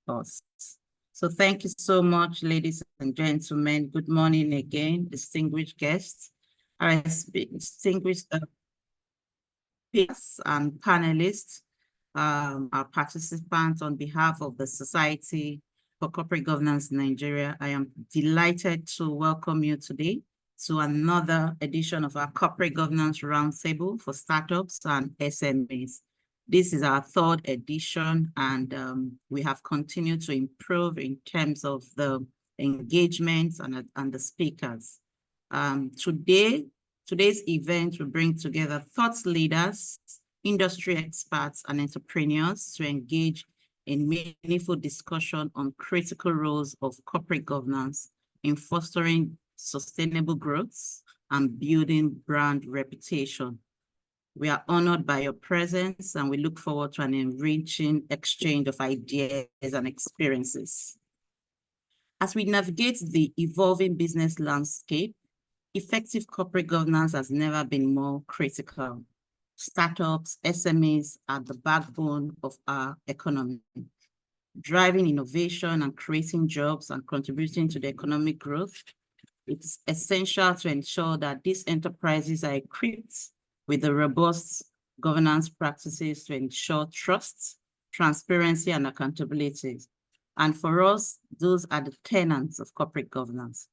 us. So thank you so much, ladies and gentlemen. Good morning again, distinguished guests, our distinguished speakers and panelists, our participants on behalf of the Society for Corporate Governance Nigeria. I am delighted to welcome you today to another edition of our Corporate Governance Roundtable for Startups and SMEs. This is our third edition, and we have continued to improve in terms of the engagements and the speakers. Today's event will bring together thought leaders, industry experts, and entrepreneurs to engage in meaningful discussion on critical roles of corporate governance in fostering sustainable growth and building brand reputation. We are honored by your presence, and we look forward to an enriching exchange of ideas and experiences. As we navigate the evolving business landscape, effective corporate governance has never been more critical. Startups, SMEs are the backbone of our economy, driving innovation and creating jobs and contributing to the economic growth. It's essential to ensure that these enterprises are equipped with the robust governance practices to ensure trust, transparency, and accountability. And for us, those are the tenets of corporate governance.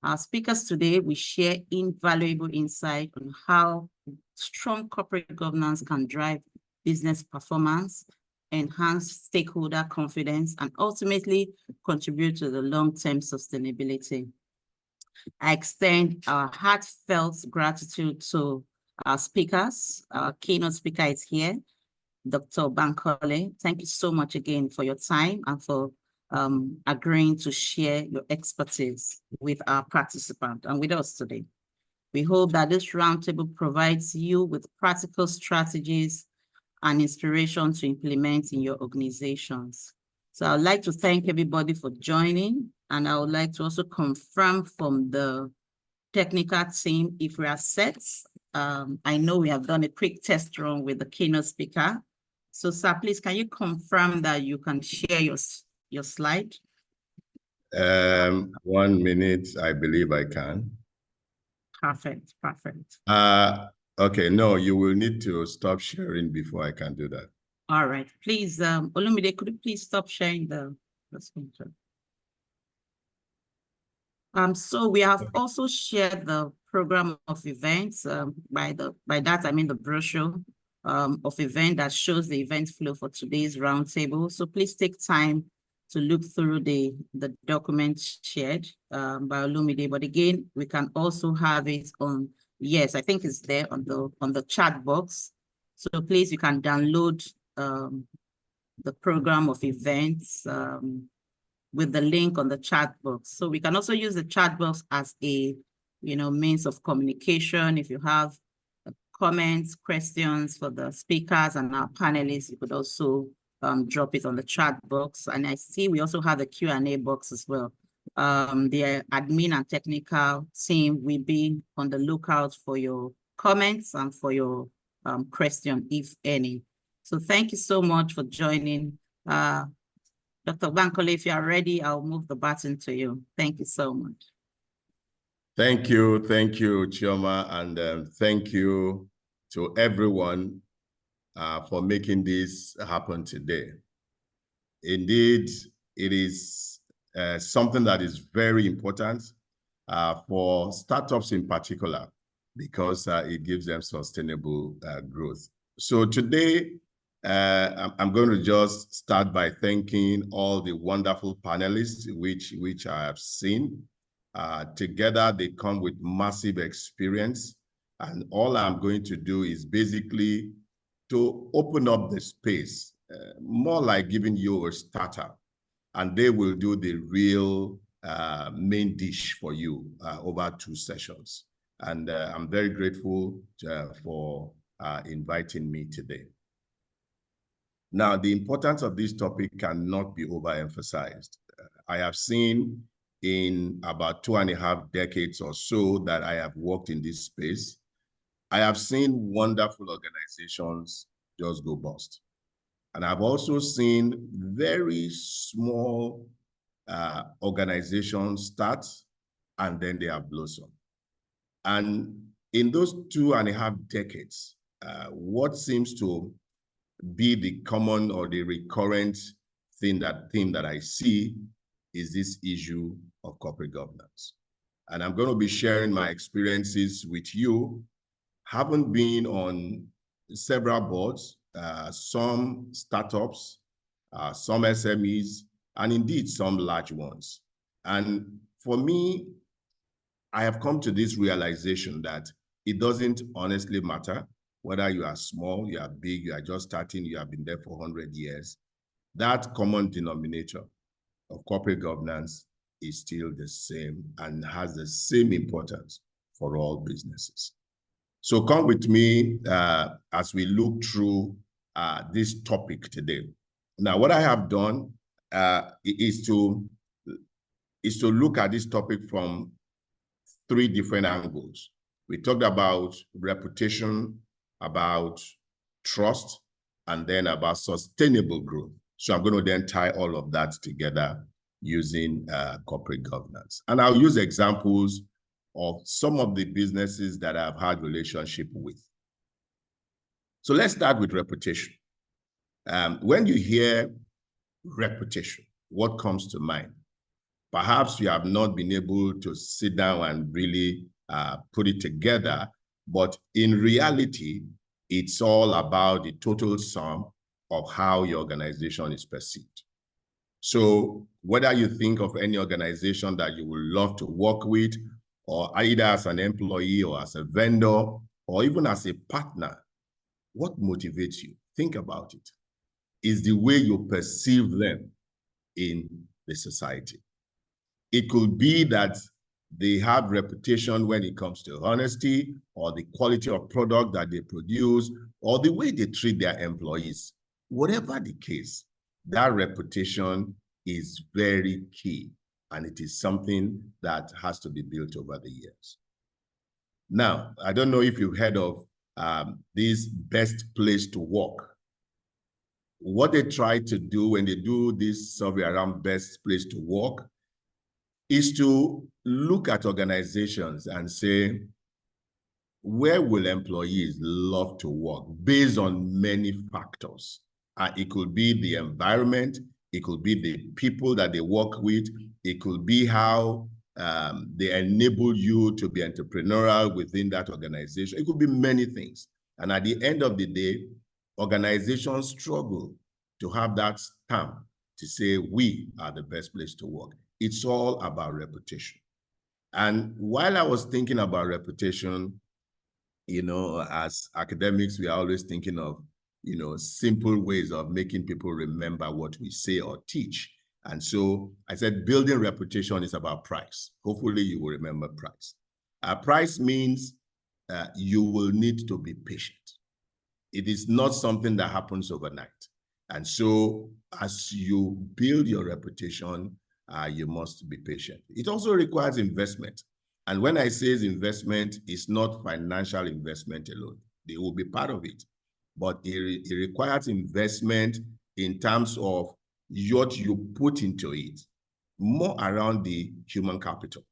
Our speakers today will share invaluable insight on how strong corporate governance can drive business performance, enhance stakeholder confidence, and ultimately contribute to the long-term sustainability. I extend our heartfelt gratitude to our speakers. Our keynote speaker is here, Dr. Bankole. Thank you so much again for your time and for agreeing to share your expertise with our participant and with us today. We hope that this roundtable provides you with practical strategies and inspiration to implement in your organizations. So I'd like to thank everybody for joining, and I would like to also confirm from the technical team if we are set. I know we have done a quick test run with the keynote speaker. So sir, please, can you confirm that you can share your slide? 1 minute, I believe I can. Perfect, perfect. Okay, no, you will need to stop sharing before I can do that. All right, please, Olumide, could you please stop sharing the screen? So we have also shared the program of events. By that, I mean the brochure of event that shows the event flow for today's roundtable. So please take time to look through the documents shared by Olumide. But again, we can also have it on, yes, I think it's there on the chat box. So please, you can download the program of events with the link on the chat box. So we can also use the chat box as a means of communication. If you have comments, questions for the speakers and our panelists, you could also drop it on the chat box. And I see we also have the Q&A box as well. The admin and technical team will be on the lookout for your comments and for your question, if any. So thank you so much for joining. Dr. Bankole, if you are ready, I'll move the button to you. Thank you so much. Thank you, Chioma, and thank you to everyone for making this happen today. Indeed, it is something that is very important for startups in particular, because it gives them sustainable growth. So today, I'm going to just start by thanking all the wonderful panelists which I have seen. Together, they come with massive experience. And all I'm going to do is basically to open up the space, more like giving you a starter. And they will do the real main dish for you over 2 sessions. And I'm very grateful for inviting me today. Now, the importance of this topic cannot be overemphasized. I have seen in about 2.5 decades or so that I have worked in this space, I have seen wonderful organizations just go bust. And I've also seen very small organizations start and then they have blossomed. And in those 2.5 decades, what seems to be the common or the recurrent theme that I see is this issue of corporate governance. And I'm going to be sharing my experiences with you. Haven't been on several boards, some startups, some SMEs, and indeed some large ones. And for me, I have come to this realization that it doesn't honestly matter whether you are small, you are big, you are just starting, you have been there for 100 years. That common denominator of corporate governance is still the same and has the same importance for all businesses. So come with me as we look through this topic today. Now, what I have done is to look at this topic from 3 different angles. We talked about reputation, about trust, and then about sustainable growth. So I'm going to then tie all of that together using corporate governance. And I'll use examples of some of the businesses that I've had relationship with. So let's start with reputation. When you hear reputation, what comes to mind? Perhaps you have not been able to sit down and really put it together, but in reality, it's all about the total sum of how your organization is perceived. So whether you think of any organization that you would love to work with, or either as an employee or as a vendor, or even as a partner, what motivates you? Think about it. Is the way you perceive them in the society. It could be that they have reputation when it comes to honesty, or the quality of product that they produce, or the way they treat their employees. Whatever the case, that reputation is very key, and it is something that has to be built over the years. Now, I don't know if you've heard of this best place to work. What they try to do when they do this survey around best place to work is to look at organizations and say, where will employees love to work based on many factors? It could be the environment, it could be the people that they work with, it could be how they enable you to be entrepreneurial within that organization. It could be many things. And at the end of the day, organizations struggle to have that stamp to say we are the best place to work. It's all about reputation. And while I was thinking about reputation, as academics, we are always thinking of, simple ways of making people remember what we say or teach. And so I said, building reputation is about price. Hopefully you will remember price. Price means you will need to be patient. It is not something that happens overnight. And so as you build your reputation, you must be patient. It also requires investment. And when I say investment, it's not financial investment alone. They will be part of it. But it requires investment in terms of what you put into it, more around the human capital.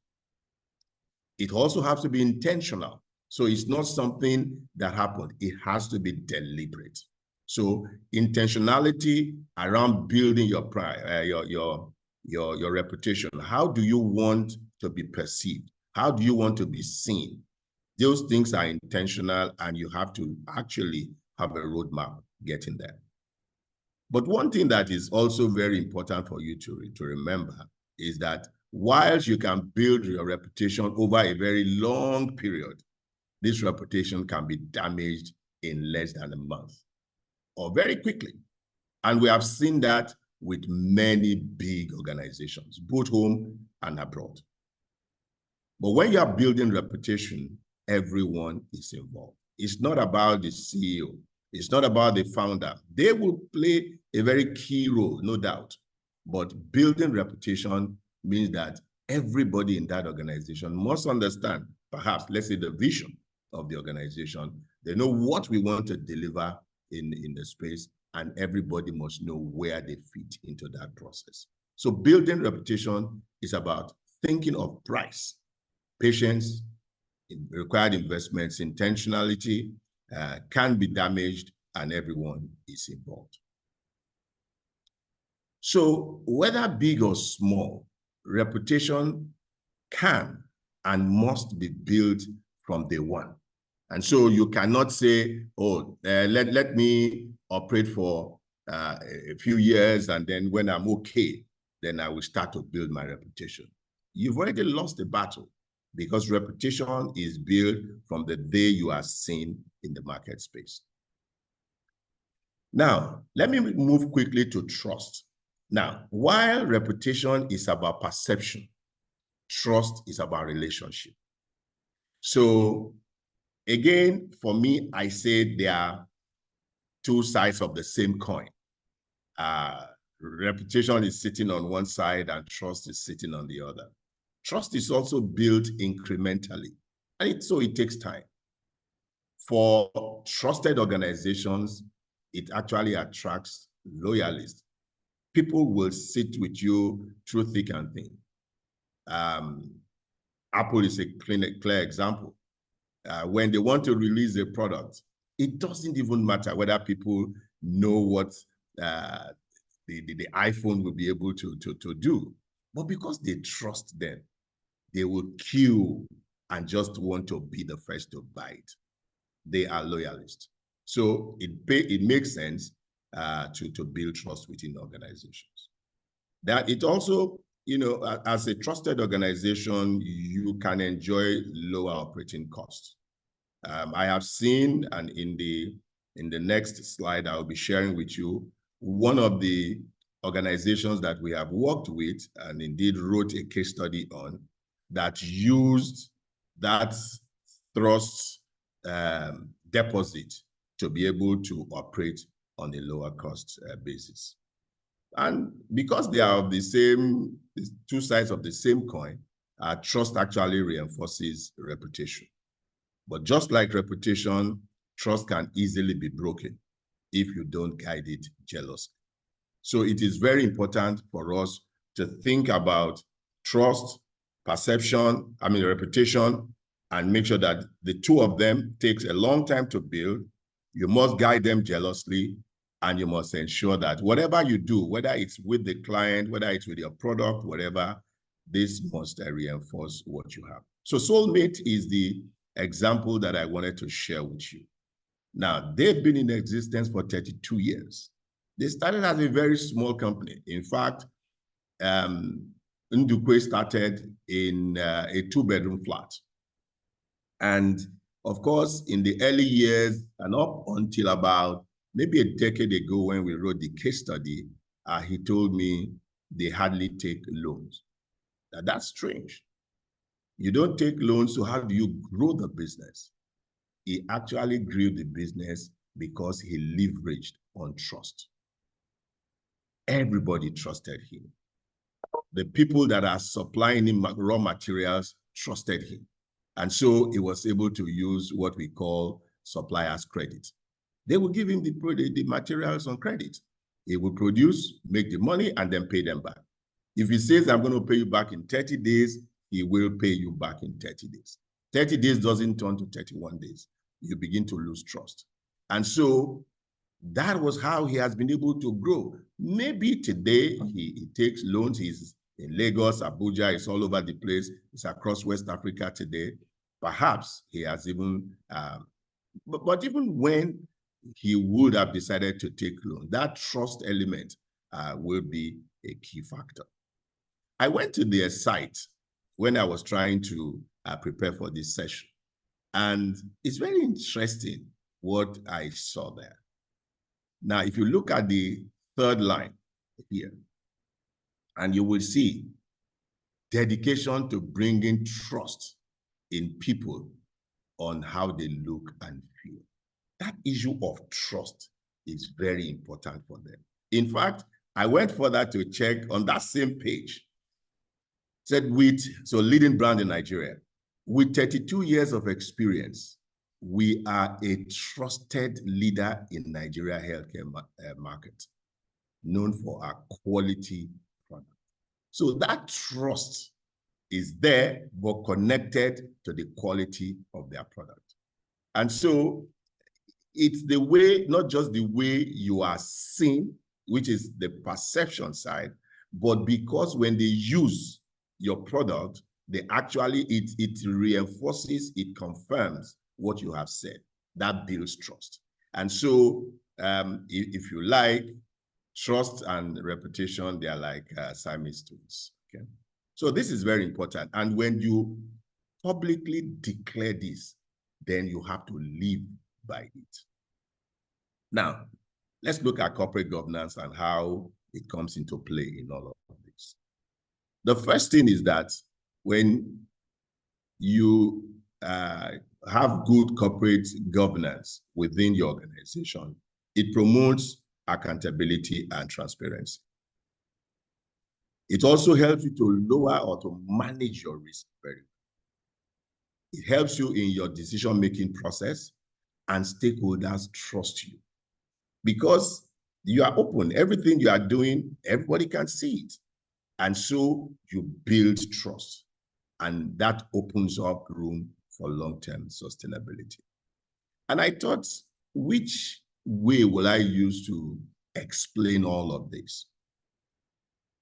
It also has to be intentional. So it's not something that happened. It has to be deliberate. So intentionality around building your reputation. How do you want to be perceived? How do you want to be seen? Those things are intentional, and you have to actually have a roadmap getting there. But one thing that is also very important for you to remember is that whilst you can build your reputation over a very long period, this reputation can be damaged in less than a month or very quickly. And we have seen that with many big organizations, both home and abroad. But when you are building reputation, everyone is involved. It's not about the CEO. It's not about the founder. They will play a very key role, no doubt. But building reputation means that everybody in that organization must understand, perhaps, let's say, the vision of the organization. They know what we want to deliver in the space, and everybody must know where they fit into that process. So building reputation is about thinking of price, patience, required investments, intentionality can be damaged, and everyone is involved. So whether big or small, reputation can and must be built from day one. And so you cannot say, oh, let me operate for a few years, and then when I'm okay, then I will start to build my reputation. You've already lost the battle, because reputation is built from the day you are seen in the market space. Now, let me move quickly to trust. Now, while reputation is about perception, trust is about relationship. So again, for me, I say there are two sides of the same coin. Reputation is sitting on one side and trust is sitting on the other. Trust is also built incrementally, and so it takes time. For trusted organizations, it actually attracts loyalists. People will sit with you through thick and thin. Apple is a clear example. When they want to release a product, it doesn't even matter whether people know what the iPhone will be able to do. But because they trust them, they will queue and just want to be the first to buy it. They are loyalists. So it makes sense to build trust within organizations. That it also, you know, as a trusted organization, you can enjoy lower operating costs. I have seen, and in the next slide, I'll be sharing with you one of the organizations that we have worked with and indeed wrote a case study on that used that trust deposit to be able to operate on a lower cost basis. And because they are of the same, two sides of the same coin, trust actually reinforces reputation. But just like reputation, trust can easily be broken if you don't guide it jealously. So it is very important for us to think about trust, perception, reputation, and make sure that the two of them takes a long time to build. You must guide them jealously, and you must ensure that whatever you do, whether it's with the client, whether it's with your product, whatever, this must reinforce what you have. So Soulmate is the example that I wanted to share with you. Now, they've been in existence for 32 years. They started as a very small company. In fact, Ndukwe started in a two-bedroom flat. And of course, in the early years and up until about maybe a decade ago when we wrote the case study, he told me they hardly take loans. Now, that's strange. You don't take loans, so how do you grow the business? He actually grew the business because he leveraged on trust. Everybody trusted him. The people that are supplying him raw materials trusted him. And so he was able to use what we call supplier's credit. They will give him the materials on credit. He will produce, make the money, and then pay them back. If he says, I'm going to pay you back in 30 days, he will pay you back in 30 days. 30 days doesn't turn to 31 days. You begin to lose trust. And so that was how he has been able to grow. Maybe today he takes loans. He's in Lagos, Abuja, it's all over the place. It's across West Africa today. Perhaps he has even, but even when he would have decided to take loan, that trust element will be a key factor. I went to their site when I was trying to prepare for this session. And it's very interesting what I saw there. Now, if you look at the third line here, and you will see dedication to bringing trust in people on how they look and feel. That issue of trust is very important for them. In fact, I went further to check on that same page. Said leading brand in Nigeria, with 32 years of experience, we are a trusted leader in Nigeria healthcare market, known for our quality product. So that trust is there, but connected to the quality of their product. And so it's the way, not just the way you are seen, which is the perception side, but because when they use your product, they actually, it reinforces, it confirms what you have said. That builds trust. And so if you like, trust and reputation, they are like Siamese twins, okay? So this is very important. And when you publicly declare this, then you have to live by it. Now, let's look at corporate governance and how it comes into play in all of this. The first thing is that when you have good corporate governance within your organization, it promotes accountability and transparency. It also helps you to lower or to manage your risk very well. It helps you in your decision-making process, and stakeholders trust you because you are open. Everything you are doing, everybody can see it. And so you build trust, and that opens up room for long-term sustainability. And I thought, which way will I use to explain all of this?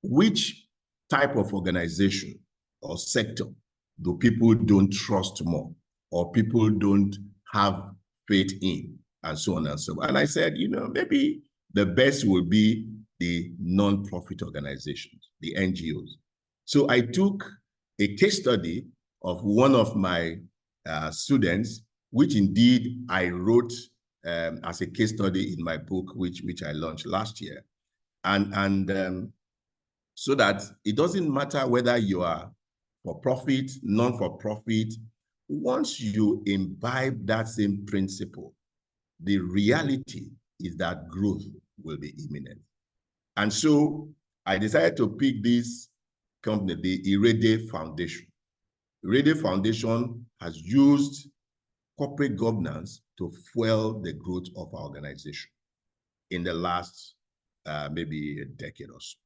Which type of organization or sector do people don't trust more, or people don't have faith in, and so on and so on? And I said, you know, maybe the best will be the non-profit organizations, the NGOs. So I took a case study of one of my students, which indeed I wrote as a case study in my book, which I launched last year. And so that it doesn't matter whether you are for profit, non-for-profit, once you imbibe that same principle, the reality is that growth will be imminent. And so I decided to pick this company, the Irede Foundation. Irede Foundation has used corporate governance to fuel the growth of our organization in the last maybe a decade or so.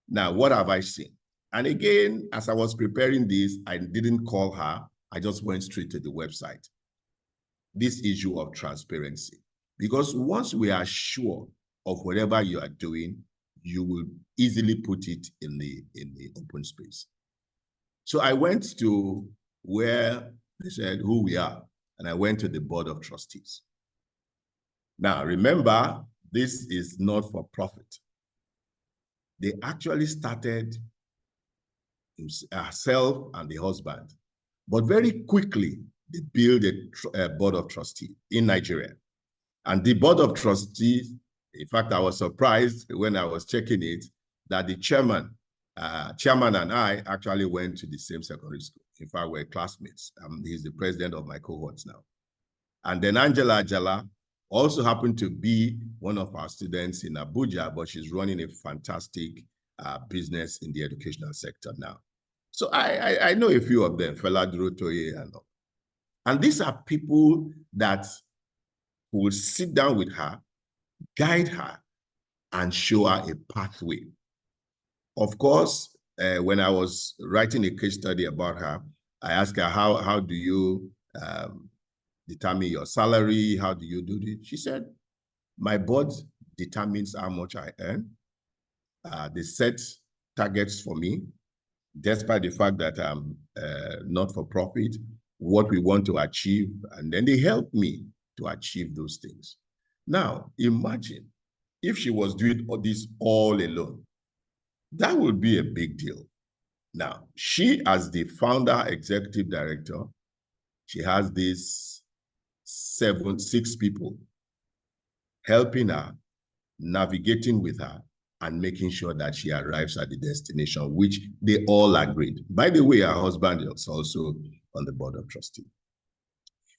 Now, what have I seen? And again, as I was preparing this, I didn't call her. I just went straight to the website. This issue of transparency. Because once we are sure of whatever you are doing, you will easily put it in the open space. So I went to where they said who we are, and I went to the board of trustees. Now, remember, this is not for profit. They actually started herself and the husband, but very quickly they built a board of trustees in Nigeria. And the board of trustees, in fact, I was surprised when I was checking it that the chairman and I actually went to the same secondary school. In fact, we're classmates. He's the president of my cohorts now. And then Angela Ajala also happened to be one of our students in Abuja, but she's running a fantastic business in the educational sector now. So I know a few of them, Fela Durotoye and all. And these are people that will sit down with her, guide her, and show her a pathway. Of course, when I was writing a case study about her, I asked her, how do you determine your salary? How do you do this? She said, my board determines how much I earn. They set targets for me, despite the fact that I'm not for profit, what we want to achieve, and then they help me to achieve those things. Now, imagine if she was doing all this all alone. That would be a big deal. Now, she, as the founder, executive director, she has these 6 people helping her, navigating with her, and making sure that she arrives at the destination, which they all agreed. By the way, her husband is also on the board of trustees.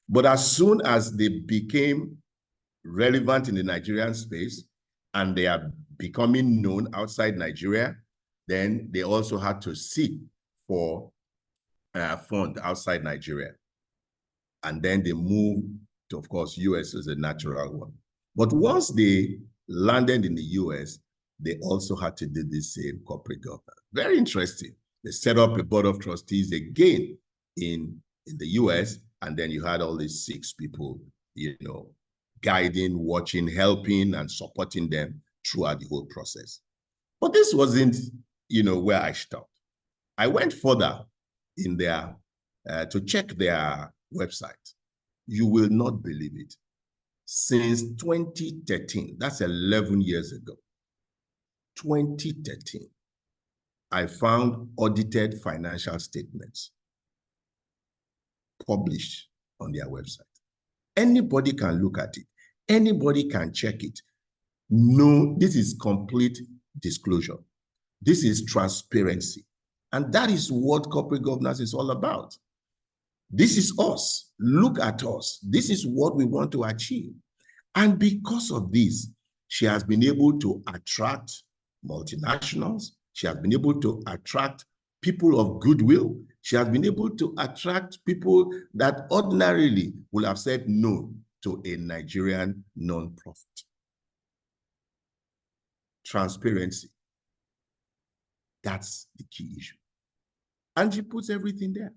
But as soon as they became relevant in the Nigerian space and they are becoming known outside Nigeria, then they also had to seek for a fund outside Nigeria. And then they moved to, of course, US as a natural one. But once they landed in the US, they also had to do the same corporate governance. Very interesting. They set up a board of trustees again in the US, and then you had all these 6 people, guiding, watching, helping, and supporting them throughout the whole process. But this wasn't, where I stopped. I went further in there to check their website. You will not believe it. Since 2013, that's 11 years ago, 2013, I found audited financial statements published on their website. Anybody can look at it. Anybody can check it. No, this is complete disclosure. This is transparency. And that is what corporate governance is all about. This is us. Look at us. This is what we want to achieve. And because of this, she has been able to attract multinationals. She has been able to attract people of goodwill. She has been able to attract people that ordinarily would have said no to a Nigerian non-profit. Transparency. That's the key issue. And she puts everything there.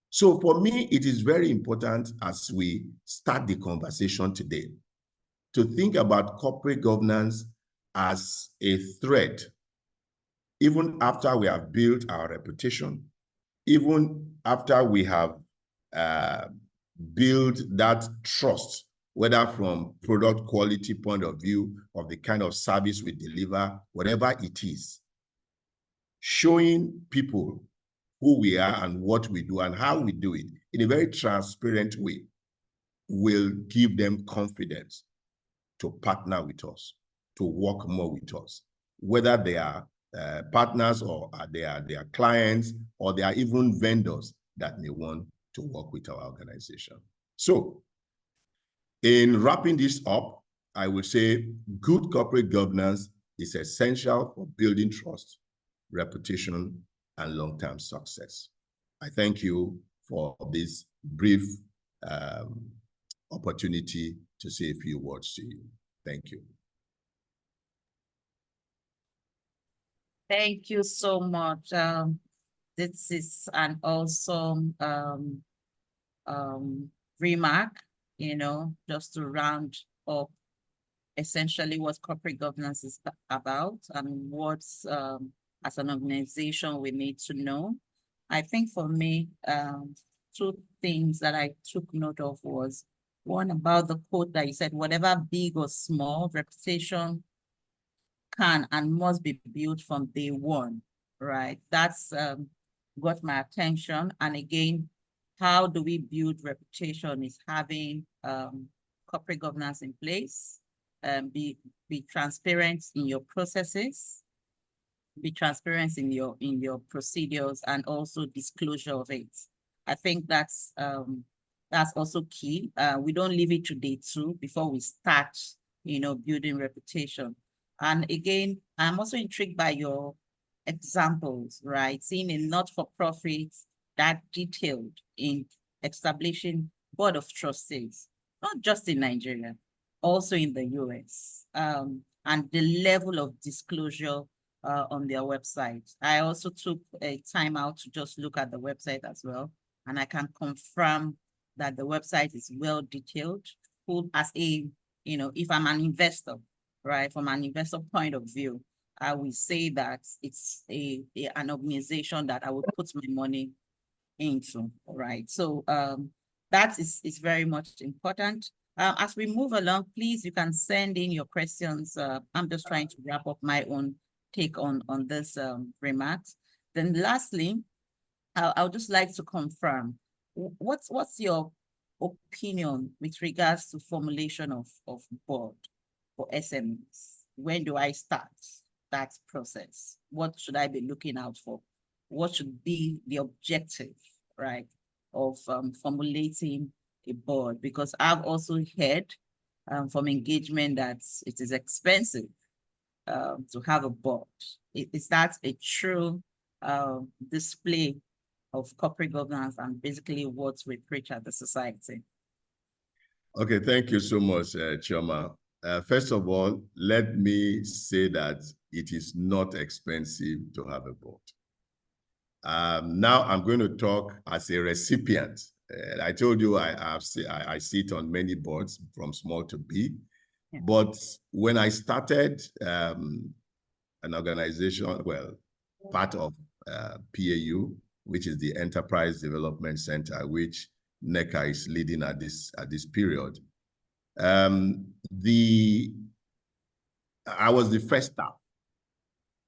So for me, it is very important as we start the conversation today to think about corporate governance as a thread, even after we have built our reputation, even after we have built that trust, whether from product quality point of view of the kind of service we deliver, whatever it is, showing people who we are and what we do and how we do it in a very transparent way will give them confidence to partner with us, to work more with us, whether they are partners or they are clients or they are even vendors that may want to work with our organization. So in wrapping this up, I would say good corporate governance is essential for building trust, reputation, and long-term success. I thank you for this brief opportunity to say a few words to you. Thank you. Thank you so much. This is an awesome remark, just to round up essentially what corporate governance is about and what's, as an organization, we need to know. I think for me, 2 things that I took note of was, one, about the quote that you said, whatever big or small, reputation can and must be built from day one, right? That's got my attention. And again, how do we build reputation is having corporate governance in place, be transparent in your processes, be transparent in your procedures, and also disclosure of it. I think that's also key. We don't leave it to day 2 before we start, building reputation. And again, I'm also intrigued by your examples, right? Seeing a not-for-profit that detailed in establishing board of trustees, not just in Nigeria, also in the US, and the level of disclosure on their website. I also took a time out to just look at the website as well, and I can confirm that the website is well detailed, full as a, if I'm an investor, right, from an investor point of view, I will say that it's an organization that I would put my money into, right? So that is very much important. As we move along, please, you can send in your questions. I'm just trying to wrap up my own take on this remarks. Then lastly, I'll just like to confirm, what's your opinion with regards to formulation of board for SMEs? When do I start that process? What should I be looking out for? What should be the objective, right, of formulating a board? Because I've also heard from engagement that it is expensive to have a board. Is that a true display of corporate governance and basically what we preach at the society. Okay, thank you so much, Chioma. First of all, let me say that it is not expensive to have a board. Now I'm going to talk as a recipient. I told you I sit on many boards from small to big, yeah. But when I started an organization, well, part of PAU, which is the Enterprise Development Center, which NECA is leading at this period. I was the first staff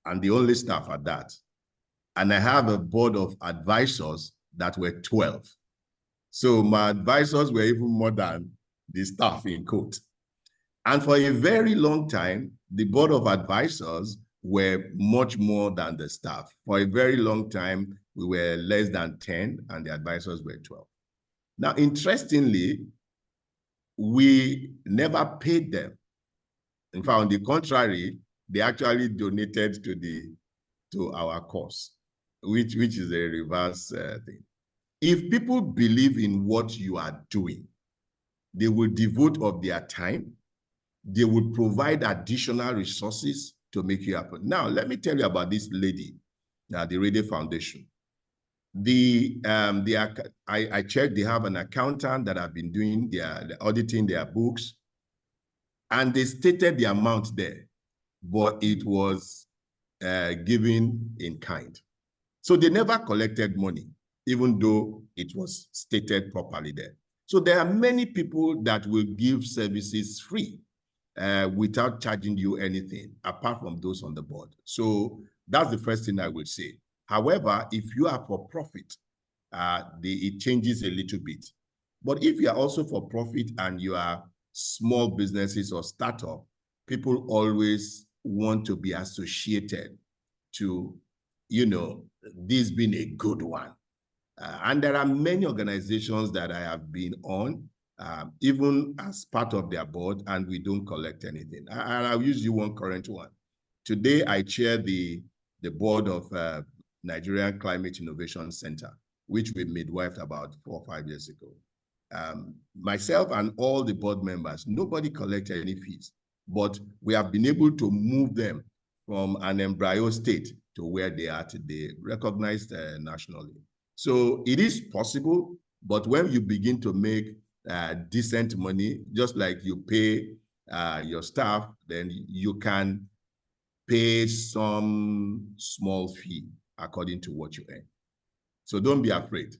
and the only staff at that. And I have a board of advisors that were 12. So my advisors were even more than the staff in quote. And for a very long time, the board of advisors were much more than the staff. For a very long time, we were less than 10 and the advisors were 12. Now, interestingly, we never paid them. In fact, on the contrary, they actually donated to our cause, which is a reverse thing. If people believe in what you are doing, they will devote of their time. They will provide additional resources to make you happen. Now, let me tell you about this lady, the Radio Foundation. I checked, they have an accountant that have been doing auditing their books, and they stated the amount there, but it was given in kind. So they never collected money, even though it was stated properly there. So there are many people that will give services free without charging you anything, apart from those on the board. So that's the first thing I will say. However, if you are for profit, it changes a little bit. But if you are also for profit and you are small businesses or startup, people always want to be associated to, you know, this being a good one. And there are many organizations that I have been on, even as part of their board, and we don't collect anything. And I'll use you one current one. Today, I chair the board of Nigerian Climate Innovation Center, which we midwifed about 4 or 5 years ago. Myself and all the board members, nobody collected any fees, but we have been able to move them from an embryo state to where they are today, recognized nationally. So it is possible, but when you begin to make decent money, just like you pay your staff, then you can pay some small fee according to what you earn. So don't be afraid.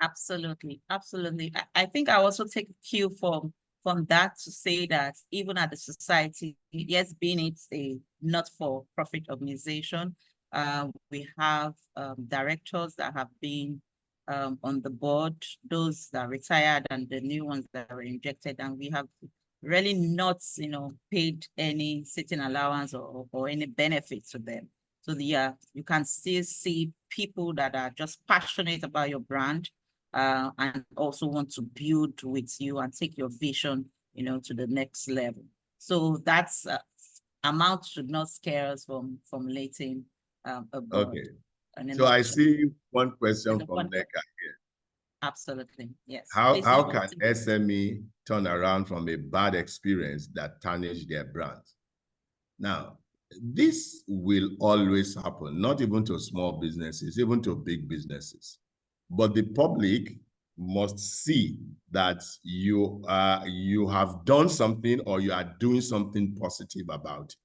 Absolutely, absolutely. I think I also take a cue from that to say that even at the society, yes, being it's a not-for-profit organization, we have directors that have been on the board, those that retired and the new ones that were injected, and we have really not, you know, paid any sitting allowance or any benefit to them. So you can still see people that are just passionate about your brand and also want to build with you and take your vision, you know, to the next level. So that's amount should not scare us from letting a board. Okay. So I see one question from NECA here. Absolutely, yes. How can SME turn around from a bad experience that tarnished their brand? Now, this will always happen, not even to small businesses, even to big businesses. But the public must see that you have done something or you are doing something positive about it.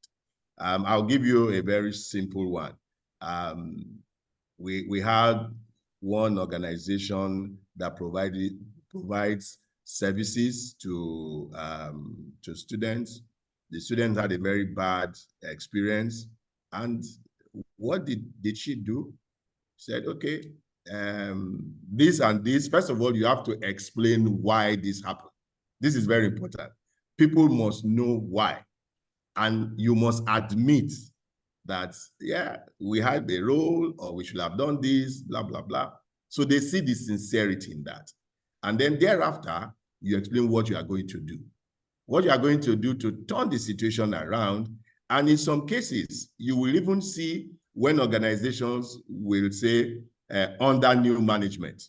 I'll give you a very simple one. We had one organization that provides services to students. The students had a very bad experience, and what did she do? She said, okay, this and this. First of all, you have to explain why this happened. This is very important. People must know why, and you must admit that, yeah, we had a role, or we should have done this, blah, blah, blah. So they see the sincerity in that. And then thereafter, you explain what you are going to do. What you are going to do to turn the situation around. And in some cases, you will even see when organizations will say under new management.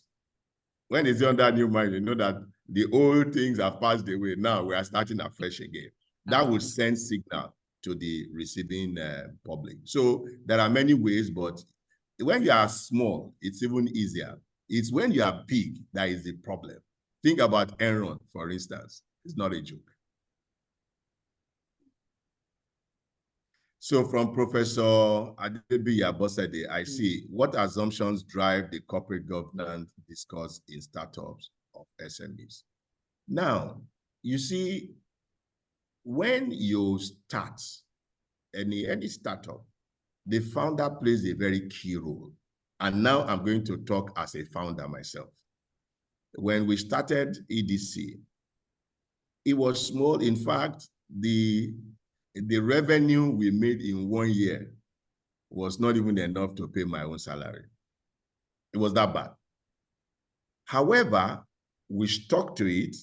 When it's under new management, you know that the old things have passed away. Now we are starting afresh again. That will send signal to the receiving public. So there are many ways, but when you are small, it's even easier. It's when you are big that is the problem. Think about Enron, for instance. It's not a joke. So from Professor Adebiyi Abosede, I see what assumptions drive the corporate governance discourse in startups of SMEs. Now, you see, when you start any startup, the founder plays a very key role. And now I'm going to talk as a founder myself. When we started EDC, it was small. In fact, the revenue we made in 1 year was not even enough to pay my own salary. It was that bad. However, we stuck to it.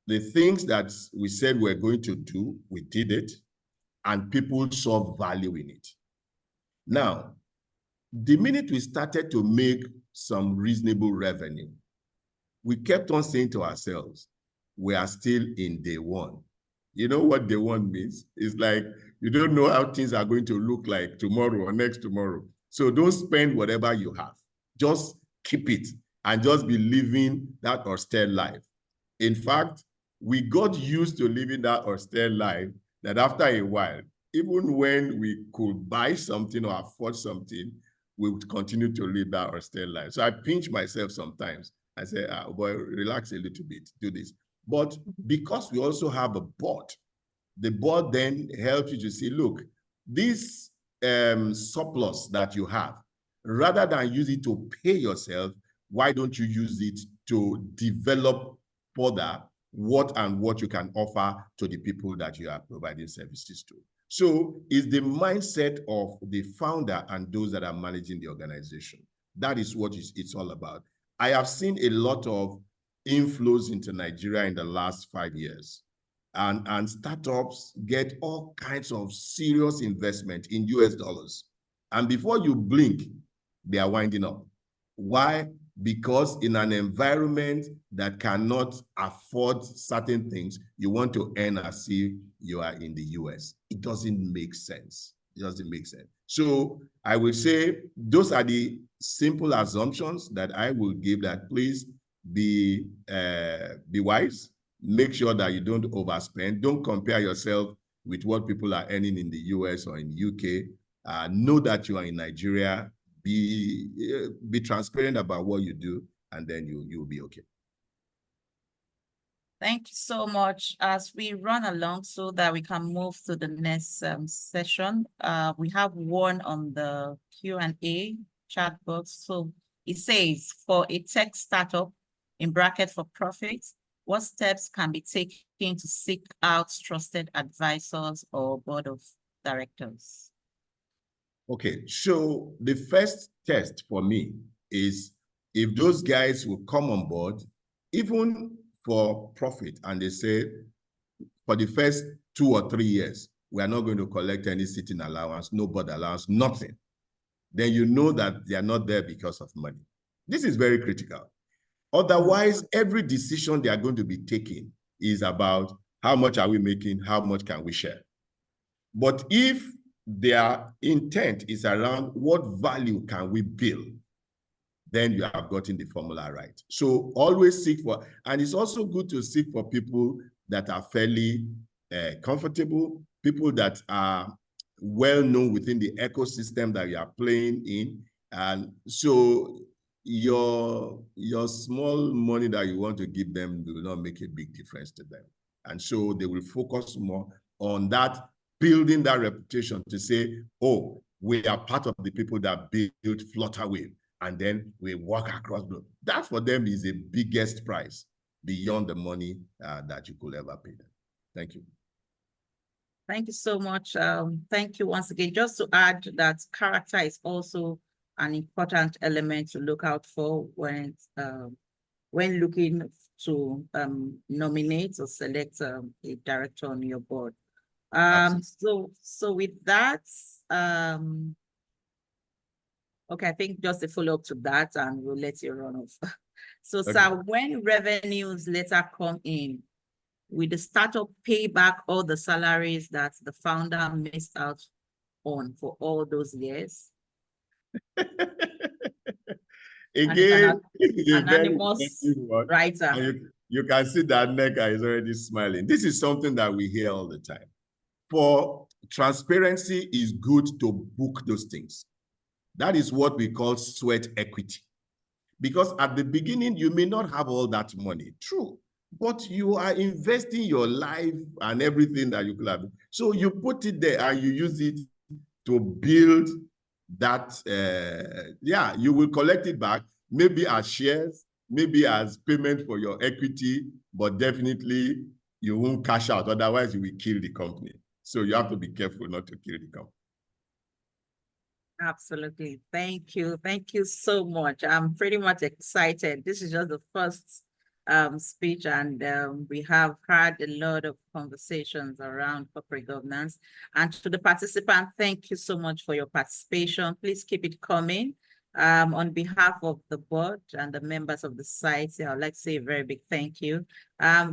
The things that we said we're going to do, we did it, and people saw value in it. Now, the minute we started to make some reasonable revenue, we kept on saying to ourselves, we are still in day one. You know what day one means? It's like you don't know how things are going to look like tomorrow or next tomorrow. So don't spend whatever you have. Just keep it and just be living that austere life. In fact, we got used to living that austere life that after a while, even when we could buy something or afford something, we would continue to live that austere life. So I pinch myself sometimes. I say, boy, relax a little bit, do this. But because we also have a board, the board then helps you to see, look, this surplus that you have, rather than use it to pay yourself, why don't you use it to develop further what you can offer to the people that you are providing services to? So it's the mindset of the founder and those that are managing the organization. That is what it's all about. I have seen a lot of inflows into Nigeria in the last 5 years. And startups get all kinds of serious investment in US dollars. And before you blink, they are winding up. Why? Because in an environment that cannot afford certain things, you want to earn as if you are in the US. It doesn't make sense. It doesn't make sense. So I will say those are the simple assumptions that I will give, that please be wise. Make sure that you don't overspend. Don't compare yourself with what people are earning in the US or in the UK. Know that you are in Nigeria. Be transparent about what you do, and then you'll be okay. Thank you so much. As we run along so that we can move to the next session, we have one on the Q&A chat box. So it says, for a tech startup, in bracket for profit, what steps can be taken to seek out trusted advisors or board of directors? Okay, so the first test for me is if those guys will come on board, even for profit, and they say, for the first 2 or 3 years, we are not going to collect any sitting allowance, no board allowance, nothing. Then you know that they are not there because of money. This is very critical. Otherwise, every decision they are going to be taking is about how much are we making, how much can we share. But if their intent is around what value can we build, then you have gotten the formula right. So always seek for, and it's also good to seek for people that are fairly comfortable, people that are well known within the ecosystem that you are playing in. And so your small money that you want to give them will not make a big difference to them. And so they will focus more on that, building that reputation to say, oh, we are part of the people that built Flutterwave, and then we walk across the globe. That for them is the biggest prize beyond the money that you could ever pay them. Thank you. Thank you so much. Thank you once again. Just to add that character is also an important element to look out for when looking to nominate or select a director on your board. So with that, Okay, I think just a follow-up to that, and we'll let you run off. So, Okay. sir, when revenues later come in, will the startup pay back all the salaries that the founder missed out on for all those years? Again, this is a very Anonymous interesting one. writer. And you can see that Nneka is already smiling. This is something that we hear all the time. For transparency is good to book those things. That is what we call sweat equity. Because at the beginning, you may not have all that money. True. But you are investing your life and everything that you could have. So you put it there and you use it to build that, yeah, you will collect it back, maybe as shares, maybe as payment for your equity, but definitely you won't cash out. Otherwise, you will kill the company. So you have to be careful not to kill the company. Absolutely. Thank you. Thank you so much. I'm pretty much excited. This is just the first speech, and we have had a lot of conversations around corporate governance. And to the participants, thank you so much for your participation. Please keep it coming. On behalf of the board and the members of the society, I would like to say a very big thank you.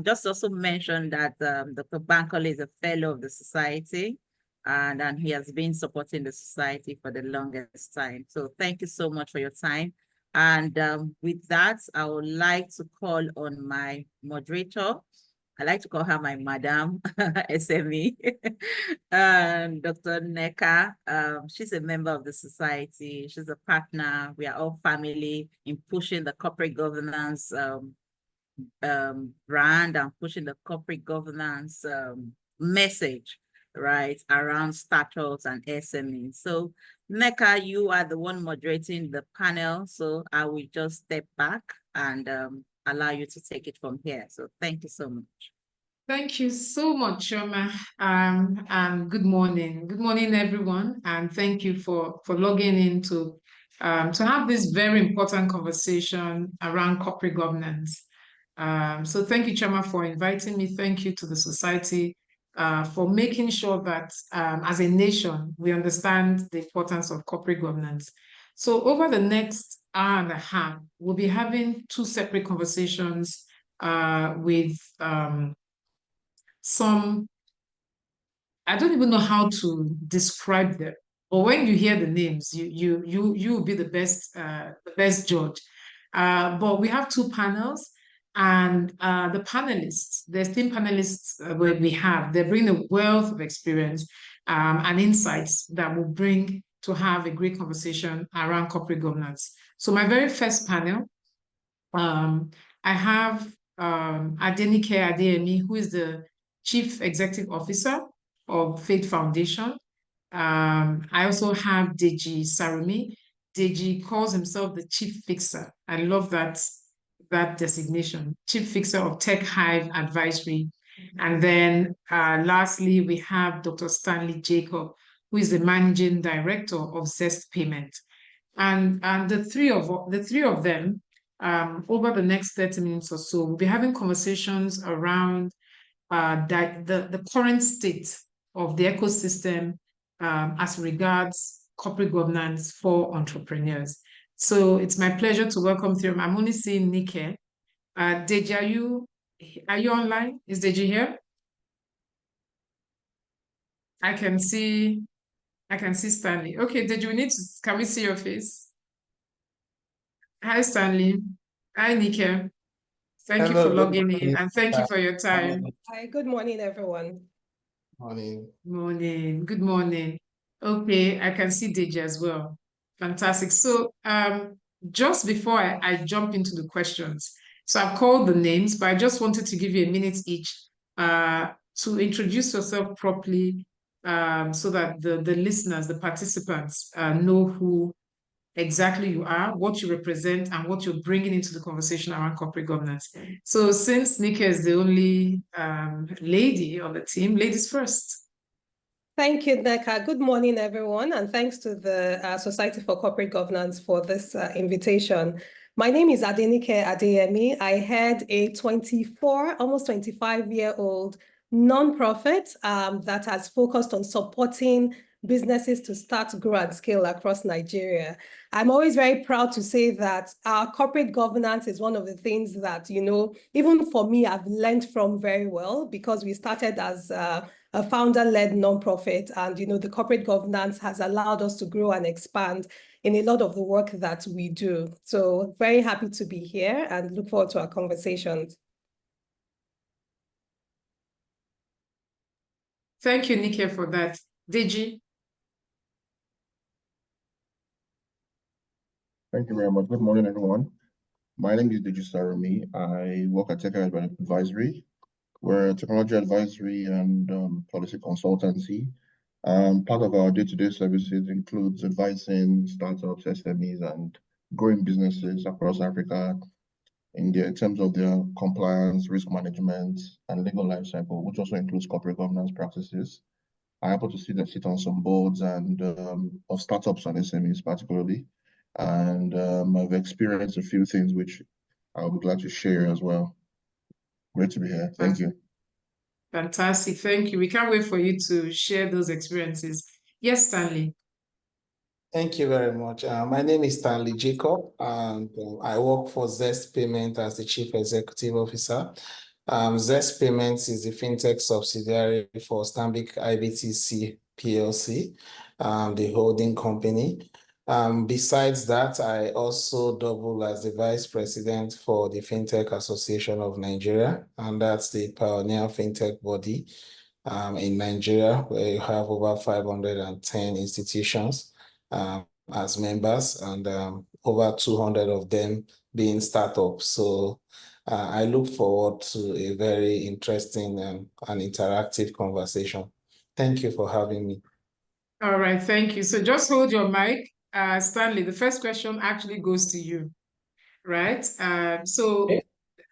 Just also mention that Dr. Bankole is a fellow of the society, and he has been supporting the society for the longest time. So thank you so much for your time. And with that, I would like to call on my moderator. I like to call her my madam, SME, Dr. Nneka. She's a member of the society. She's a partner. We are all family in pushing the corporate governance brand and pushing the corporate governance message, right, around startups and SMEs. So Nneka, you are the one moderating the panel, so I will just step back and allow you to take it from here. So thank you so much. Thank you so much, Chioma. And good morning. Good morning, everyone. And thank you for logging in to have this very important conversation around corporate governance. So thank you, Chioma, for inviting me. Thank you to the society for making sure that as a nation, we understand the importance of corporate governance. So over the next hour and a half, we'll be having two separate conversations with some, I don't even know how to describe them, but when you hear the names, you will be the best judge. But we have two panels, and the panelists, the esteemed panelists we have, they bring a wealth of experience and insights that will bring to have a great conversation around corporate governance. So my very first panel, I have Adenike Adeyemi, who is the Chief Executive Officer of Faith Foundation. I also have Deji Sarumi. Deji calls himself the Chief Fixer. I love that designation, Chief Fixer of Tech Hive Advisory. And then lastly, we have Dr. Stanley Jacob, who is the Managing Director of Zest Payment. And the three of them, over the next 30 minutes or so, we'll be having conversations around the current state of the ecosystem as regards corporate governance for entrepreneurs. So it's my pleasure to welcome them. I'm only seeing Nike. Deji, are you online? Is Deji here? I can see Stanley. Okay, Deji, can we see your face? Hi, Stanley. Hi, Nike. Thank you for logging in, and thank you for your time. Hi, good morning, everyone. Morning. Morning. Good morning. Okay, I can see Deji as well. Fantastic. So just before I jump into the questions, so I've called the names, but I just wanted to give you a minute each to introduce yourself properly so that the listeners, the participants know who exactly you are, what you represent, and what you're bringing into the conversation around corporate governance. So since Nika is the only lady on the team, ladies first. Thank you, Nneka. Good morning, everyone, and thanks to the Society for Corporate Governance for this invitation. My name is Adenike Adeyemi. I head a 24, almost 25-year-old nonprofit that has focused on supporting businesses to start, grow, and scale across Nigeria. I'm always very proud to say that our corporate governance is one of the things that, even for me, I've learned from very well, because we started as a founder-led nonprofit, and, the corporate governance has allowed us to grow and expand in a lot of the work that we do. So very happy to be here and look forward to our conversations. Thank you, Nike, for that. Deji? Thank you very much. Good morning, everyone. My name is Deji Sarumi. I work at Tech Advisory. We're a technology advisory and policy consultancy. Part of our day-to-day services includes advising startups, SMEs, and growing businesses across Africa in terms of their compliance, risk management, and legal life cycle, which also includes corporate governance practices. I happen to sit on some boards and of startups and SMEs particularly, and I've experienced a few things which I would like to share as well. Great to be here. Thank you. Fantastic. Thank you. We can't wait for you to share those experiences. Yes, Stanley. Thank you very much. My name is Stanley Jacob, and I work for Zest Payment as the Chief Executive Officer. Zest Payments is the fintech subsidiary for Stanbic IBTC PLC, the holding company. Besides that, I also double as the Vice President for the Fintech Association of Nigeria, and that's the pioneer fintech body in Nigeria, where you have over 510 institutions as members, and over 200 of them being startups. So I look forward to a very interesting and interactive conversation. Thank you for having me. All right, thank you. So just hold your mic. Stanley, the first question actually goes to you, right?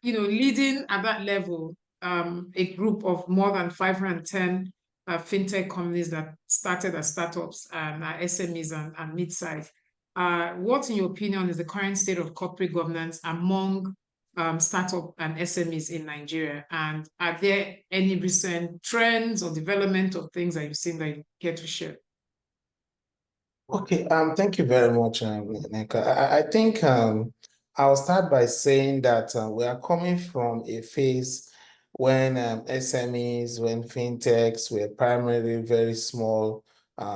Leading at that level, a group of more than 510 fintech companies that started as startups and SMEs and mid-size. What, in your opinion, is the current state of corporate governance among startup and SMEs in Nigeria? And are there any recent trends or development of things that you've seen that you care to share? Okay, thank you very much, Nneka. I think I'll start by saying that we are coming from a phase when SMEs, when fintechs were primarily very small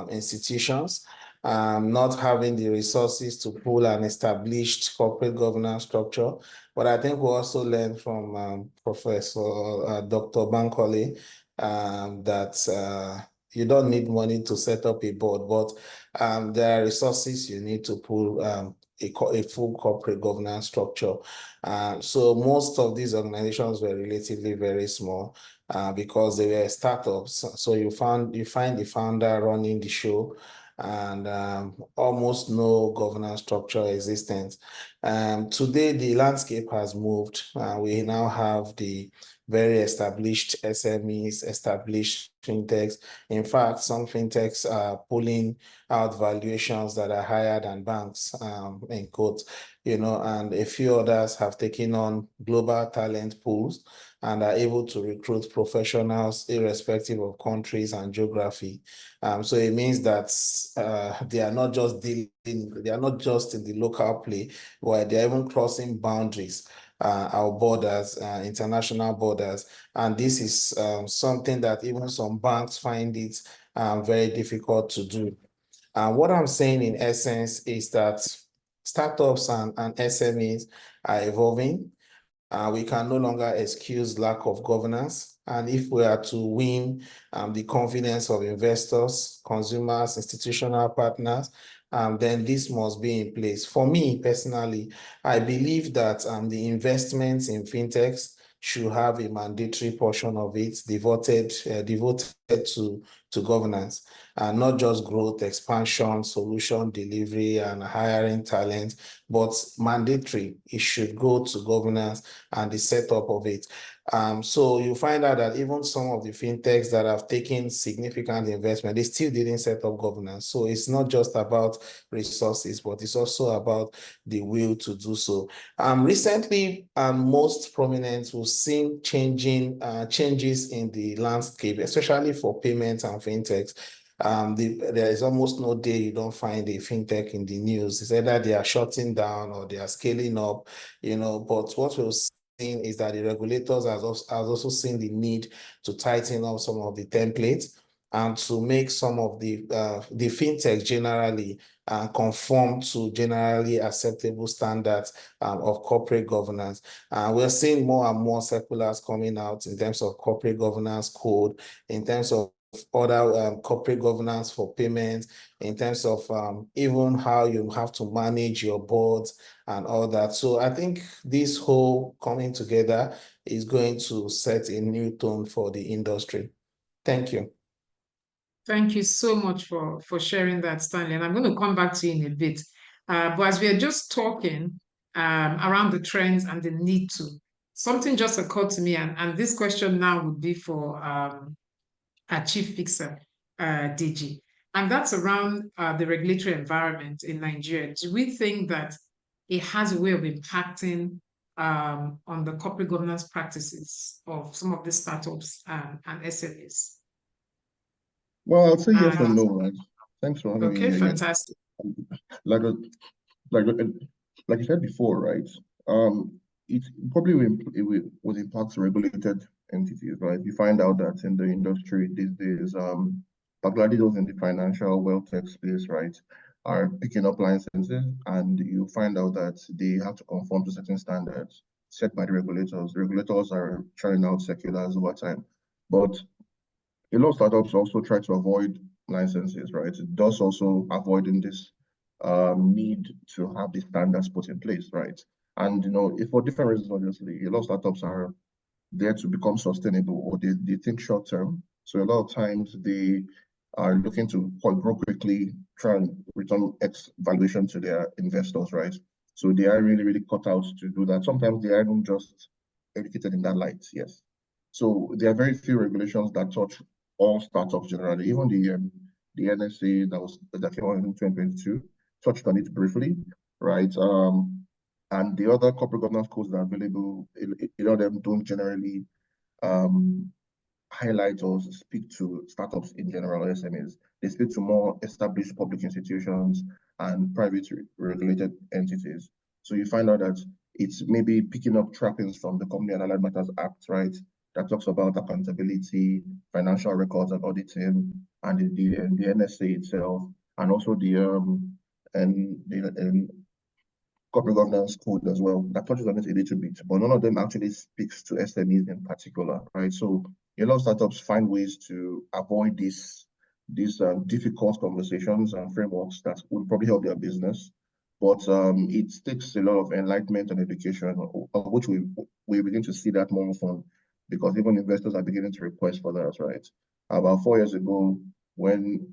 institutions, not having the resources to pull an established corporate governance structure. But I think we also learned from Professor Dr. Bankole that you don't need money to set up a board, but there are resources you need to pull a full corporate governance structure. So most of these organizations were relatively very small because they were startups. So you find the founder running the show, and almost no governance structure existence. Today, the landscape has moved. We now have the very established SMEs, established fintechs. In fact, some fintechs are pulling out valuations that are higher than banks, in quotes, and a few others have taken on global talent pools and are able to recruit professionals irrespective of countries and geography. So it means that they are not just in the local play, but they're even crossing boundaries, our borders, international borders. And this is something that even some banks find it very difficult to do. What I'm saying in essence is that startups and SMEs are evolving. We can no longer excuse lack of governance. And if we are to win the confidence of investors, consumers, institutional partners, then this must be in place. For me personally, I believe that the investments in fintechs should have a mandatory portion of it devoted to governance, and not just growth, expansion, solution delivery, and hiring talent, but mandatory. It should go to governance and the setup of it. So you find out that even some of the fintechs that have taken significant investment, they still didn't set up governance. So it's not just about resources, but it's also about the will to do so. Recently, most prominent, we've seen changes in the landscape, especially for payments and fintechs. There is almost no day you don't find a fintech in the news. It's either they are shutting down or they are scaling up, but what we're seeing is that the regulators has also seen the need to tighten up some of the templates and to make some of the fintech generally conform to generally acceptable standards of corporate governance. We're seeing more and more circulars coming out in terms of corporate governance code, in terms of other corporate governance for payments, in terms of even how you have to manage your boards and all that. So I think this whole coming together is going to set a new tone for the industry. Thank you. Thank you so much for sharing that, Stanley. And I'm going to come back to you in a bit. But as we are just talking around the trends and the need to, something just occurred to me, and this question now would be for our Chief Fixer, DG. And that's around the regulatory environment in Nigeria. Do we think that it has a way of impacting on the corporate governance practices of some of the startups and SMEs? Well, I'll say yes and no, right? Thanks for having me Okay, again. fantastic. Like you said before, right? It probably will impact regulated entities, right? You find out that in the industry these days, particularly those in the financial wealth tech space, right, are picking up licenses, and you find out that they have to conform to certain standards set by the regulators. The regulators are trying out circulars over time, but a lot of startups also try to avoid licenses, right? It does also avoiding this need to have the standards put in place, right? And if for different reasons, obviously, a lot of startups are there to become sustainable, or they think short term. So a lot of times they are looking to grow quickly, try and return X valuation to their investors, right? So they are really, really cut out to do that. Sometimes they aren't just educated in that light, yes. So there are very few regulations that touch all startups generally. Even the NSA that came out in 2022 touched on it briefly, right? And the other corporate governance codes that are available, a lot of them don't generally highlight or speak to startups in general, SMEs. They speak to more established public institutions and private regulated entities. So you find out that it's maybe picking up trappings from the Company and Allied Matters Act, right? That talks about accountability, financial records and auditing, and the NSA itself, and also the corporate governance code as well, that touches on it a little bit, but none of them actually speaks to SMEs in particular, right? So a lot of startups find ways to avoid these difficult conversations and frameworks that would probably help their business. But it takes a lot of enlightenment and education, of which we begin to see that more often, because even investors are beginning to request for that, right? About 4 years ago, when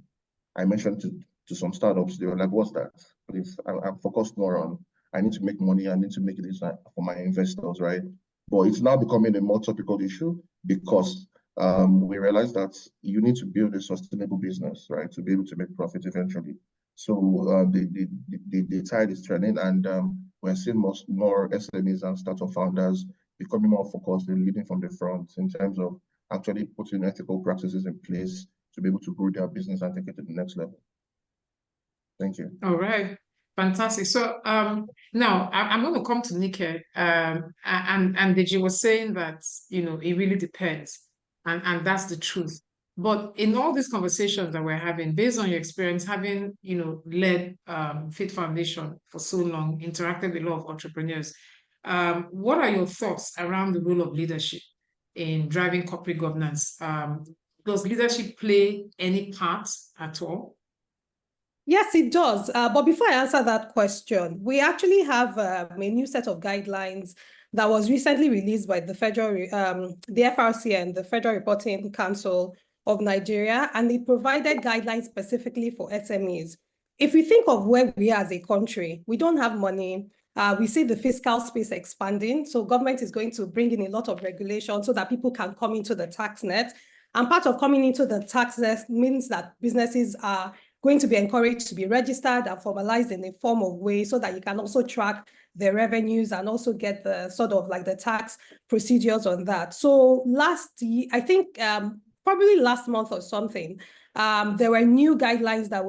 I mentioned to some startups, they were like, "What's that? Please, I'm focused more on, I need to make money, I need to make this for my investors," right? But it's now becoming a more topical issue because we realize that you need to build a sustainable business, right, to be able to make profit eventually. So the tide is turning, and we're seeing more SMEs and startup founders becoming more focused and leading from the front in terms of actually putting ethical practices in place to be able to grow their business and take it to the next level. Thank you. All right. Fantastic. So now I'm going to come to Nike, and Deji was saying that it really depends, and that's the truth. But in all these conversations that we're having, based on your experience, having led Fit Foundation for so long, interacted with a lot of entrepreneurs, what are your thoughts around the role of leadership in driving corporate governance? Does leadership play any part at all? Yes, it does. But before I answer that question, we actually have a new set of guidelines that was recently released by the FRC and the Federal Reporting Council of Nigeria, and they provided guidelines specifically for SMEs. If we think of where we are as a country, we don't have money. We see the fiscal space expanding, so government is going to bring in a lot of regulation so that people can come into the tax net. And part of coming into the tax net means that businesses are going to be encouraged to be registered and formalized in a form of way so that you can also track their revenues and also get the sort of like the tax procedures on that. So last year, I think probably last month or something, There were new guidelines that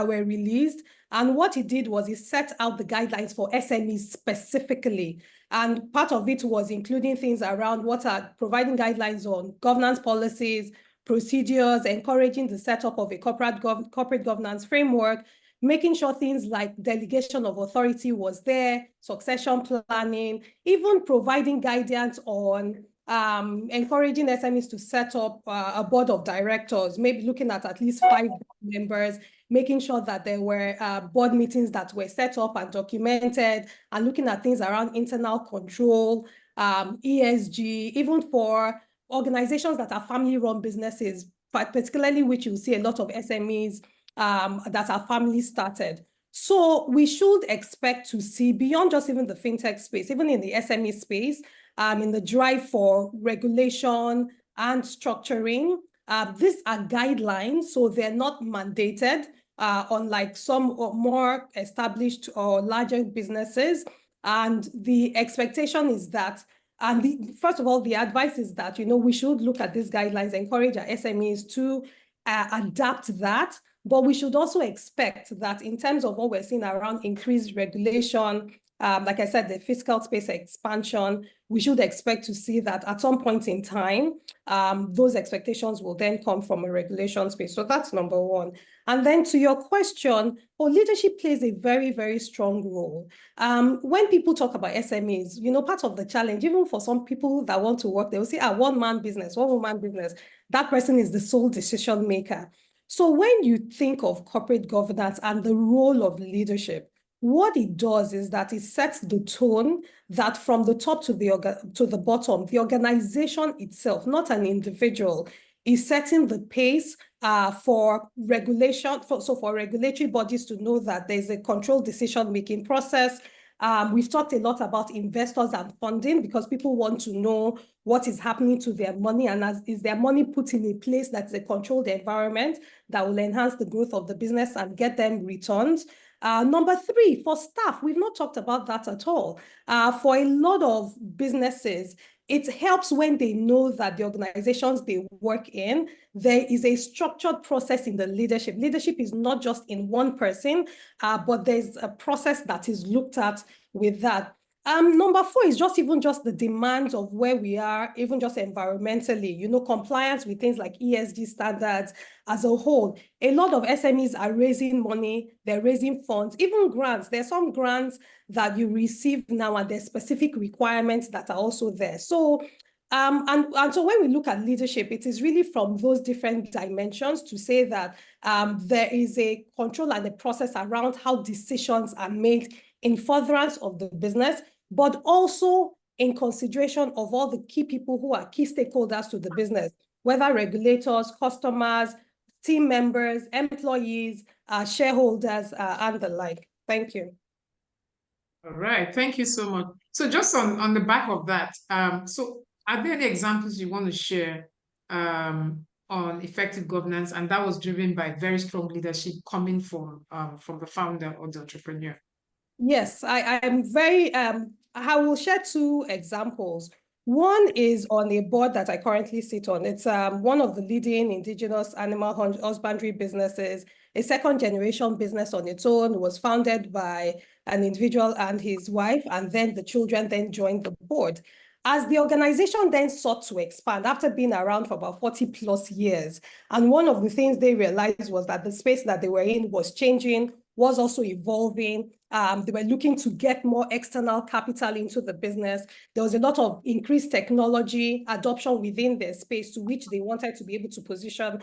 were released. And what it did was it set out the guidelines for SMEs specifically. And part of it was including things around what are providing guidelines on governance policies, procedures, encouraging the setup of a corporate governance framework, making sure things like delegation of authority was there, succession planning, even providing guidance on encouraging SMEs to set up a board of directors, maybe looking at least 5 members, making sure that there were board meetings that were set up and documented, and looking at things around internal control, ESG, even for organizations that are family-run businesses, particularly which you see a lot of SMEs that are family-started. So we should expect to see, beyond just even the fintech space, even in the SME space, in the drive for regulation and structuring, these are guidelines, so they're not mandated, unlike some more established or larger businesses. And the expectation is that, first of all, the advice is that, we should look at these guidelines, encourage our SMEs to adapt that. But we should also expect that in terms of what we're seeing around increased regulation, like I said, the fiscal space expansion, we should expect to see that at some point in time, those expectations will then come from a regulation space. So that's number one. And then to your question, leadership plays a very, very strong role. When people talk about SMEs, part of the challenge, even for some people that want to work, they will say, one-man business, one-woman business, that person is the sole decision maker. So when you think of corporate governance and the role of leadership, what it does is that it sets the tone that from the top to the bottom, the organization itself, not an individual, is setting the pace for regulation, for regulatory bodies to know that there's a controlled decision-making process. We've talked a lot about investors and funding because people want to know what is happening to their money, and is their money put in a place that's a controlled environment that will enhance the growth of the business and get them returns. Number 3, for staff, we've not talked about that at all. For a lot of businesses, it helps when they know that the organizations they work in, there is a structured process in the leadership. Leadership is not just in one person, but there's a process that is looked at with that. Number 4 is even just the demands of where we are, even just environmentally, compliance with things like ESG standards as a whole. A lot of SMEs are raising money, they're raising funds, even grants. There's some grants that you receive now, and there's specific requirements that are also there. So, and so when we look at leadership, it is really from those different dimensions to say that there is a control and a process around how decisions are made in furtherance of the business, but also in consideration of all the key people who are key stakeholders to the business, whether regulators, customers, team members, employees, shareholders, and the like. Thank you. All right, thank you so much. So just on the back of that, so are there any examples you want to share on effective governance, and that was driven by very strong leadership coming from the founder or the entrepreneur? Yes, I will share 2 examples. One is on a board that I currently sit on. It's one of the leading indigenous animal husbandry businesses, a 2nd-generation business on its own. It was founded by an individual and his wife, and then the children then joined the board. As the organization then sought to expand after being around for about 40+ years, and one of the things they realized was that the space that they were in was changing, was also evolving. They were looking to get more external capital into the business. There was a lot of increased technology adoption within their space to which they wanted to be able to position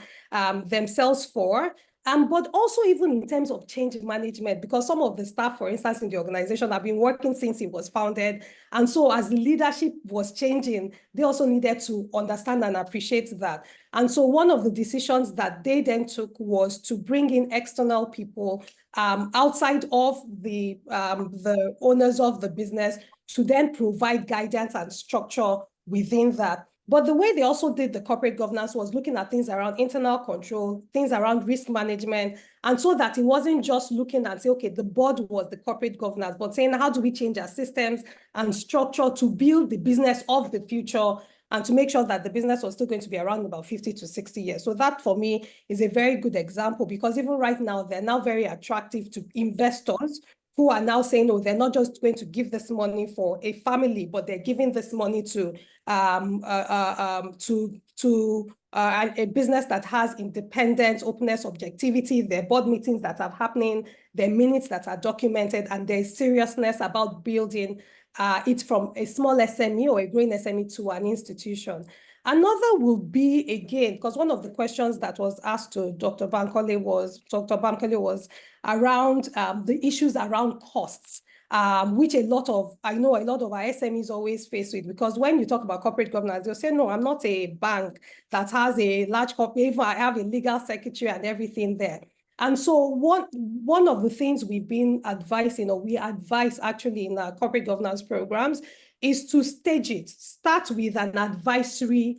themselves for. But also even in terms of change management, because some of the staff, for instance, in the organization have been working since it was founded. And so as the leadership was changing, they also needed to understand and appreciate that. And so one of the decisions that they then took was to bring in external people outside of the owners of the business to then provide guidance and structure within that. But the way they also did the corporate governance was looking at things around internal control, things around risk management, and so that it wasn't just looking and say, okay, the board was the corporate governance, but saying, how do we change our systems and structure to build the business of the future and to make sure that the business was still going to be around about 50 to 60 years. So that for me is a very good example, because even right now, they're now very attractive to investors who are now saying, oh, they're not just going to give this money for a family, but they're giving this money to a business that has independence, openness, objectivity, their board meetings that are happening, their minutes that are documented, and there's seriousness about building it from a small SME or a growing SME to an institution. Another will be, again, because one of the questions that was asked to Dr. Bankole was around the issues around costs, which I know a lot of our SMEs always face with, because when you talk about corporate governance, they'll say, no, I'm not a bank that has a large corporate, even I have a legal secretary and everything there. And so one of the things we've been advising, or we advise actually in our corporate governance programs, is to stage it. Start with an advisory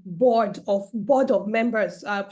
board of members, a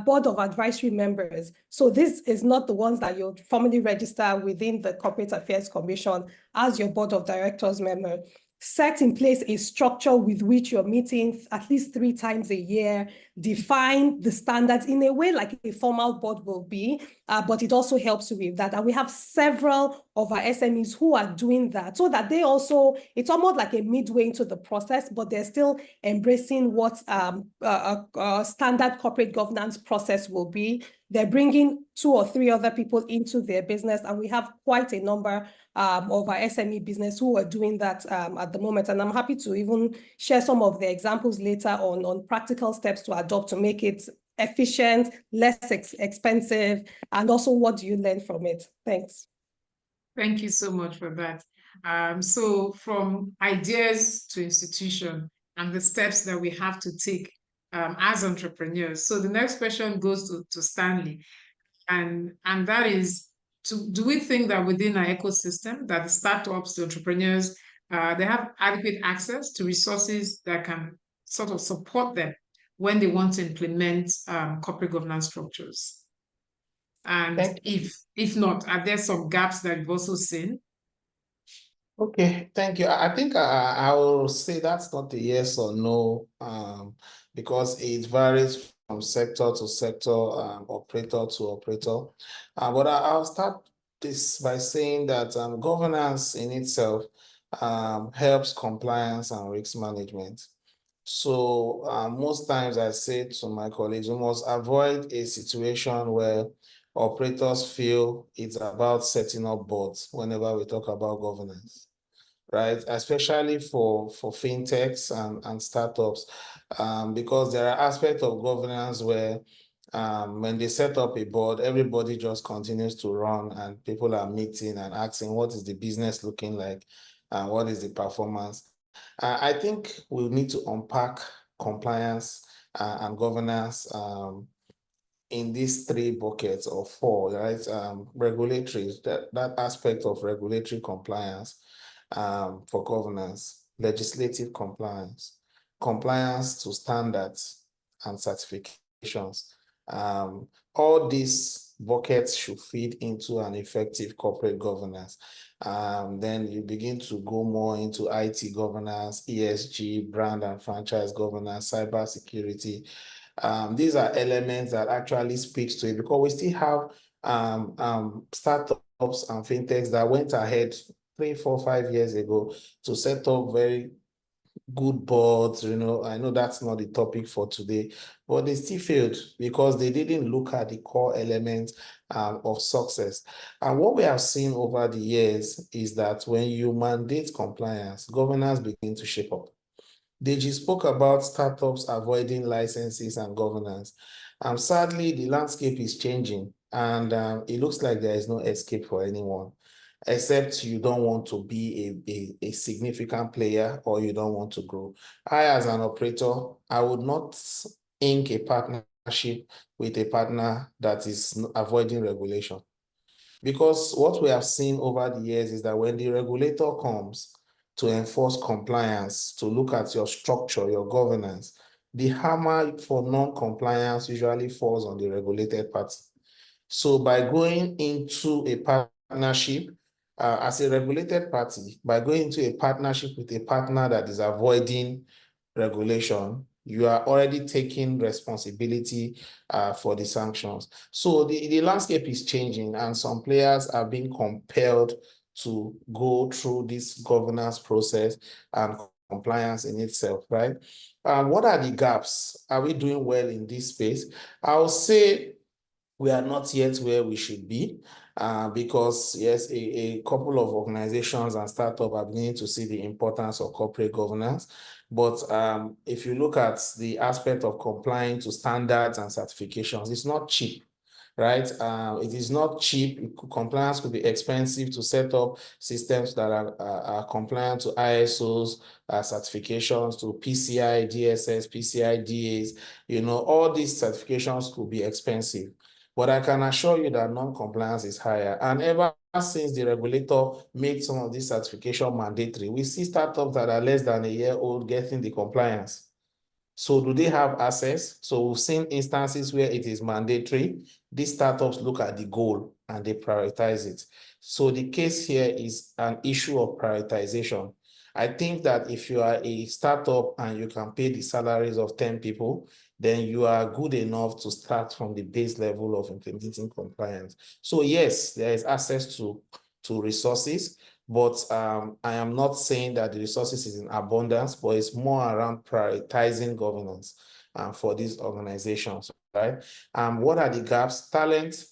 board of advisory members. So this is not the ones that you'll formally register within the Corporate Affairs Commission as your board of directors member. Set in place a structure with which you're meeting at least 3 times a year, define the standards in a way like a formal board will be, but it also helps you with that. And we have several of our SMEs who are doing that, so that they also, it's almost like a midway into the process, but they're still embracing what a standard corporate governance process will be. They're bringing 2 or 3 other people into their business, and we have quite a number of our SME business who are doing that at the moment. And I'm happy to even share some of the examples later on practical steps to adopt to make it efficient, less expensive, and also what do you learn from it? Thanks. Thank you so much for that. So from ideas to institution and the steps that we have to take as entrepreneurs. So the next question goes to Stanley, and that is, do we think that within our ecosystem, that the startups, the entrepreneurs, they have adequate access to resources that can sort of support them when they want to implement corporate governance structures? And if not, are there some gaps that you've also seen? Okay, thank you. I think I will say that's not a yes or no, because it varies from sector to sector, operator to operator. But I'll start this by saying that governance in itself helps compliance and risk management. So most times I say to my colleagues, we must avoid a situation where operators feel it's about setting up boards whenever we talk about governance, right? Especially for fintechs and startups, because there are aspects of governance where when they set up a board, everybody just continues to run and people are meeting and asking, what is the business looking like? And what is the performance? I think we need to unpack compliance and governance in these 3 buckets or 4, right? Regulatory, that aspect of regulatory compliance for governance, legislative compliance, compliance to standards and certifications. All these buckets should feed into an effective corporate governance. Then you begin to go more into IT governance, ESG, brand and franchise governance, cybersecurity. These are elements that actually speaks to it, because we still have startups and fintechs that went ahead 3, 4, 5 years ago to set up very good boards. I know that's not the topic for today, but they still failed because they didn't look at the core elements of success. And what we have seen over the years is that when you mandate compliance, governance begins to shape up. Deji spoke about startups avoiding licenses and governance. Sadly, the landscape is changing, and it looks like there is no escape for anyone, except you don't want to be a significant player or you don't want to grow. I, as an operator, I would not ink a partnership with a partner that is avoiding regulation. Because what we have seen over the years is that when the regulator comes to enforce compliance, to look at your structure, your governance, the hammer for non-compliance usually falls on the regulated party. So by going into a partnership as a regulated party, by going into a partnership with a partner that is avoiding regulation, you are already taking responsibility for the sanctions. So the landscape is changing, and some players are being compelled to go through this governance process and compliance in itself, right? What are the gaps? Are we doing well in this space? I'll say we are not yet where we should be, because yes, a couple of organizations and startups are beginning to see the importance of corporate governance. But if you look at the aspect of complying to standards and certifications, it's not cheap, right? It is not cheap. Compliance could be expensive to set up systems that are compliant to ISOs, certifications, to PCI DSS, PCI DAs. All these certifications could be expensive. But I can assure you that non-compliance is higher. And ever since the regulator made some of these certification mandatory, we see startups that are less than a year old getting the compliance. So do they have access? So we've seen instances where it is mandatory. These startups look at the goal and they prioritize it. So the case here is an issue of prioritization. I think that if you are a startup and you can pay the salaries of 10 people, then you are good enough to start from the base level of implementing compliance. So yes, there is access to resources, but I am not saying that the resources is in abundance, but it's more around prioritizing governance for these organizations, right? What are the gaps? Talent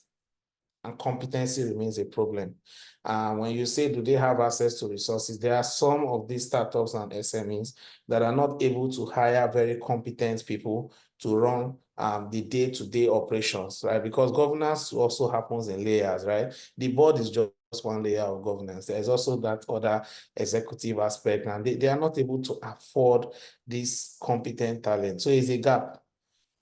and competency remains a problem. When you say, do they have access to resources? There are some of these startups and SMEs that are not able to hire very competent people to run the day-to-day operations, right? Because governance also happens in layers, right? The board is just one layer of governance. There's also that other executive aspect, and they are not able to afford this competent talent. So it's a gap.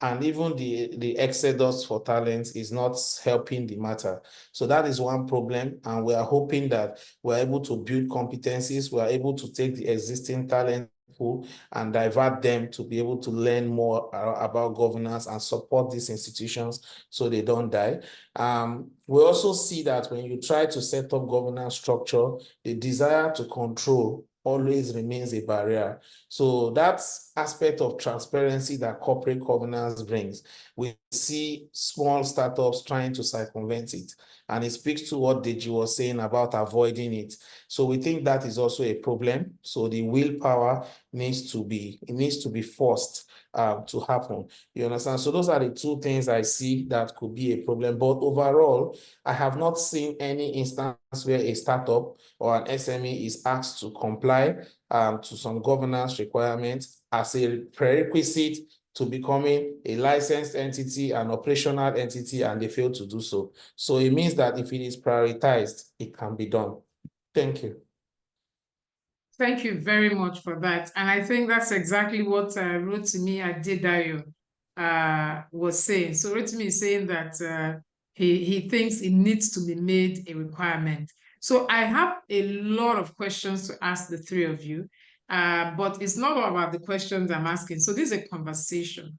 And even the exodus for talent is not helping the matter. So that is one problem. And we are hoping that we're able to build competencies. We are able to take the existing talent pool and divert them to be able to learn more about governance and support these institutions so they don't die. We also see that when you try to set up governance structure, the desire to control always remains a barrier. So that aspect of transparency that corporate governance brings, we see small startups trying to circumvent it. And it speaks to what Deji was saying about avoiding it. So we think that is also a problem. So the willpower needs to be forced to happen. You understand? So those are the two things I see that could be a problem. But overall, I have not seen any instance where a startup or an SME is asked to comply to some governance requirements as a prerequisite to becoming a licensed entity, an operational entity, and they fail to do so. So it means that if it is prioritized, it can be done. Thank you. Thank you very much for that. And I think that's exactly what Rotimi Adedayo was saying. So Rotimi is saying that he thinks it needs to be made a requirement. So I have a lot of questions to ask the three of you, but it's not all about the questions I'm asking. So this is a conversation.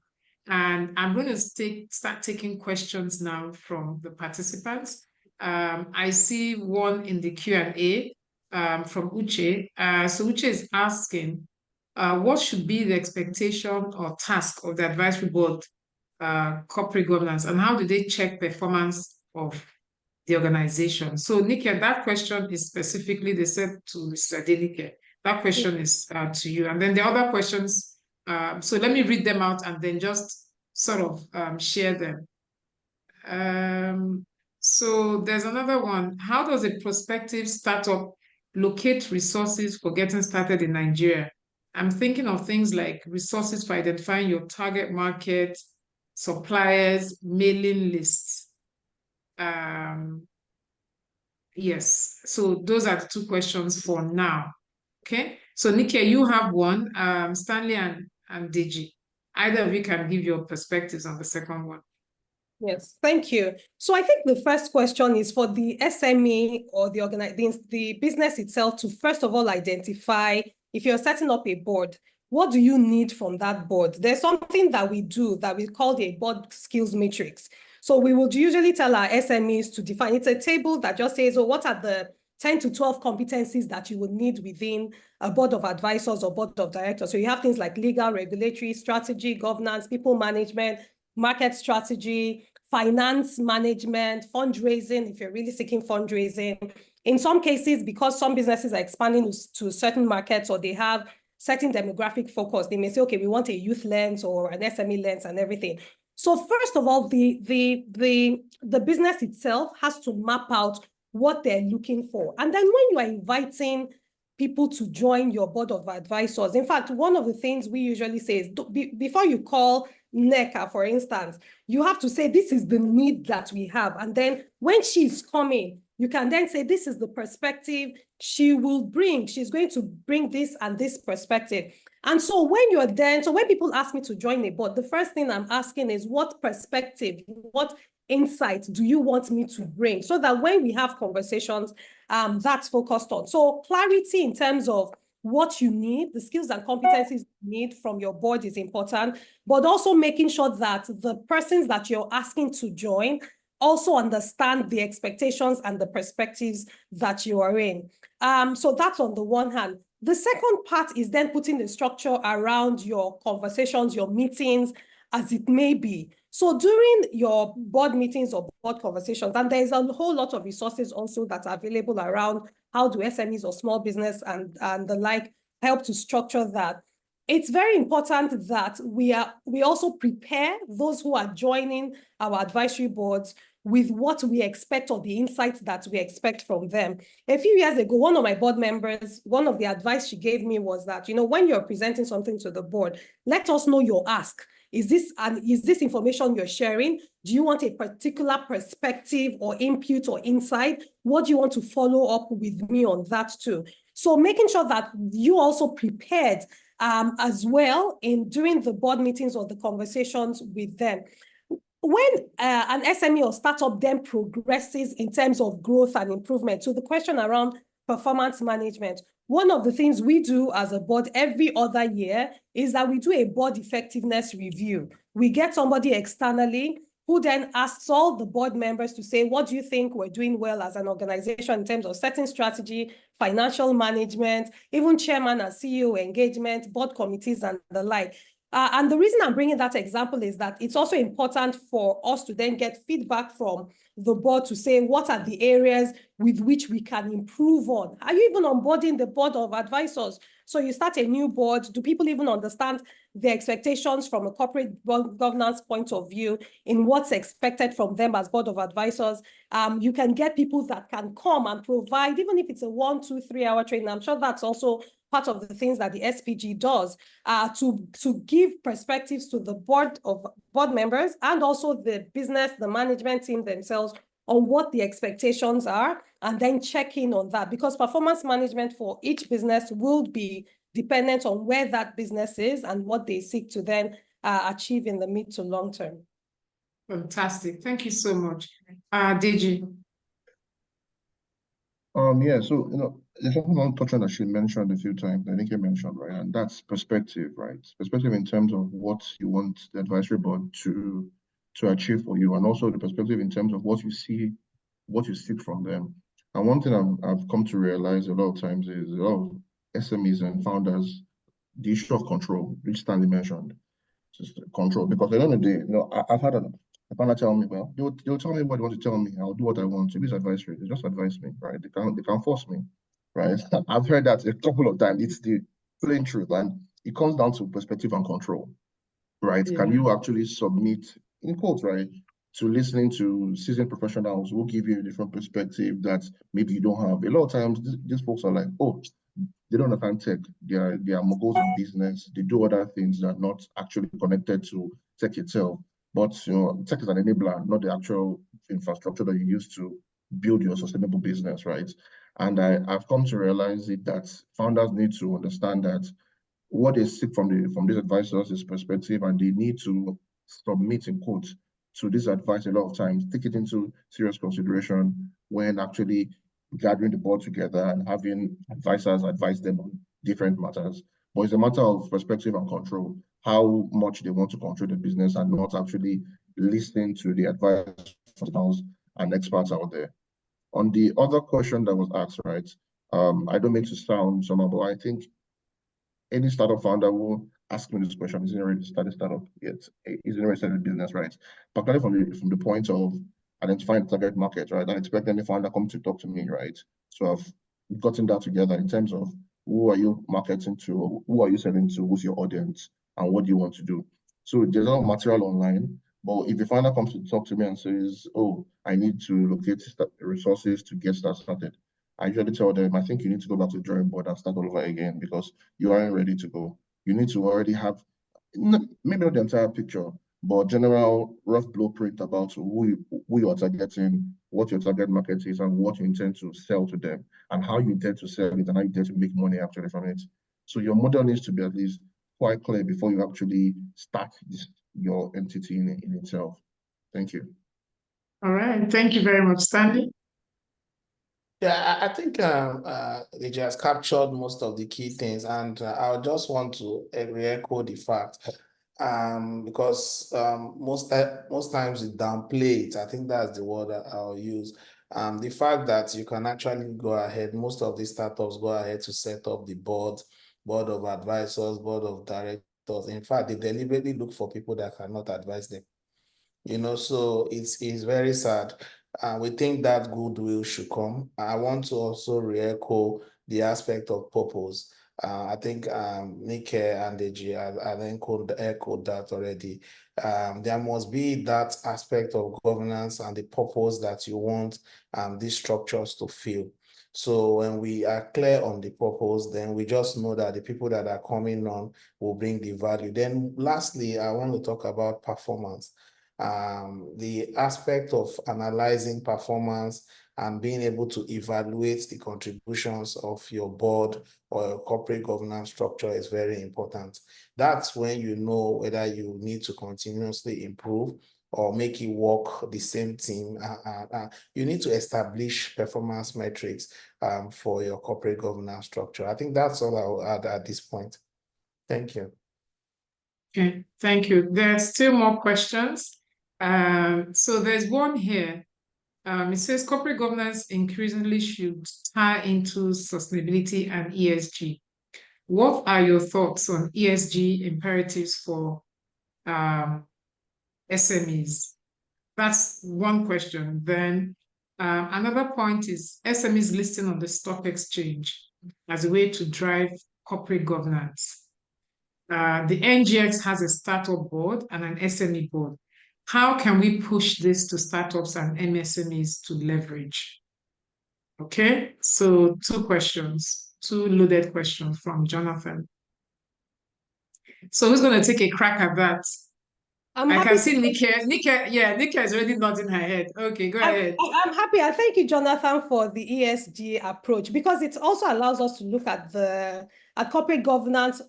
And I'm going to start taking questions now from the participants. I see one in the Q&A. From Uche. So Uche is asking, what should be the expectation or task of the advisory board corporate governance, and how do they check performance of the organization? So Nikia, that question is specifically, they said to Mr. Adenike, that question is to you. And then the other questions, so let me read them out and then just sort of share them. So there's another one. How does a prospective startup locate resources for getting started in Nigeria? I'm thinking of things like resources for identifying your target market, suppliers, mailing lists. Yes, so those are the two questions for now. Okay, so Nikia, you have one, Stanley and Deji. Either of you can give your perspectives on the second one. Yes, thank you. So I think the first question is for the SME or the business itself to first of all identify, if you're setting up a board, what do you need from that board? There's something that we do that we call the board skills matrix. So we would usually tell our SMEs to define, it's a table that just says, oh, what are the 10 to 12 competencies that you would need within a board of advisors or board of directors. So you have things like legal, regulatory, strategy, governance, people management, market strategy, finance management, fundraising, if you're really seeking fundraising. In some cases, because some businesses are expanding to certain markets or they have certain demographic focus, they may say, okay, we want a youth lens or an SME lens and everything. So first of all, the business itself has to map out what they're looking for. And then when you are inviting people to join your board of advisors, in fact, one of the things we usually say is before you call NECA, for instance, you have to say, this is the need that we have. And then when she's coming, you can then say, this is the perspective she will bring. She's going to bring this and this perspective. And so when people ask me to join a board, the first thing I'm asking is what perspective, what insight do you want me to bring? So that when we have conversations, that's focused on. So clarity in terms of what you need, the skills and competencies you need from your board is important, but also making sure that the persons that you're asking to join also understand the expectations and the perspectives that you are in. So that's on the one hand. The second part is then putting the structure around your conversations, your meetings, as it may be. So during your board meetings or board conversations, and there's a whole lot of resources also that are available around how do SMEs or small business and the like help to structure that. It's very important that we also prepare those who are joining our advisory boards with what we expect or the insights that we expect from them. A few years ago, one of my board members, one of the advice she gave me was that, when you're presenting something to the board, let us know your ask. Is this information you're sharing? Do you want a particular perspective or input or insight? What do you want to follow up with me on that too? So making sure that you also prepared as well during the board meetings or the conversations with them. When an SME or startup then progresses in terms of growth and improvement, so the question around performance management, one of the things we do as a board every other year is that we do a board effectiveness review. We get somebody externally who then asks all the board members to say, what do you think we're doing well as an organization in terms of setting strategy, financial management, even chairman and CEO engagement, board committees and the like. And the reason I'm bringing that example is that it's also important for us to then get feedback from the board to say, what are the areas with which we can improve on? Are you even onboarding the board of advisors? So you start a new board. Do people even understand the expectations from a corporate governance point of view in what's expected from them as board of advisors? You can get people that can come and provide, even if it's a 1, 2, 3 hour training. I'm sure that's also part of the things that the SPG does to give perspectives to the board members and also the business, the management team themselves on what the expectations are, and then check in on that, because performance management for each business will be dependent on where that business is and what they seek to then achieve in the mid to long term. Fantastic. Thank you so much. Deji. Yeah, so there's something I want to touch on that she mentioned a few times, I think you mentioned, right? And that's perspective, right? Perspective in terms of what you want the advisory board to achieve for you, and also the perspective in terms of what you seek from them. And one thing I've come to realize a lot of times is a lot of SMEs and founders, the issue of control, which Stanley mentioned, just control. Because at the end of the day, I've had a founder tell me, well, they'll tell me what they want to tell me. I'll do what I want. If it's advisory, they just advise me, right? They can't force me, right? I've heard that a couple of times. It's the plain truth, and it comes down to perspective and control, right? Yeah. Can you actually submit, in quotes, right, to listening to seasoned professionals who give you a different perspective that maybe you don't have? A lot of times, these folks are like, oh, they don't understand tech. They are moguls in business. They do other things that are not actually connected to tech itself. But tech is an enabler, not the actual infrastructure that you use to build your sustainable business, right? And I've come to realize that founders need to understand that what they seek from these advisors is perspective, and they need to submit, in quotes, to this advice a lot of times, take it into serious consideration when actually gathering the board together and having advisors advise them on different matters. But it's a matter of perspective and control, how much they want to control the business and not actually listening to the advice professionals and experts out there. On the other question that was asked, right? I don't mean to sound somehow, but I think any startup founder will ask me this question: isn't already started startup yet? Isn't already started business, right? Particularly from the point of identifying the target market, right? I expect any founder come to talk to me, right? So I've gotten that together in terms of who are you marketing to, who are you selling to, who's your audience, and what do you want to do. So there's a lot of material online, but if a founder comes to talk to me and says, "Oh, I need to locate resources to get started," I usually tell them, I think you need to go back to the drawing board and start all over again because you aren't ready to go. You need to already have, maybe not the entire picture, but general rough blueprint about who you're targeting, what your target market is, and what you intend to sell to them, and how you intend to sell it, and how you intend to make money actually from it. So your model needs to be at least quite clear before you actually start your entity in itself. Thank you. All right. Thank you very much, Stanley. Yeah, I think they just captured most of the key things, and I just want to re-echo the fact, because most times we downplay it. I think that's the word that I'll use. The fact that you can actually go ahead, most of these startups go ahead to set up the board of advisors, board of directors. In fact, they deliberately look for people that cannot advise them. So it's very sad. We think that goodwill should come. I want to also re-echo the aspect of purpose. I think Nike and Deji have echoed that already. There must be that aspect of governance and the purpose that you want these structures to fill. So when we are clear on the purpose, then we just know that the people that are coming on will bring the value. Then lastly, I want to talk about performance. The aspect of analyzing performance and being able to evaluate the contributions of your board or your corporate governance structure is very important. That's when you know whether you need to continuously improve or make it work the same team. You need to establish performance metrics for your corporate governance structure. I think that's all I'll add at this point. Thank you. Okay, thank you. There are still more questions. So there's one here. It says corporate governance increasingly should tie into sustainability and ESG. What are your thoughts on ESG imperatives for SMEs? That's one question. Then another point is SMEs listing on the stock exchange as a way to drive corporate governance. The NGX has a startup board and an SME board. How can we push this to startups and MSMEs to leverage? Okay, so two loaded questions from Jonathan. So who's going to take a crack at that? I can see Nika is already nodding her head. Okay, go ahead. I'm happy. I thank you, Jonathan, for the ESG approach, because it also allows us to look at corporate governance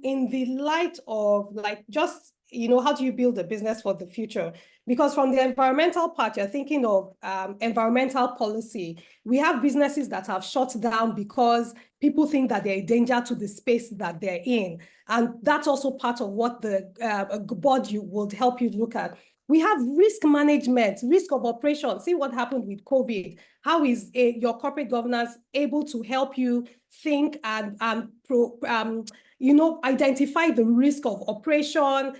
in the light of just, how do you build a business for the future? Because from the environmental part, you're thinking of environmental policy. We have businesses that have shut down because people think that they're a danger to the space that they're in. And that's also part of what the board would help you look at. We have risk management, risk of operation. See what happened with COVID. How is your corporate governance able to help you think and identify the risk of operation,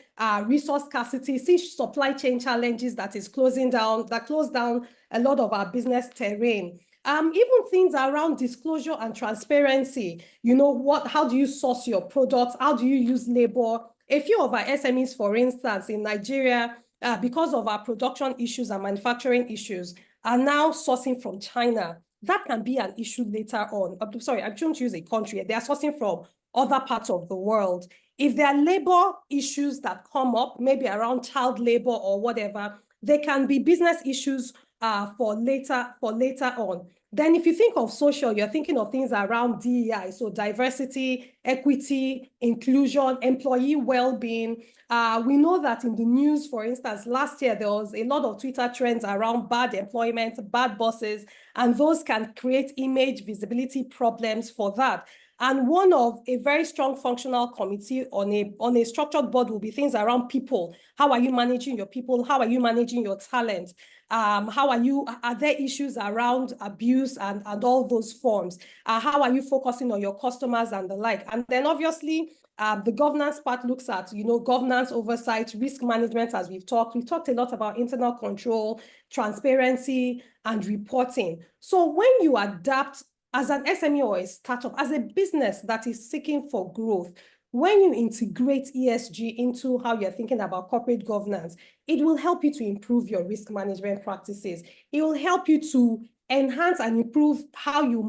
resource scarcity, see supply chain challenges that closed down a lot of our business terrain. Even things around disclosure and transparency. How do you source your products? How do you use labor? A few of our SMEs, for instance, in Nigeria, because of our production issues and manufacturing issues, are now sourcing from China. That can be an issue later on. I'm sorry, I shouldn't use a country. They are sourcing from other parts of the world. If there are labor issues that come up, maybe around child labor or whatever, they can be business issues for later on. Then if you think of social, you're thinking of things around DEI, so diversity, equity, inclusion, employee well-being. We know that in the news, for instance, last year, there was a lot of Twitter trends around bad employment, bad bosses, and those can create image visibility problems for that. And one of a very strong functional committee on a structured board will be things around people. How are you managing your people? How are you managing your talent? How are there issues around abuse and all those forms? How are you focusing on your customers and the like? And then obviously, the governance part looks at, governance, oversight, risk management, as we've talked. We've talked a lot about internal control, transparency, and reporting. So when you adapt as an SME or a startup, as a business that is seeking for growth, when you integrate ESG into how you're thinking about corporate governance, it will help you to improve your risk management practices. It will help you to enhance and improve how you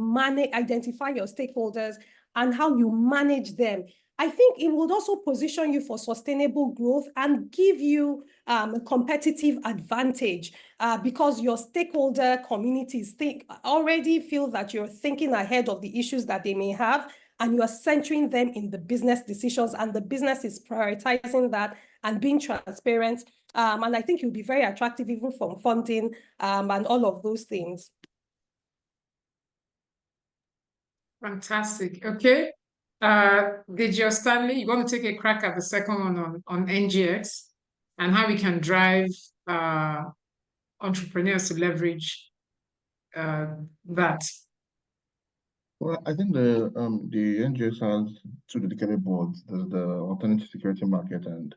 identify your stakeholders and how you manage them. I think it will also position you for sustainable growth and give you a competitive advantage because your stakeholder communities already feel that you're thinking ahead of the issues that they may have, and you are centering them in the business decisions, and the business is prioritizing that and being transparent. And I think you'll be very attractive even from funding and all of those things. Fantastic. Okay. Did your Stanley, you want to take a crack at the second one on NGX and how we can drive entrepreneurs to leverage that? Well, I think the NGX has two dedicated boards. There's the Alternative Security Market and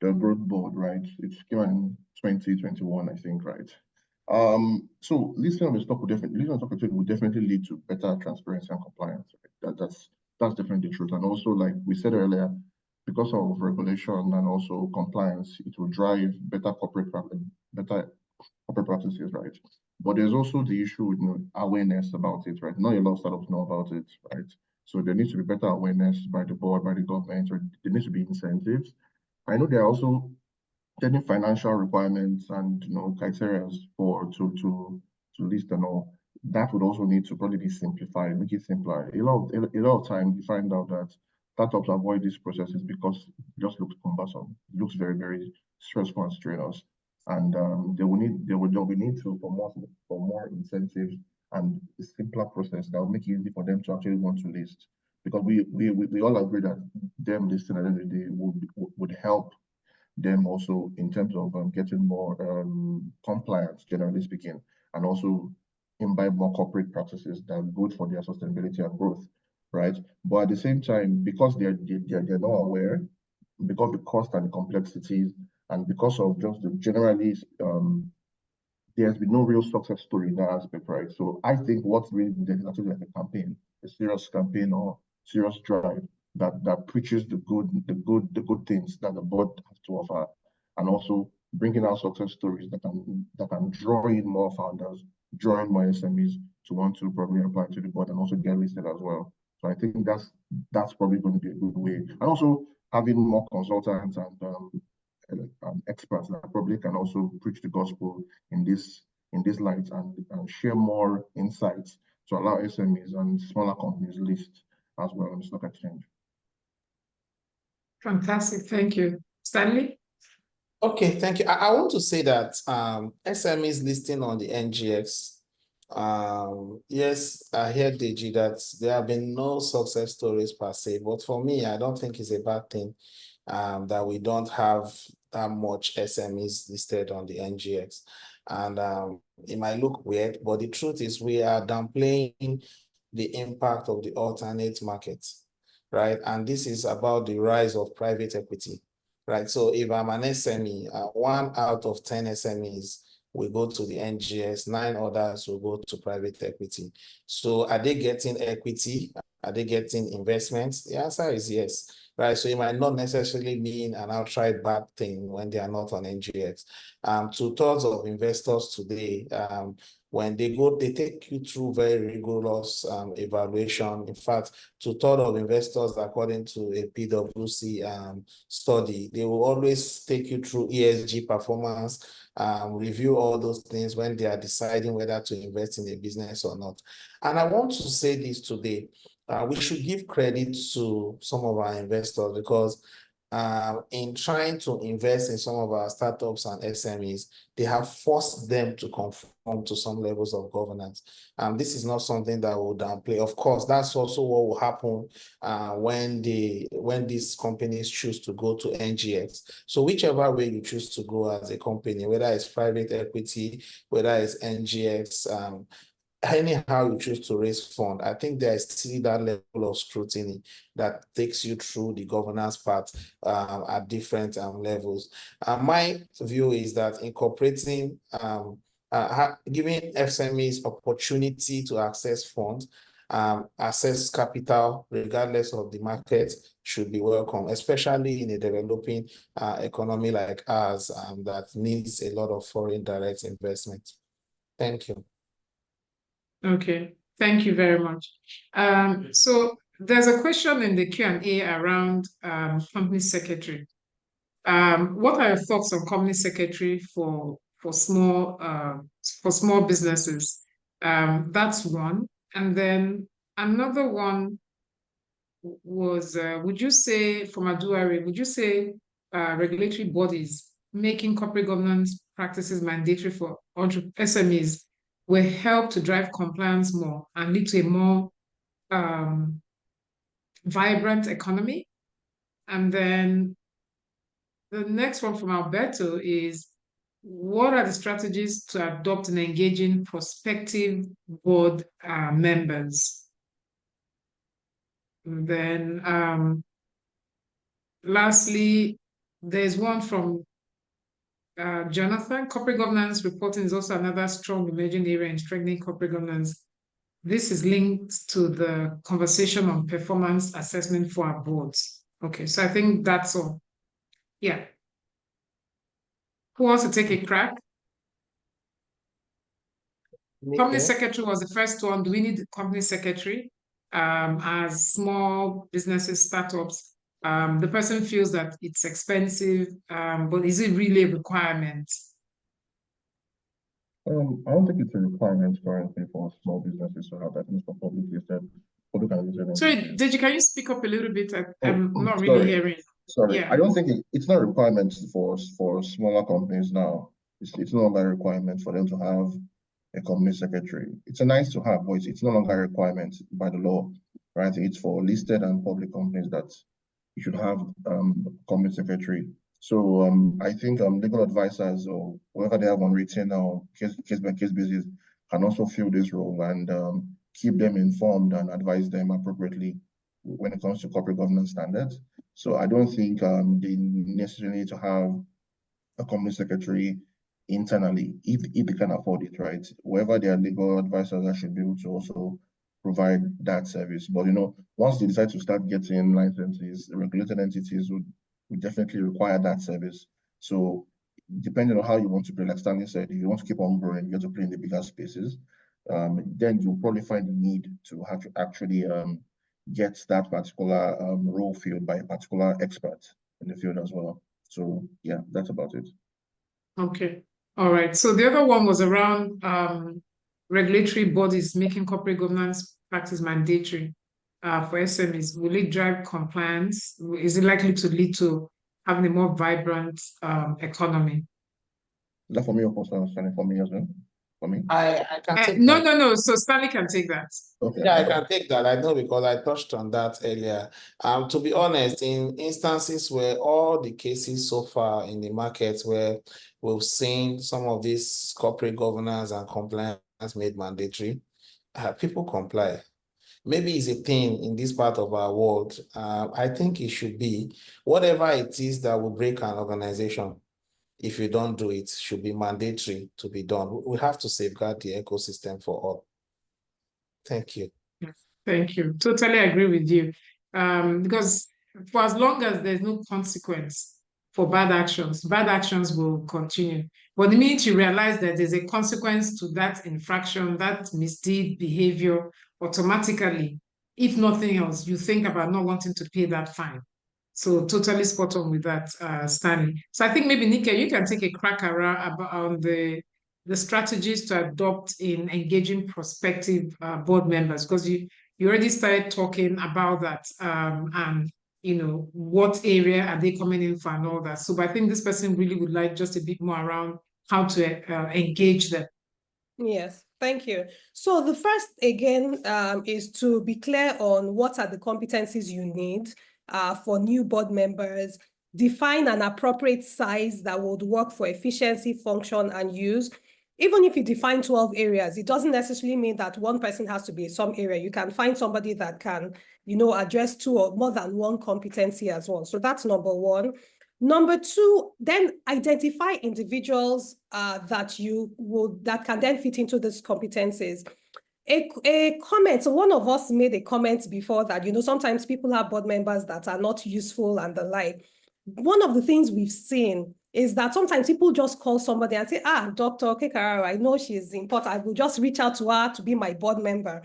the Growth Board, right? It came in 2021, I think, right? So listening on the stock will definitely lead to better transparency and compliance. Right? That's definitely the truth. And also, like we said earlier, because of regulation and also compliance, it will drive better corporate practices, right? But there's also the issue with awareness about it, right? Not a lot of startups know about it, right? So there needs to be better awareness by the board, by the government, or there needs to be incentives. I know there are also certain financial requirements and criteria to list and all. That would also need to probably be simplified, make it simpler. A lot of times you find out that startups avoid these processes because it just looks cumbersome. It looks very, very stressful and strenuous. And there will be need for more incentives and a simpler process that will make it easy for them to actually want to list. Because we all agree that them listing at the end of the day would help them also in terms of getting more compliance, generally speaking, and also imbibe more corporate practices that are good for their sustainability and growth, right? But at the same time, because they're not aware, because of the cost and the complexities, and because of just the generally, there's been no real success story in that aspect, right? So I think what's really needed is actually like a campaign, a serious campaign or serious drive that preaches the good things that the board has to offer, and also bringing out success stories that can draw in more founders, draw in more SMEs to want to probably apply to the board and also get listed as well. So I think that's probably going to be a good way, and also having more consultants and experts that probably can also preach the gospel in this light and share more insights to allow SMEs and smaller companies list as well on the stock exchange. Fantastic, thank you. Stanley? Okay, thank you. I want to say that SMEs listing on the NGX, yes, I hear Deji that there have been no success stories per se, but for me, I don't think it's a bad thing that we don't have that much SMEs listed on the NGX. And it might look weird, but the truth is we are downplaying the impact of the alternate markets, right? And this is about the rise of private equity, right? So if I'm an SME, 1 out of 10 SMEs will go to the NGX, 9 others will go to private equity. So are they getting equity? Are they getting investments? The answer is yes, right? So it might not necessarily mean an outright bad thing when they are not on NGX. 2/3 of investors today, when they go, they take you through very rigorous evaluation. In fact, 2/3 of investors, according to a PwC study, they will always take you through ESG performance, review all those things when they are deciding whether to invest in a business or not. And I want to say this today, we should give credit to some of our investors because in trying to invest in some of our startups and SMEs, they have forced them to conform to some levels of governance. This is not something that will downplay. Of course, that's also what will happen when these companies choose to go to NGX. So whichever way you choose to go as a company, whether it's private equity, whether it's NGX, anyhow you choose to raise fund, I think there is still that level of scrutiny that takes you through the governance part at different levels. My view is that incorporating, giving SMEs opportunity to access funds, access capital, regardless of the market, should be welcome, especially in a developing economy like ours that needs a lot of foreign direct investment. Thank you. Okay, thank you very much. So there's a question in the Q&A around company secretary. What are your thoughts on company secretary for small businesses? That's one. And then another one was, would you say, from Aduari, would you say regulatory bodies making corporate governance practices mandatory for SMEs will help to drive compliance more and lead to a more vibrant economy? And then the next one from Alberto is, what are the strategies to adopt and engaging prospective board members? And then lastly, there's one from Jonathan. Corporate governance reporting is also another strong emerging area in strengthening corporate governance. This is linked to the conversation on performance assessment for our boards. Okay, so I think that's all. Yeah. Who wants to take a crack? Company secretary was the first one. Do we need company secretary? As small businesses, startups, the person feels that it's expensive, but is it really a requirement? I don't think it's a requirement currently for small businesses to have that. It's for public listed. Sorry, Deji, can you speak up a little bit? I'm not really hearing. Sorry, Yeah. I don't think it's not a requirement for smaller companies now. It's no longer a requirement for them to have a company secretary. It's a nice to have, but it's no longer a requirement by the law, right? It's for listed and public companies that you should have company secretary. So I think legal advisors or whoever they have on retainer or case by case basis can also fill this role and keep them informed and advise them appropriately when it comes to corporate governance standards. So I don't think they necessarily need to have a company secretary internally if they can afford it, right? Whoever their legal advisors should be able to also provide that service. But once they decide to start getting licenses, regulated entities would definitely require that service. So depending on how you want to play, like Stanley said, if you want to keep on growing, you have to play in the bigger spaces. Then you'll probably find the need to have to actually get that particular role filled by a particular expert in the field as well. So yeah, that's about it. Okay. All right. So the other one was around regulatory bodies making corporate governance practice mandatory for SMEs. Will it drive compliance? Is it likely to lead to having a more vibrant economy? Is that for me or for me as well? For me? I can take no, that. no. So Stanley can take that. Okay. Yeah, I can take that. I know because I touched on that earlier. To be honest, in instances where all the cases so far in the market where we've seen some of these corporate governance and compliance made mandatory, people comply. Maybe it's a thing in this part of our world. I think it should be whatever it is that will break an organization. If you don't do it, should be mandatory to be done. We have to safeguard the ecosystem for all. Thank you. Thank you. Totally agree with you. Because for as long as there's no consequence for bad actions will continue. But the minute you realize that there's a consequence to that infraction, that misdeed behavior, automatically, if nothing else, you think about not wanting to pay that fine. So totally spot on with that, Stanley. So I think maybe Nika, you can take a crack around on the strategies to adopt in engaging prospective board members, because you already started talking about that, and what area are they coming in for and all that. So I think this person really would like just a bit more around how to engage them. Yes, thank you. So the first, again, is to be clear on what are the competencies you need for new board members. Define an appropriate size that would work for efficiency, function, and use. Even if you define 12 areas, it doesn't necessarily mean that one person has to be in some area. You can find somebody that can, address 2 or more than 1 competency as well. So that's number 1. Number 2, then identify individuals that can then fit into these competencies. A comment, so one of us made a comment before that, sometimes people have board members that are not useful and the like. One of the things we've seen is that sometimes people just call somebody and say, Dr. Kekararo, I know she's important. I will just reach out to her to be my board member.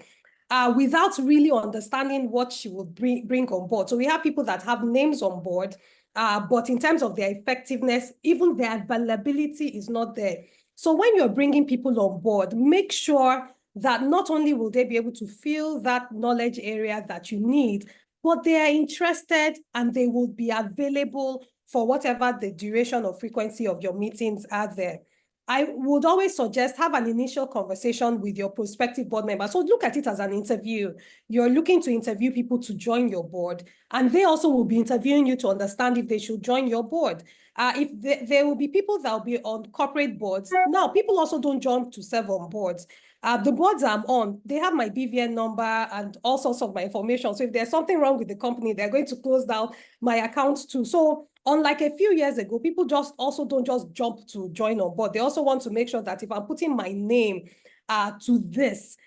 Without really understanding what she will bring on board. So we have people that have names on board, but in terms of their effectiveness, even their availability is not there. So when you're bringing people on board, make sure that not only will they be able to fill that knowledge area that you need, but they are interested and they will be available for whatever the duration or frequency of your meetings are there. I would always suggest have an initial conversation with your prospective board member. So look at it as an interview. You're looking to interview people to join your board, and they also will be interviewing you to understand if they should join your board. There will be people that will be on corporate boards. Now, people also don't jump to serve on boards. The boards I'm on, they have my BVN number and all sorts of my information. So if there's something wrong with the company, they're going to close down my account too. So unlike a few years ago, people don't just jump to join on board. They also want to make sure that if I'm putting my name to this,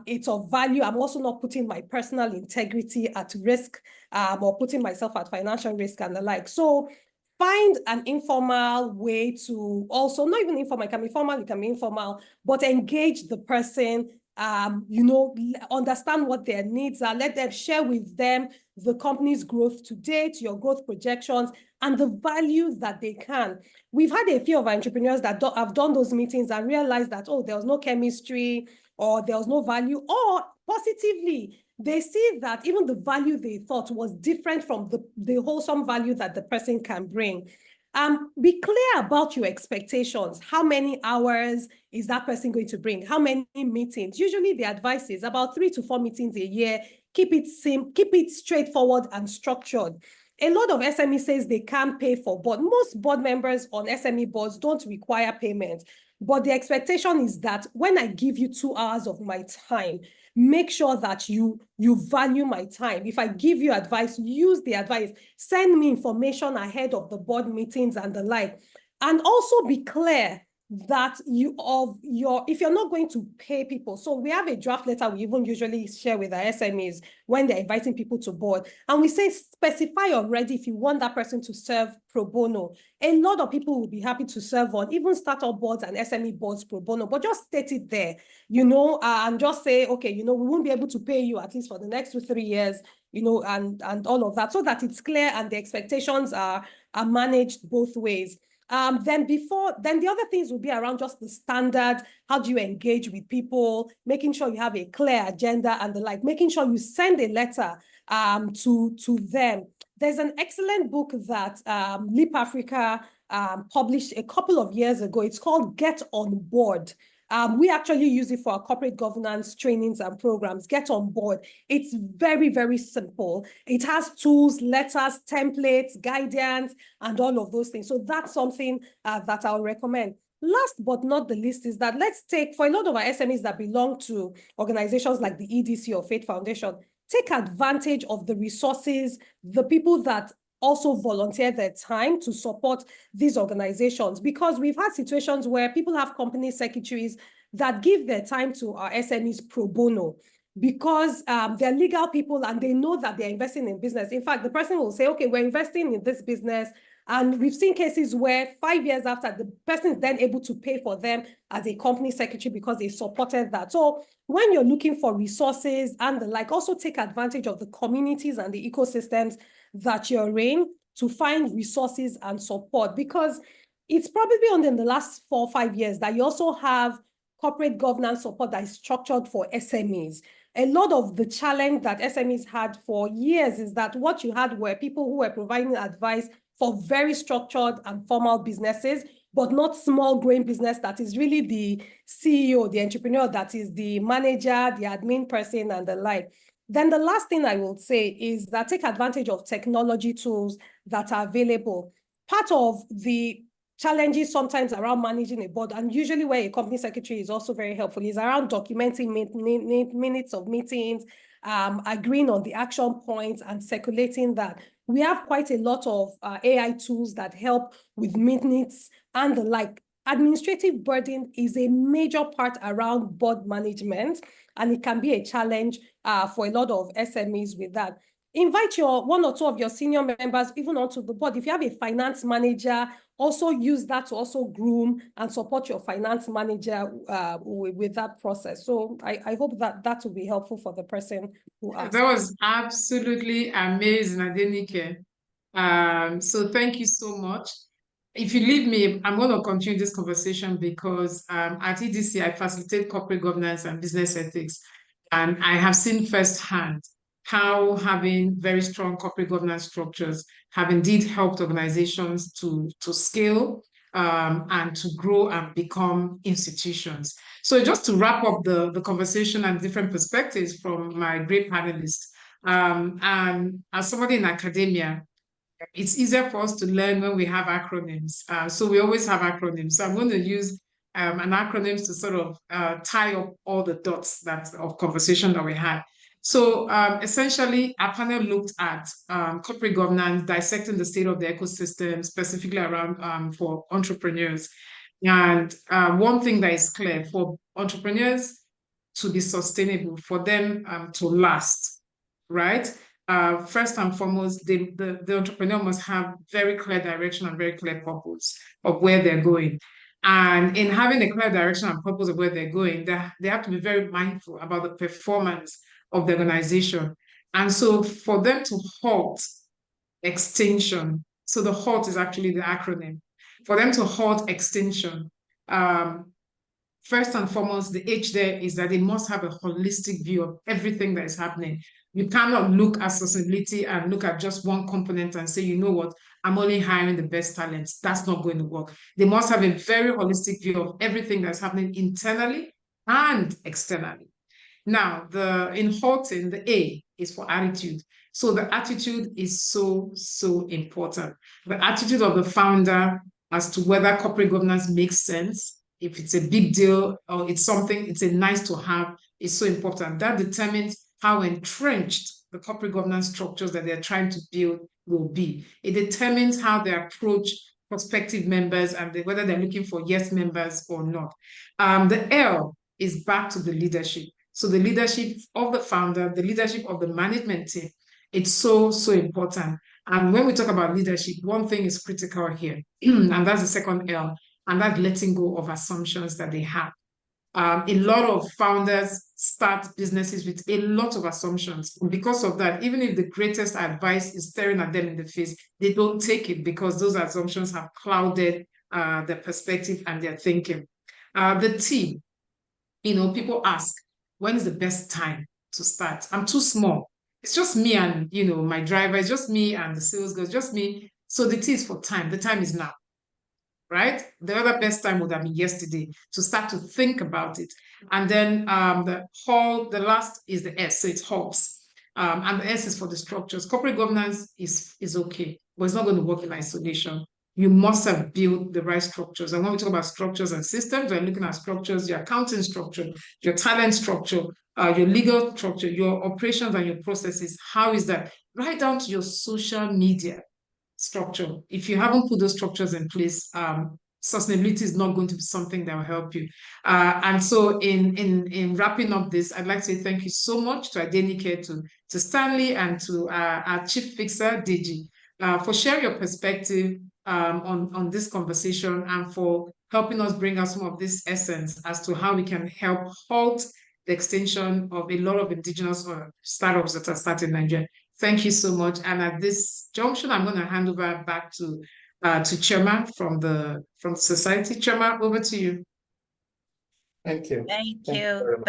it's of value. I'm also not putting my personal integrity at risk or putting myself at financial risk and the like. So find an informal way to also, not even informal, it can be formal, it can be informal, but engage the person, understand what their needs are, let them share with them the company's growth to date, your growth projections, and the values that they can. We've had a few of our entrepreneurs that have done those meetings and realized that, there was no chemistry or there was no value, or positively, they see that even the value they thought was different from the wholesome value that the person can bring. Be clear about your expectations. How many hours is that person going to bring? How many meetings? Usually the advice is about 3 to 4 meetings a year. Keep it simple, keep it straightforward and structured. A lot of SME says they can't pay for board. Most board members on SME boards don't require payment. But the expectation is that when I give you 2 hours of my time, make sure that you value my time. If I give you advice, use the advice. Send me information ahead of the board meetings and the like. And also be clear that if you're not going to pay people. So we have a draft letter we even usually share with our SMEs when they're inviting people to board. And we say, specify already if you want that person to serve pro bono. A lot of people will be happy to serve on even startup boards and SME boards pro bono, but just state it there, and just say, okay, we won't be able to pay you at least for the next 2 to 3 years, and all of that, so that it's clear and the expectations are managed both ways. Then the other things will be around just the standard, how do you engage with people, making sure you have a clear agenda and the like, making sure you send a letter to them. There's an excellent book that Leap Africa published a couple of years ago. It's called Get On Board. We actually use it for our corporate governance trainings and programs. Get On Board. It's very, very simple. It has tools, letters, templates, guidance, and all of those things. So that's something that I'll recommend. Last but not the least is that let's take, for a lot of our SMEs that belong to organizations like the EDC or Faith Foundation, take advantage of the resources, the people that also volunteer their time to support these organizations, because we've had situations where people have company secretaries that give their time to our SMEs pro bono because they're legal people and they know that they're investing in business. In fact, the person will say, okay, we're investing in this business. And we've seen cases where 5 years after, the person is then able to pay for them as a company secretary because they supported that. So when you're looking for resources and the like, also take advantage of the communities and the ecosystems that you're in to find resources and support, because it's probably only in the last 4 or 5 years that you also have corporate governance support that is structured for SMEs. a lot of the challenge that SMEs had for years is that what you had were people who were providing advice for very structured and formal businesses, but not small grain business that is really the CEO, the entrepreneur, that is the manager, the admin person, and the like. Then the last thing I will say is that take advantage of technology tools that are available. Part of the challenges sometimes around managing a board, and usually where a company secretary is also very helpful, is around documenting minutes of meetings, agreeing on the action points and circulating that. We have quite a lot of AI tools that help with minutes and the like. Administrative burden is a major part around board management, and it can be a challenge for a lot of SMEs with that. Invite one or two of your senior members even onto the board. If you have a finance manager, also use that to also groom and support your finance manager with that process. So I hope that will be helpful for the person who asked. That was absolutely amazing, Adenike. So thank you so much. If you leave me, I'm going to continue this conversation because at EDC, I facilitate corporate governance and business ethics. And I have seen firsthand how having very strong corporate governance structures have indeed helped organizations to scale and to grow and become institutions. So just to wrap up the conversation and different perspectives from my great panelists, and as somebody in academia, it's easier for us to learn when we have acronyms. So we always have acronyms. So I'm going to use an acronym to sort of tie up all the dots of conversation that we had. So essentially, our panel looked at corporate governance, dissecting the state of the ecosystem, specifically around for entrepreneurs. And one thing that is clear, for entrepreneurs to be sustainable, for them to last, right? First and foremost, the entrepreneur must have very clear direction and very clear purpose of where they're going. And in having a clear direction and purpose of where they're going, they have to be very mindful about the performance of the organization. And so for them to halt extinction, so the HALT is actually the acronym. For them to halt extinction, first and foremost, the H there is that they must have a holistic view of everything that is happening. You cannot look at sustainability and look at just one component and say, you know what, I'm only hiring the best talents. That's not going to work. They must have a very holistic view of everything that's happening internally and externally. Now, in halting, the A is for attitude. So the attitude is so, so important. The attitude of the founder as to whether corporate governance makes sense, if it's a big deal or it's a nice to have, is so important. That determines how entrenched the corporate governance structures that they're trying to build will be. It determines how they approach prospective members and whether they're looking for yes members or not. The L is back to the leadership. So the leadership of the founder, the leadership of the management team, it's so, so important. And when we talk about leadership, one thing is critical here, and that's the second L, and that's letting go of assumptions that they have. A lot of founders start businesses with a lot of assumptions. And because of that, even if the greatest advice is staring at them in the face, they don't take it because those assumptions have clouded their perspective and their thinking. The T, people ask, when is the best time to start? I'm too small. It's just me and, my driver. It's just me and the sales girl. It's just me. So the T is for time. The time is now. Right? The other best time would have been yesterday to start to think about it. And then the last is the S, so it's HALTs. And the S is for the structures. Corporate governance is okay, but it's not going to work in isolation. You must have built the right structures. And when we talk about structures and systems, we're looking at structures, your accounting structure, your talent structure, your legal structure, your operations and your processes. How is that? Right down to your social media structure. If you haven't put those structures in place, sustainability is not going to be something that will help you. And so in wrapping up this, I'd like to say thank you so much to Adenike, to Stanley, and to our chief fixer, Deji, for sharing your perspective on this conversation and for helping us bring out some of this essence as to how we can help halt the extinction of a lot of indigenous startups that are starting in Nigeria. Thank you so much. And at this junction, I'm going to hand over back to Chema from the society. Chema, over to you. Thank you. Thank Thank you you, very much.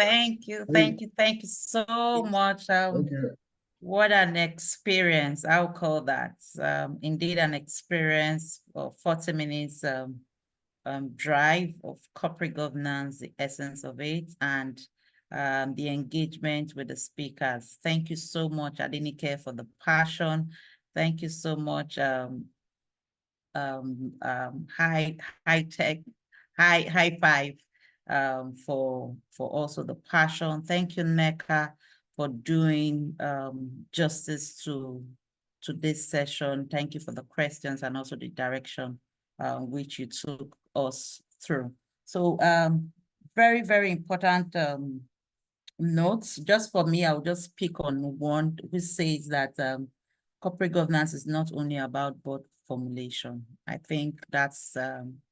thank you so much. Thank you. What an experience, I'll call that. Indeed an experience of 40 minutes drive of corporate governance, the essence of it, and the engagement with the speakers. Thank you so much, Adenike, for the passion. Thank you so much, high five for also the passion. Thank you, Nneka, for doing justice to this session. Thank you for the questions and also the direction which you took us through. So very, very important notes. Just for me, I'll just pick on one which says that corporate governance is not only about board formulation. I think that's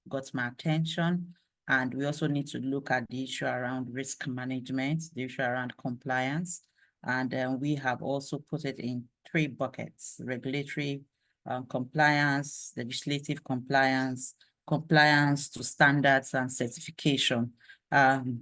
got my attention. And we also need to look at the issue around risk management, the issue around compliance. And we have also put it in 3 buckets: regulatory compliance, legislative compliance, compliance to standards and certification.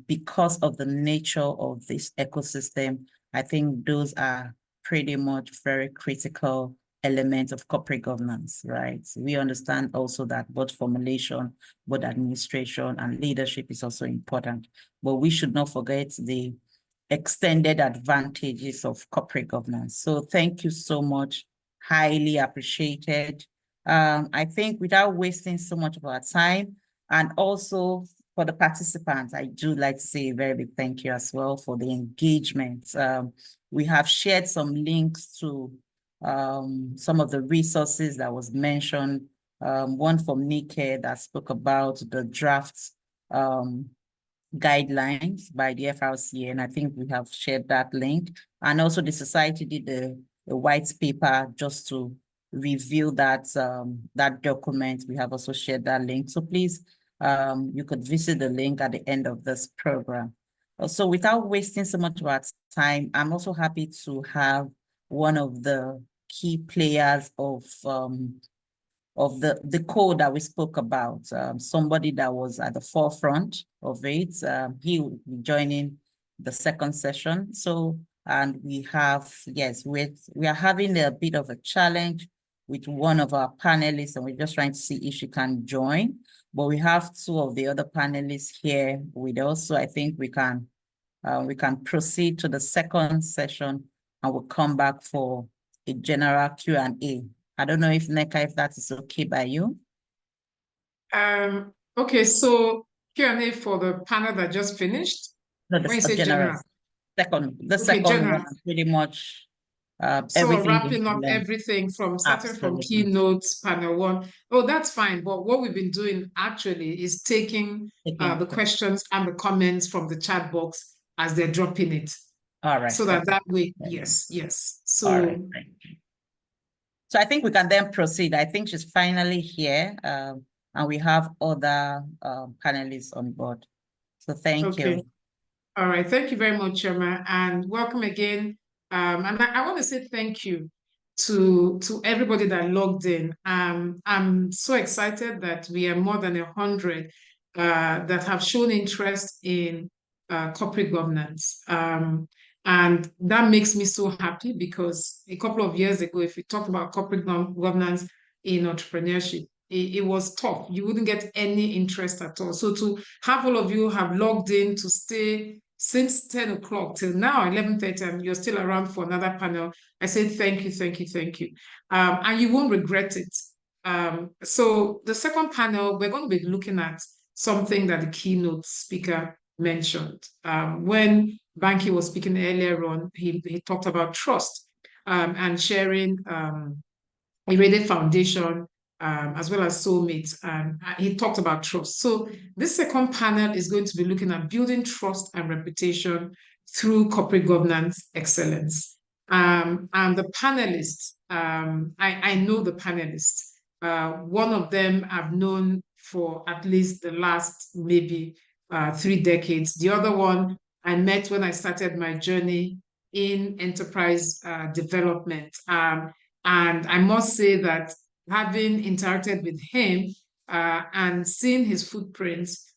Because of the nature of this ecosystem, I think those are pretty much very critical elements of corporate governance, right? We understand also that board formulation, board administration, and leadership is also important, but we should not forget the extended advantages of corporate governance. So thank you so much, highly appreciated. I think without wasting so much of our time, and also for the participants, I do like to say a very big thank you as well for the engagement. We have shared some links to some of the resources that was mentioned. One from Nike that spoke about the draft guidelines by the FRCA, and I think we have shared that link. And also the society did a white paper just to review that, that document. We have also shared that link. So please, you could visit the link at the end of this program. So without wasting so much of our time, I'm also happy to have one of the key players of the code that we spoke about, somebody that was at the forefront of it. He will be joining the second session. So, and we have, yes, we are having a bit of a challenge with one of our panelists, and we're just trying to see if she can join. But we have 2 of the other panelists here with us, so I think we can proceed to the second session, and we'll come back for a general Q&A. I don't know if Nneka, if that is okay by you. Okay, so Q&A for the panel that just finished. No, When you say general. The second one, pretty much So everything wrapping up everything starting from keynotes, panel 1. Oh, that's fine. But what we've been doing actually is taking the questions and the comments from the chat box as they're dropping it. All right. So that way, yes. So, all right. So I think we can then proceed. I think she's finally here, and we have other panelists on board. So thank you. All right. Thank you very much, Chairman, and welcome again. And I want to say thank you to everybody that logged in. I'm so excited that we are more than 100 that have shown interest in corporate governance. And that makes me so happy because a couple of years ago, if we talked about corporate governance in entrepreneurship, it was tough. You wouldn't get any interest at all. So to have all of you have logged in to stay since 10 o'clock till now, 11:30, and you're still around for another panel, I say thank you. And you won't regret it. So the second panel, we're going to be looking at something that the keynote speaker mentioned. When Banky was speaking earlier on, he talked about trust and sharing Irede Foundation as well as Soulmates, and he talked about trust. So this second panel is going to be looking at building trust and reputation through corporate governance excellence. And the panelists, I know the panelists. One of them I've known for at least the last maybe 3 decades. The other one I met when I started my journey in enterprise development. And I must say that having interacted with him and seeing his footprints,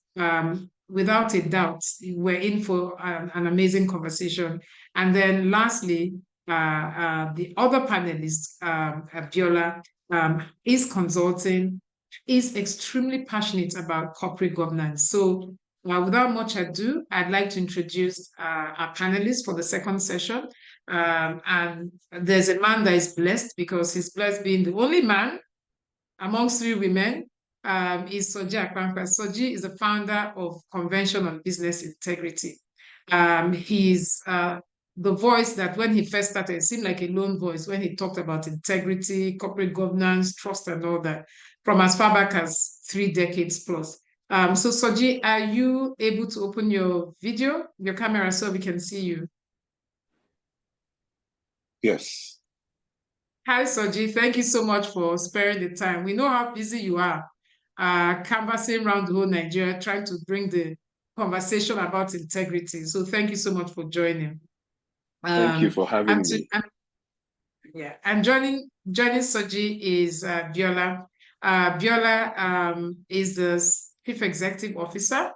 without a doubt, we're in for an amazing conversation. And then lastly, the other panelist, Abiola, is consulting, is extremely passionate about corporate governance. So without much ado, I'd like to introduce our panelists for the second session. And there's a man that is blessed because he's blessed being the only man amongst 3 women. Is Soji Akwankwa. Soji is the founder of Convention on Business Integrity. He's the voice that when he first started, it seemed like a lone voice when he talked about integrity, corporate governance, trust, and all that, from as far back as 3 decades plus. So Soji, are you able to open your video, your camera, so we can see you? Yes. Hi, Soji. Thank you so much for sparing the time. We know how busy you are, canvassing around the whole Nigeria, trying to bring the conversation about integrity. So thank you so much for joining. Thank you for having me. And joining Soji is Biola. Biola is the Chief Executive Officer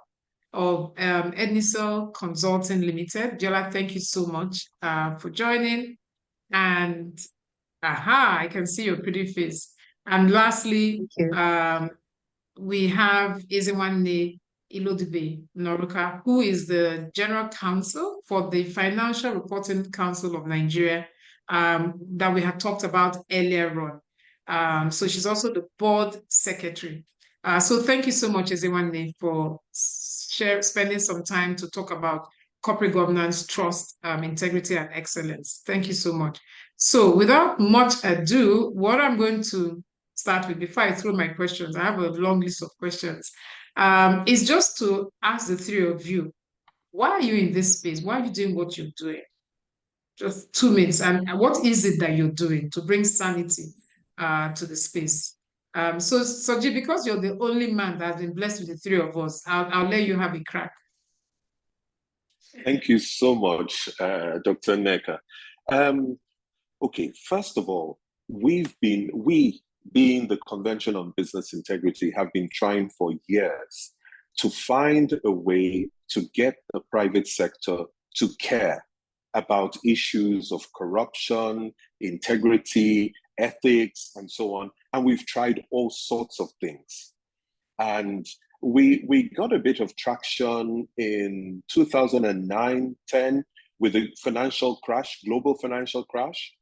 of Ednisol Consulting Limited. Biola, thank you so much for joining. And I can see your pretty face. And lastly, we have Ezenwanne Ilodibe Noruka, who is the General Counsel for the Financial Reporting Council of Nigeria, that we had talked about earlier on. So she's also the board secretary. So thank you so much, Ezenwanne, for spending some time to talk about corporate governance, trust, integrity, and excellence. Thank you so much. So without much ado, what I'm going to start with before I throw my questions, I have a long list of questions, is just to ask the 3 of you, why are you in this space? Why are you doing what you're doing? Just 2 minutes. And what is it that you're doing to bring sanity to the space? So Soji, because you're the only man that has been blessed with the 3 of us, I'll let you have a crack. Thank you so much, Dr. Nneka. Okay, first of all, we being the Convention on Business Integrity have been trying for years to find a way to get the private sector to care about issues of corruption, integrity, ethics, and so on. And we've tried all sorts of things. And we got a bit of traction in 2009-10 with the financial crash, global financial crash,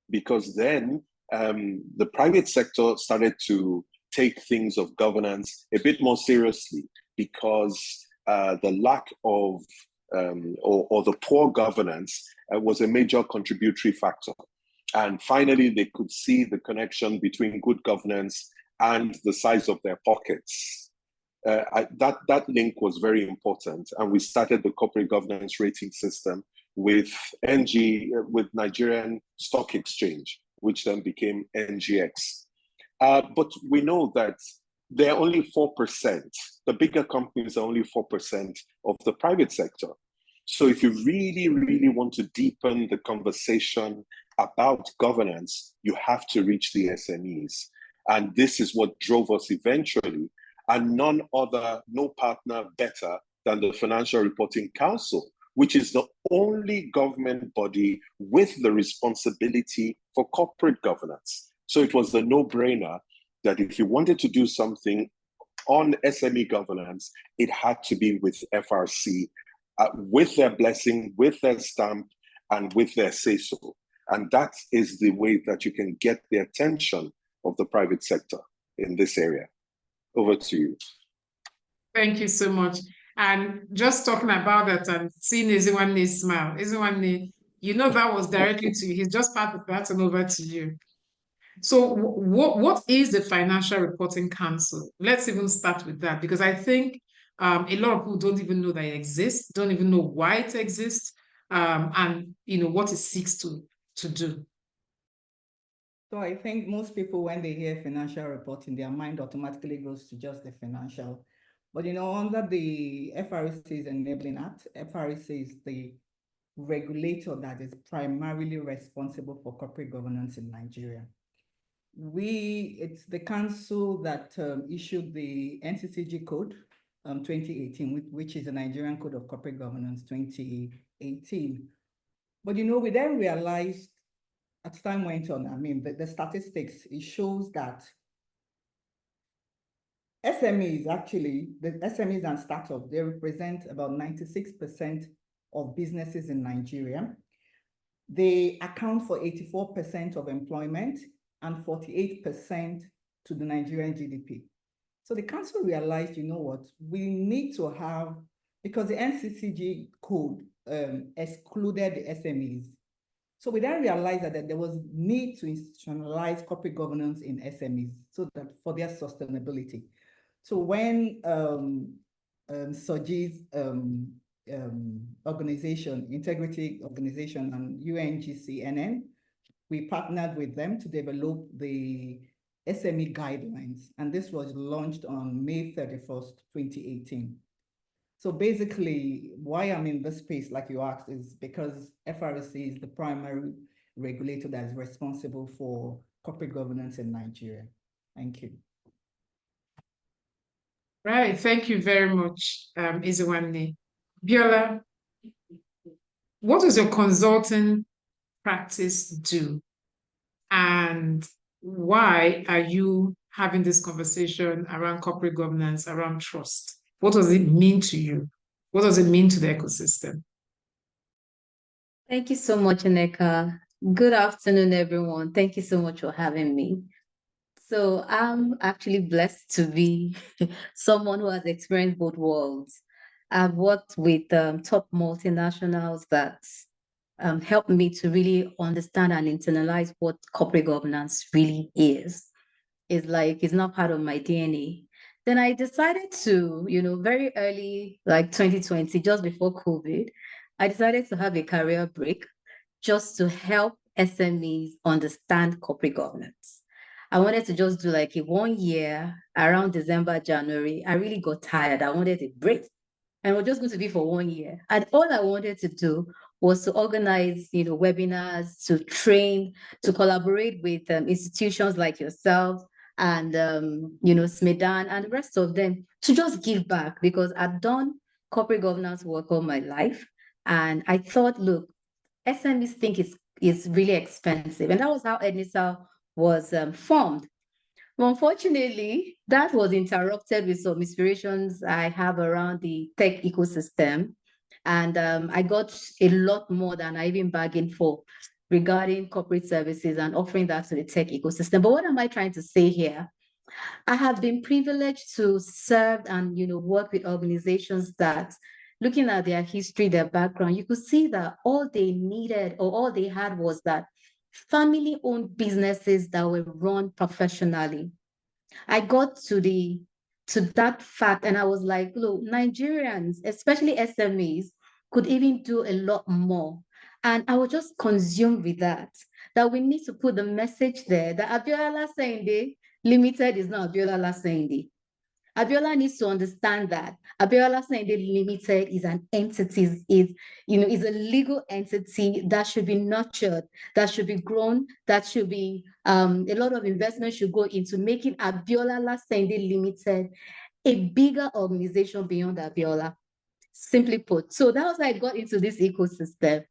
because then the private sector started to take things of governance a bit more seriously, because the lack of or the poor governance was a major contributory factor. And finally, they could see the connection between good governance and the size of their pockets. That link was very important. And we started the corporate governance rating system with Nigerian Stock Exchange, which then became NGX. But we know that they're only 4%. The bigger companies are only 4% of the private sector. So if you really, really want to deepen the conversation about governance, you have to reach the SMEs. And this is what drove us eventually. And no partner better than the Financial Reporting Council, which is the only government body with the responsibility for corporate governance. So it was a no-brainer that if you wanted to do something on SME governance, it had to be with FRC, with their blessing, with their stamp, and with their say-so. And that is the way that you can get the attention of the private sector in this area. Over to you. Thank you so much. And just talking about that and seeing Ezenwanne's smile, Ezenwanne, you know that was directly to you. He's just passed the baton over to you. So what is the Financial Reporting Council? Let's even start with that, because I think a lot of people don't even know that it exists, don't even know why it exists, and what it seeks to do. So I think most people, when they hear financial reporting, their mind automatically goes to just the financial. But under the FRC's Enabling Act, FRC is the regulator that is primarily responsible for corporate governance in Nigeria. It's the council that issued the NCCG code 2018, which is the Nigerian Code of Corporate Governance 2018. But we then realized as time went on, the statistics, it shows that SMEs, actually, the SMEs and startups, they represent about 96% of businesses in Nigeria. They account for 84% of employment and 48% to the Nigerian GDP. So the council realized, we need to have, because the NCCG code excluded the SMEs. So we then realized that there was need to institutionalize corporate governance in SMEs so that for their sustainability. So when SOGI's organization, Integrity Organization, and UNGCNN, we partnered with them to develop the SME guidelines, and this was launched on May 31st, 2018. So basically, why I'm in this space, like you asked, is because FRC is the primary regulator that is responsible for corporate governance in Nigeria. Thank you. Right, thank you very much, Iziwanne. Biola, what does your consulting practice do? And why are you having this conversation around corporate governance, around trust? What does it mean to you? What does it mean to the ecosystem? Thank you so much, Nneka. Good afternoon, everyone. Thank you so much for having me. So I'm actually blessed to be someone who has experienced both worlds. I've worked with top multinationals that helped me to really understand and internalize what corporate governance really is. It's not part of my DNA. Then I decided to, very early, like 2020, just before COVID, I decided to have a career break just to help SMEs understand corporate governance. I wanted to just do like a 1 year around December, January. I really got tired. I wanted a break. And it was just going to be for 1 year. And all I wanted to do was to organize, webinars, to train, to collaborate with institutions like yourself and, SMEDAN and the rest of them to just give back, because I've done corporate governance work all my life. And I thought, look, SMEs think it's really expensive. And that was how EDNISA was formed. Well, unfortunately, that was interrupted with some inspirations I have around the tech ecosystem. And I got a lot more than I even bargained for regarding corporate services and offering that to the tech ecosystem. But what am I trying to say here? I have been privileged to serve and work with organizations that, looking at their history, their background, you could see that all they needed or all they had was that family-owned businesses that were run professionally. I got to that fact and I was like, look, Nigerians, especially SMEs, could even do a lot more. And I was just consumed with that we need to put the message there that Abiola Lasende Limited is not Abiola Lasende. Abiola needs to understand that Abiola Lasende Limited is an entity, is a legal entity that should be nurtured, that should be grown, that should be, a lot of investment should go into making Abiola Lasende Limited a bigger organization beyond Abiola, simply put. So that was how I got into this ecosystem.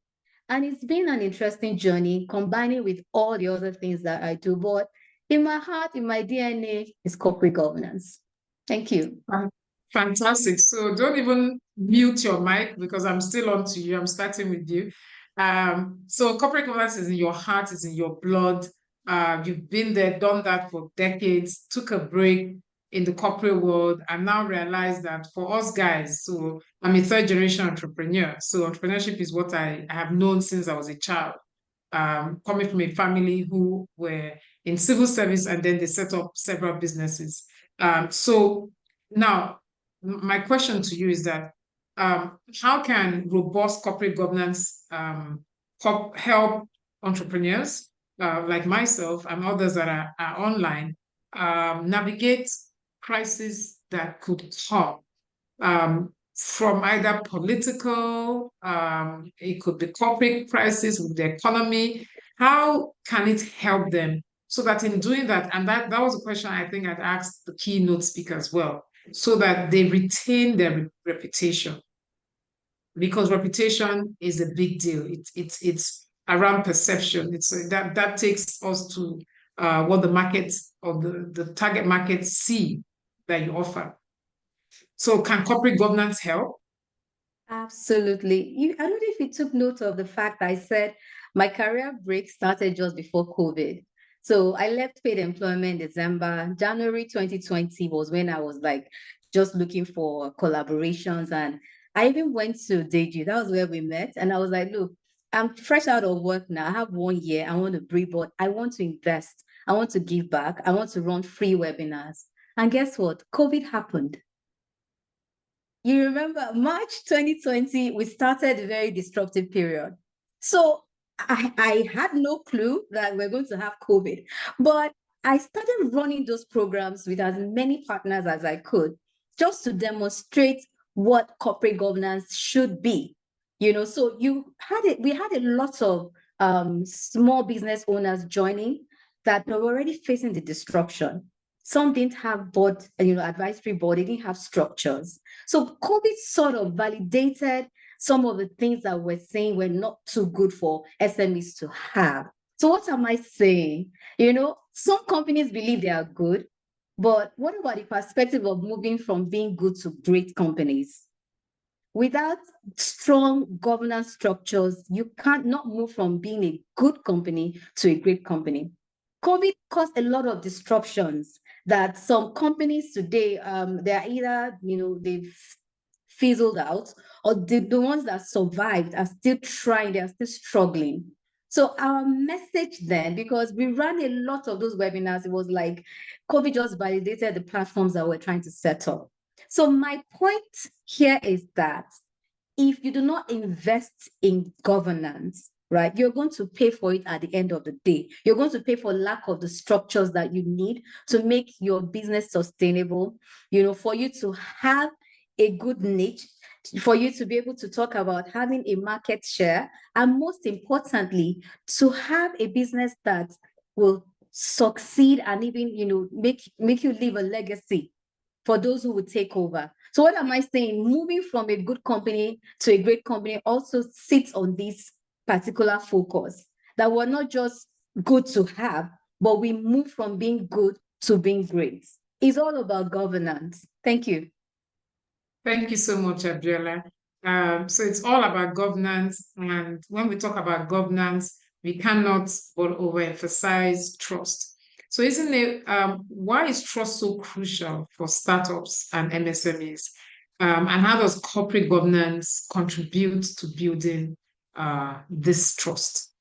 And it's been an interesting journey, combining with all the other things that I do. But in my heart, in my DNA, is corporate governance. Thank you. Fantastic. So don't even mute your mic because I'm still on to you. I'm starting with you. So corporate governance is in your heart, is in your blood. You've been there, done that for decades, took a break in the corporate world, and now realize that for us guys, so I'm a third generation entrepreneur. So entrepreneurship is what I have known since I was a child. Coming from a family who were in civil service and then they set up several businesses. So now my question to you is that how can robust corporate governance help entrepreneurs like myself and others that are online navigate crises that could come from either political, it could be corporate crisis with the economy. How can it help them so that in doing that, and that was a question I think I'd asked the keynote speaker as well, so that they retain their reputation. Because reputation is a big deal. It's around perception. That takes us to what the market or the target market see that you offer. So can corporate governance help? Absolutely. I don't know if you took note of the fact I said my career break started just before COVID. So I left paid employment in December. January 2020 was when I was like just looking for collaborations. And I even went to Deji. That was where we met. And I was like, look, I'm fresh out of work now. I have 1 year. I want to breathe, but I want to invest. I want to give back. I want to run free webinars. And guess what? COVID happened. You remember March 2020, we started a very disruptive period. So I had no clue that we're going to have COVID, but I started running those programs with as many partners as I could, just to demonstrate what corporate governance should be. So we had a lot of small business owners joining that were already facing the disruption. Some didn't have board, advisory board, they didn't have structures. So COVID sort of validated some of the things that we're saying were not too good for SMEs to have. So what am I saying? Some companies believe they are good, but what about the perspective of moving from being good to great companies? Without strong governance structures, you can't not move from being a good company to a great company. COVID caused a lot of disruptions that some companies today, they're either, they've fizzled out, or the ones that survived are still trying, they're still struggling. So our message then, because we ran a lot of those webinars, it was like COVID just validated the platforms that we're trying to set up. So my point here is that if you do not invest in governance, right, you're going to pay for it at the end of the day. You're going to pay for lack of the structures that you need to make your business sustainable, for you to have a good niche, for you to be able to talk about having a market share, and most importantly, to have a business that will succeed and even, make you leave a legacy for those who would take over. So what am I saying? Moving from a good company to a great company also sits on this particular focus, that we're not just good to have, but we move from being good to being great. It's all about governance. Thank you. Thank you so much, Abiola. So it's all about governance. And when we talk about governance, we cannot but overemphasize trust. So isn't it, why is trust so crucial for startups and MSMEs? And how does corporate governance contribute to building this trust?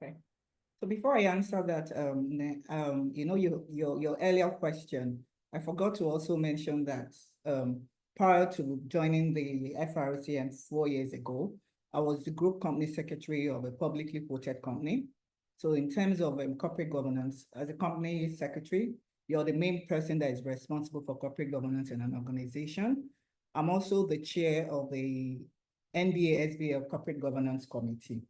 Okay. So before I answer that, your earlier question, I forgot to also mention that prior to joining the FRCN 4 years ago, I was the group company secretary of a publicly quoted company. So in terms of corporate governance, as a company secretary, you're the main person that is responsible for corporate governance in an organization. I'm also the chair of the NBA SBL Corporate Governance Committee.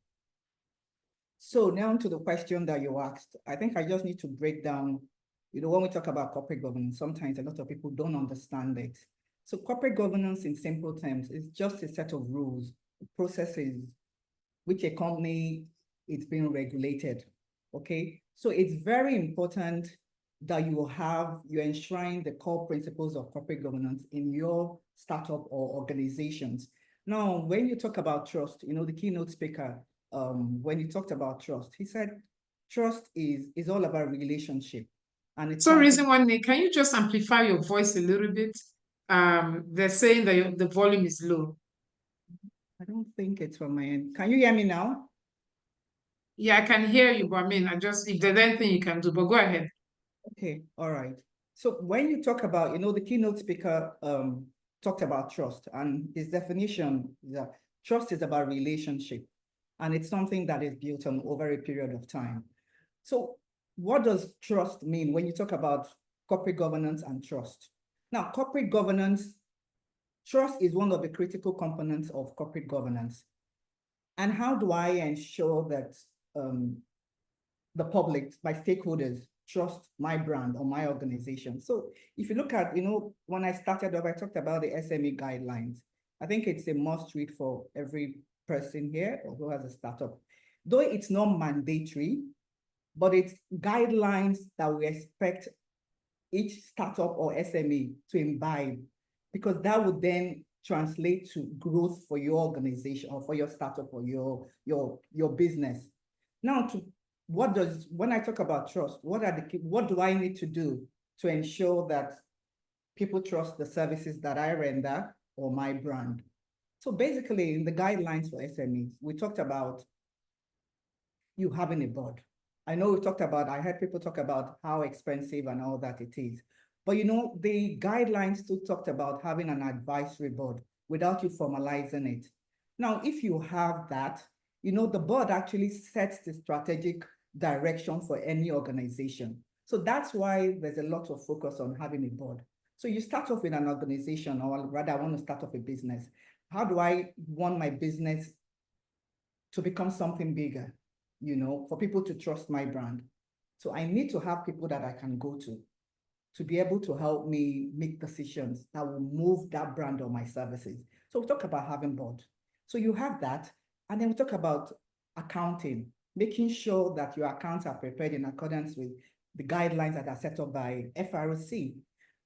So now to the question that you asked, I think I just need to break down, when we talk about corporate governance, sometimes a lot of people don't understand it. So corporate governance in simple terms is just a set of rules, processes, which a company is being regulated, okay? So it's very important that you enshrine the core principles of corporate governance in your startup or organizations. Now, when you talk about trust, the keynote speaker, when he talked about trust, he said, trust is all about relationship. And it's so reason one, Nick, can you just amplify your voice a little bit? They're saying that the volume is low. I don't think it's from my end. Can you hear me now? Yeah, I can hear you, but I mean, if there's anything you can do, but go ahead. Okay, all right. So when you talk about, the keynote speaker talked about trust, and his definition is that trust is about relationship, and it's something that is built on over a period of time. So what does trust mean when you talk about corporate governance and trust? Now, corporate governance, trust is one of the critical components of corporate governance. And how do I ensure that the public, my stakeholders, trust my brand or my organization. So if you look at, when I started off, I talked about the SME guidelines. I think it's a must read for every person here or who has a startup. Though it's not mandatory, but it's guidelines that we expect each startup or SME to imbibe, because that would then translate to growth for your organization or for your startup or your business. Now, when I talk about trust, what do I need to do to ensure that people trust the services that I render or my brand? So basically, in the guidelines for SMEs, we talked about you having a board. I know I heard people talk about how expensive and all that it is. But the guidelines too talked about having an advisory board without you formalizing it. Now, if you have that, the board actually sets the strategic direction for any organization. So that's why there's a lot of focus on having a board. So you start off in an organization, or rather, I want to start off a business. How do I want my business to become something bigger? For people to trust my brand. So I need to have people that I can go to be able to help me make decisions that will move that brand or my services. So we talk about having board. So you have that, and then we talk about accounting, making sure that your accounts are prepared in accordance with the guidelines that are set up by FRC.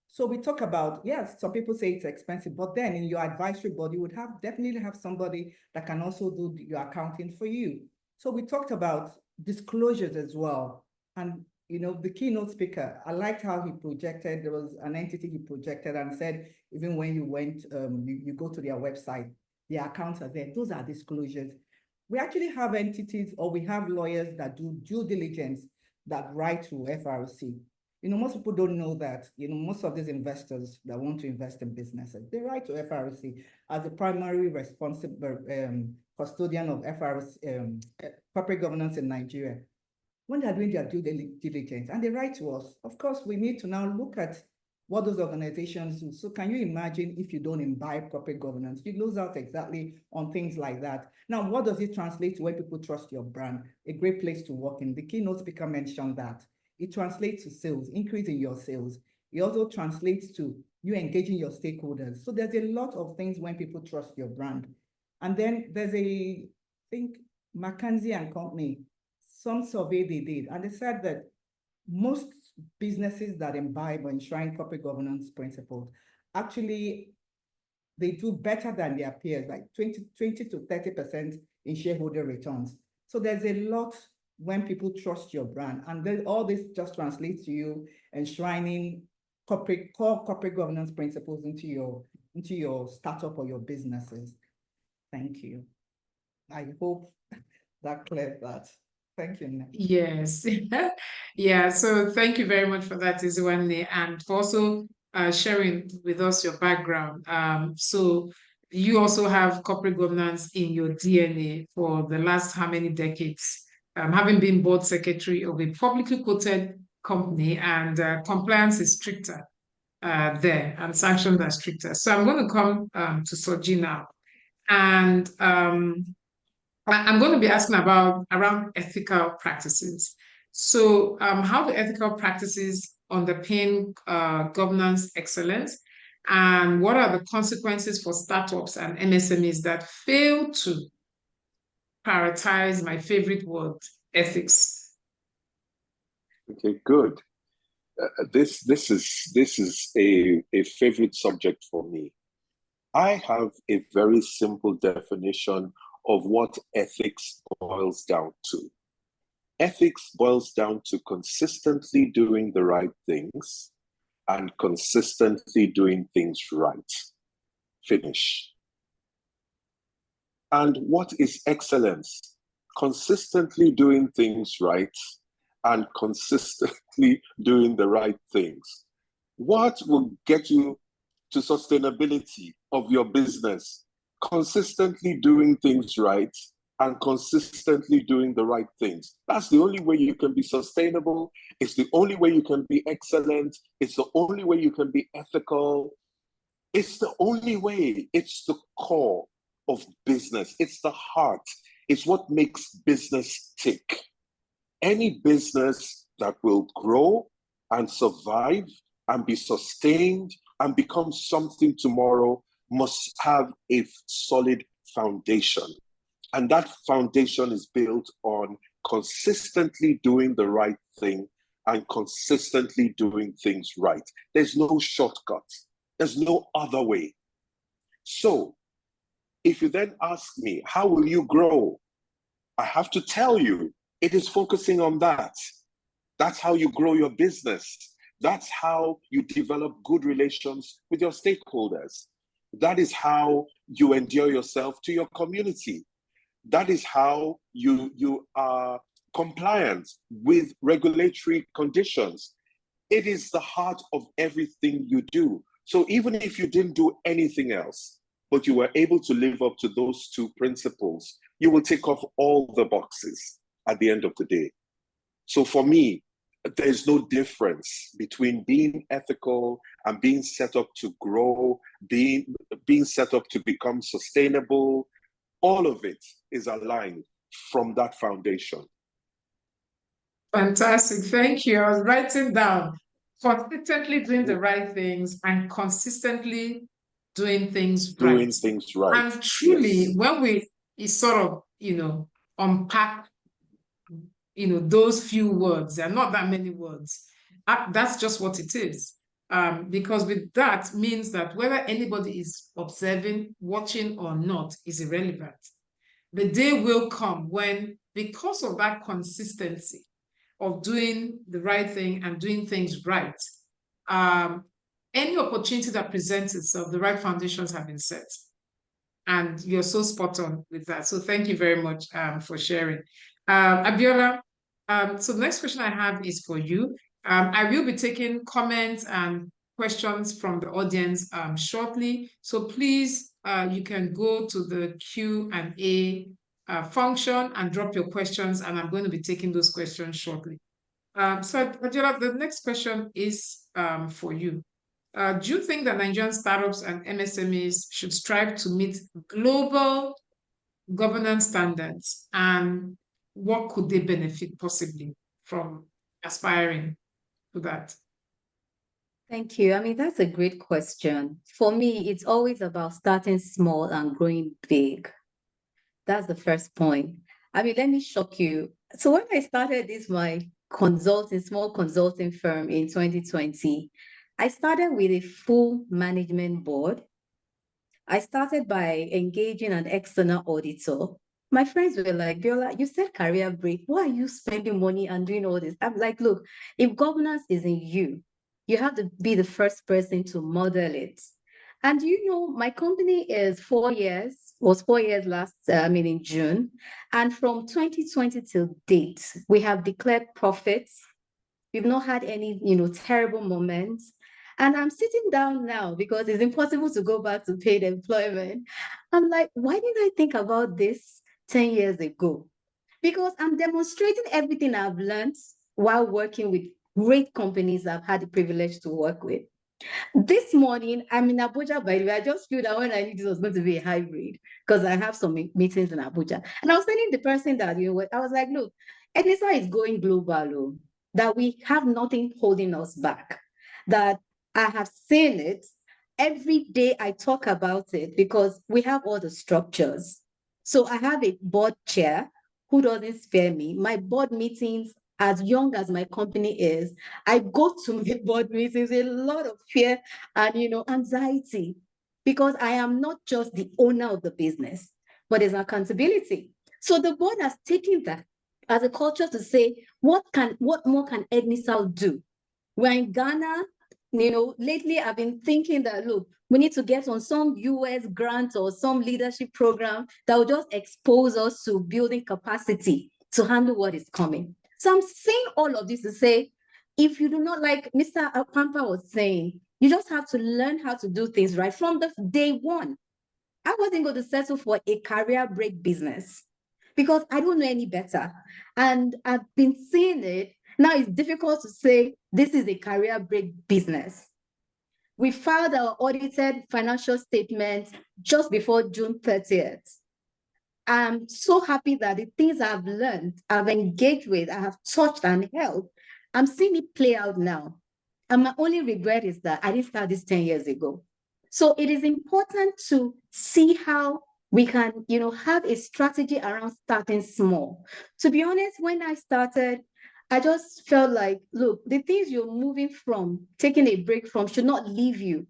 So we talk about, yes, some people say it's expensive, but then in your advisory board, you would definitely have somebody that can also do your accounting for you. So we talked about disclosures as well. And, the keynote speaker, I liked how he projected. There was an entity he projected and said, even when you went, you go to their website, their accounts are there. Those are disclosures. We actually have entities, or we have lawyers that do due diligence that write to FRC. Most people don't know that, most of these investors that want to invest in businesses, they write to FRC as the primary responsible custodian of FRC, corporate governance in Nigeria. When they're doing their due diligence, and they write to us, of course, we need to now look at what those organizations do. So can you imagine if you don't imbibe corporate governance, you lose out exactly on things like that. Now, what does it translate to when people trust your brand? A great place to work in. The keynote speaker mentioned that. It translates to sales, increase in your sales. It also translates to you engaging your stakeholders. So there's a lot of things when people trust your brand. And then there's I think McKinsey & Company, some survey they did, and they said that most businesses that imbibe or enshrine corporate governance principles, actually, they do better than their peers, like 20 to 30% in shareholder returns. So there's a lot when people trust your brand, and then all this just translates to you enshrining core corporate governance principles into your startup or your businesses. Thank you. I hope that cleared that. Thank you, Nick. Yes. Yeah, so thank you very much for that, Iziwanne, and for also sharing with us your background. So you also have corporate governance in your DNA for the last how many decades? Having been board secretary of a publicly quoted company, and compliance is stricter there, and sanctions are stricter. So I'm going to come to Soji now. And I'm going to be asking around ethical practices. So how do ethical practices underpin governance excellence? And what are the consequences for startups and MSMEs that fail to prioritize my favorite word, ethics? Okay, good. This is a favorite subject for me. I have a very simple definition of what ethics boils down to. Ethics boils down to consistently doing the right things and consistently doing things right. Finish. And what is excellence? Consistently doing things right and consistently doing the right things. What will get you to sustainability of your business? Consistently doing things right and consistently doing the right things. That's the only way you can be sustainable. It's the only way you can be excellent. It's the only way you can be ethical. It's the only way. It's the core of business. It's the heart. It's what makes business tick. Any business that will grow and survive and be sustained and become something tomorrow must have a solid foundation. And that foundation is built on consistently doing the right thing and consistently doing things right. There's no shortcut. There's no other way. So if you then ask me, how will you grow? I have to tell you, it is focusing on that. That's how you grow your business. That's how you develop good relations with your stakeholders. That is how you endear yourself to your community. That is how you are compliant with regulatory conditions. It is the heart of everything you do. So even if you didn't do anything else, but you were able to live up to those two principles, you will tick off all the boxes at the end of the day. So for me, there's no difference between being ethical and being set up to grow, being set up to become sustainable. All of it is aligned from that foundation. Fantastic. Thank you. I was writing down consistently doing the right things and consistently doing things right. Doing things right. And truly, yes. when we sort of, unpack, those few words, there are not that many words. That's just what it is. Because with that means that whether anybody is observing, watching or not is irrelevant. The day will come when, because of that consistency of doing the right thing and doing things right, any opportunity that presents itself, the right foundations have been set. And you're so spot on with that. So thank you very much for sharing. Abiola, so the next question I have is for you. I will be taking comments and questions from the audience shortly. So please, you can go to the Q&A function and drop your questions, and I'm going to be taking those questions shortly. So Abiola, the next question is for you. Do you think that Nigerian startups and MSMEs should strive to meet global governance standards, and what could they benefit possibly from aspiring to that? Thank you. I mean, that's a great question. For me, it's always about starting small and growing big. That's the first point. I mean, let me shock you. So when I started my small consulting firm in 2020, I started with a full management board. I started by engaging an external auditor. My friends were like, Biola, you said career break. Why are you spending money and doing all this? I'm like, look, if governance is in you, you have to be the first person to model it. And my company is 4 years, was 4 years in June. And from 2020 till date, we have declared profits. We've not had any, terrible moments. And I'm sitting down now because it's impossible to go back to paid employment. I'm like, why didn't I think about this 10 years ago? Because I'm demonstrating everything I've learned while working with great companies I've had the privilege to work with. This morning, I'm in Abuja, by the way. I just feel that when I knew this was going to be a hybrid, because I have some meetings in Abuja. And I was telling the person that, I was like, look, ENISA is going global, that we have nothing holding us back, that I have seen it. Every day I talk about it because we have all the structures. So I have a board chair who doesn't spare me. My board meetings, as young as my company is, I go to my board meetings with a lot of fear and, anxiety, because I am not just the owner of the business, but there's accountability. So the board has taken that as a culture to say, what more can ENISA do? We're in Ghana. Lately I've been thinking that, look, we need to get on some US grant or some leadership program that will just expose us to building capacity to handle what is coming. So I'm saying all of this to say, if you do not, like Mr. Pampa was saying, you just have to learn how to do things right from the day one. I wasn't going to settle for a career break business because I don't know any better. And I've been seeing it. Now it's difficult to say this is a career break business. We filed our audited financial statements just before June 30th. I'm so happy that the things I've learned, I've engaged with, I have touched and helped I'm seeing it play out now. And my only regret is that I didn't start this 10 years ago. So it is important to see how we can, have a strategy around starting small. To be honest, when I started, I just felt like, look, the things you're moving from, taking a break from, should not leave you.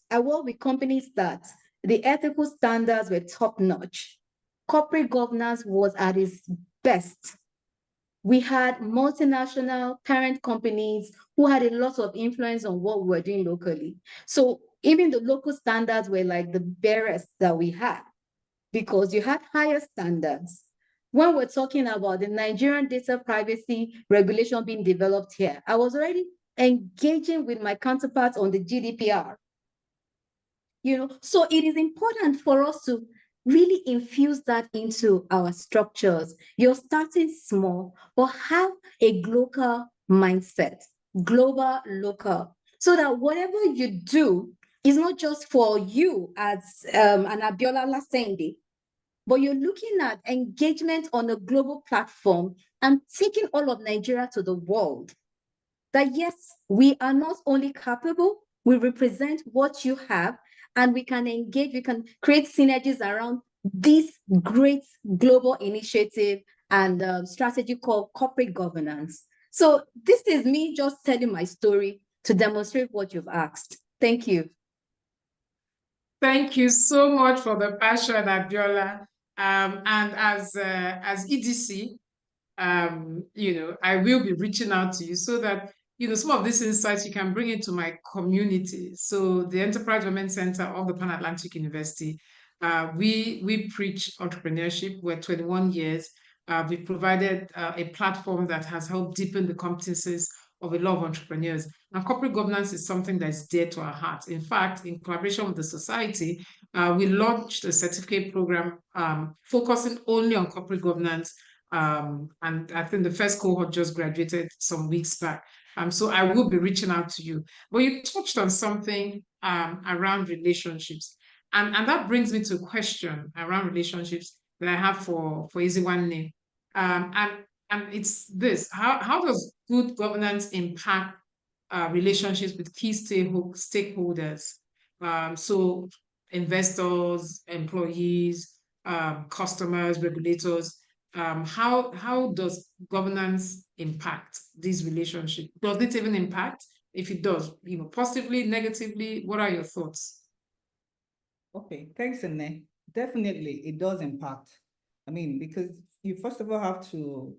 I work with companies that the ethical standards were top notch. Corporate governance was at its best. We had multinational parent companies who had a lot of influence on what we were doing locally. So even the local standards were like the barest that we had, because you had higher standards. When we're talking about the Nigerian data privacy regulation being developed here, I was already engaging with my counterparts on the GDPR. So it is important for us to really infuse that into our structures. You're starting small, but have a global mindset, global, local, so that whatever you do is not just for you as an Abiola Lasende, but you're looking at engagement on a global platform and taking all of Nigeria to the world. That yes, we are not only capable, we represent what you have, and we can engage, we can create synergies around this great global initiative and strategy called corporate governance. So this is me just telling my story to demonstrate what you've asked. Thank you. Thank you so much for the passion, Abiola. And as EDC, I will be reaching out to you so that some of these insights you can bring into my community. So the Enterprise Women Center of the Pan-Atlantic University, we preach entrepreneurship. We're 21 years. We provided a platform that has helped deepen the competencies of a lot of entrepreneurs. And corporate governance is something that's dear to our hearts. In fact, in collaboration with the society, we launched a certificate program focusing only on corporate governance. And I think the first cohort just graduated some weeks back. So I will be reaching out to you. But you touched on something around relationships. And that brings me to a question around relationships that I have for Eziwanne. And it's this: how does good governance impact relationships with key stakeholders? So investors, employees, customers, regulators. How does governance impact these relationships? Does it even impact? If it does, positively, negatively, what are your thoughts? Okay, thanks, Ene. Definitely, it does impact. I mean, because you first of all have to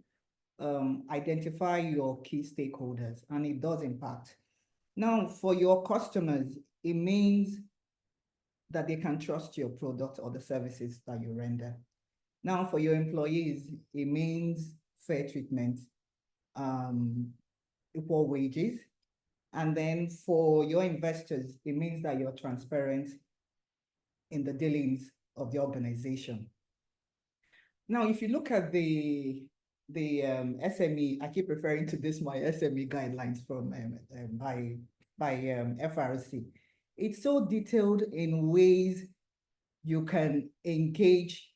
identify your key stakeholders, and it does impact. Now, for your customers, it means that they can trust your product or the services that you render. Now, for your employees, it means fair treatment, equal wages. And then for your investors, it means that you're transparent in the dealings of the organization. Now, if you look at the SME, I keep referring to this, my SME guidelines from by FRC. It's so detailed in ways you can engage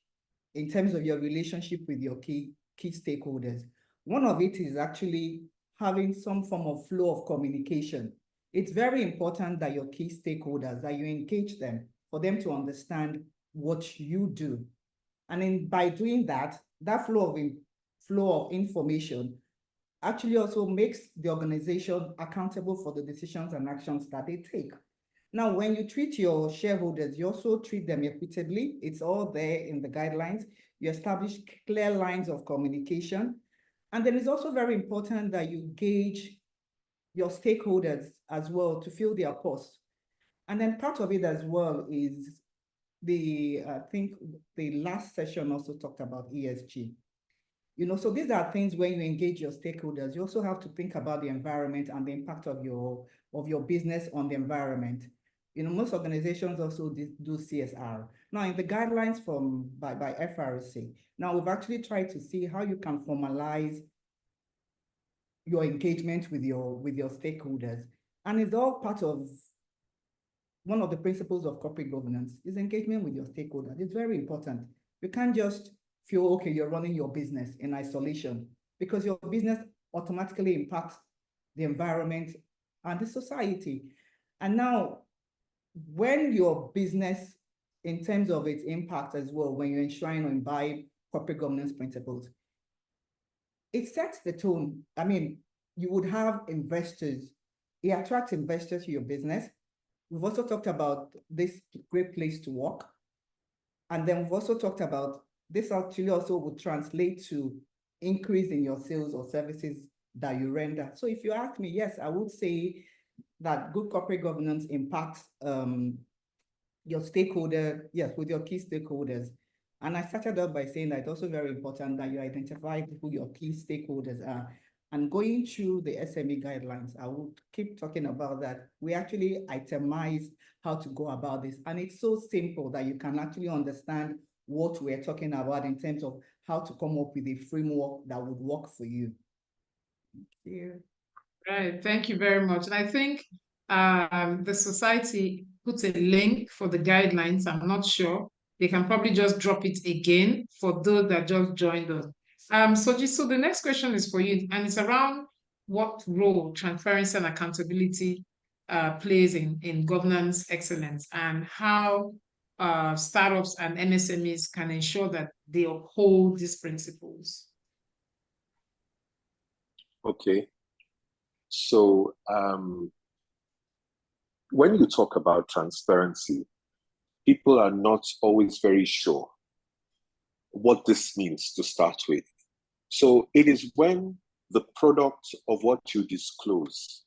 in terms of your relationship with your key stakeholders. One of it is actually having some form of flow of communication. It's very important that your key stakeholders, that you engage them for them to understand what you do. And by doing that, that flow of information actually also makes the organization accountable for the decisions and actions that they take. Now, when you treat your shareholders, you also treat them equitably. It's all there in the guidelines. You establish clear lines of communication. And then it's also very important that you gauge your stakeholders as well to feel their pulse. And then part of it as well is I think the last session also talked about ESG. So these are things when you engage your stakeholders, you also have to think about the environment and the impact of your business on the environment. Most organizations also do CSR. Now, in the guidelines by FRC, now we've actually tried to see how you can formalize your engagement with your stakeholders. And it's all part of one of the principles of corporate governance is engagement with your stakeholders. It's very important. You can't just feel, okay, you're running your business in isolation, because your business automatically impacts the environment and the society. And now, when your business, in terms of its impact as well, when you enshrine or imbibe corporate governance principles, it sets the tone. I mean, you would have investors, it attracts investors to your business. We've also talked about this great place to work. And then we've also talked about this actually also would translate to increase in your sales or services that you render. So if you ask me, yes, I would say that good corporate governance impacts your stakeholder, yes, with your key stakeholders. And I started out by saying that it's also very important that you identify who your key stakeholders are. And going through the SME guidelines, I would keep talking about that. We actually itemize how to go about this. And it's so simple that you can actually understand what we're talking about in terms of how to come up with a framework that would work for you. Thank you. Right, thank you very much. And I think the society puts a link for the guidelines. I'm not sure. They can probably just drop it again for those that just joined us. So the next question is for you, and it's around what role transparency and accountability plays in governance excellence, and how startups and MSMEs can ensure that they uphold these principles. Okay. So when you talk about transparency, people are not always very sure what this means to start with. So it is when the product of what you disclose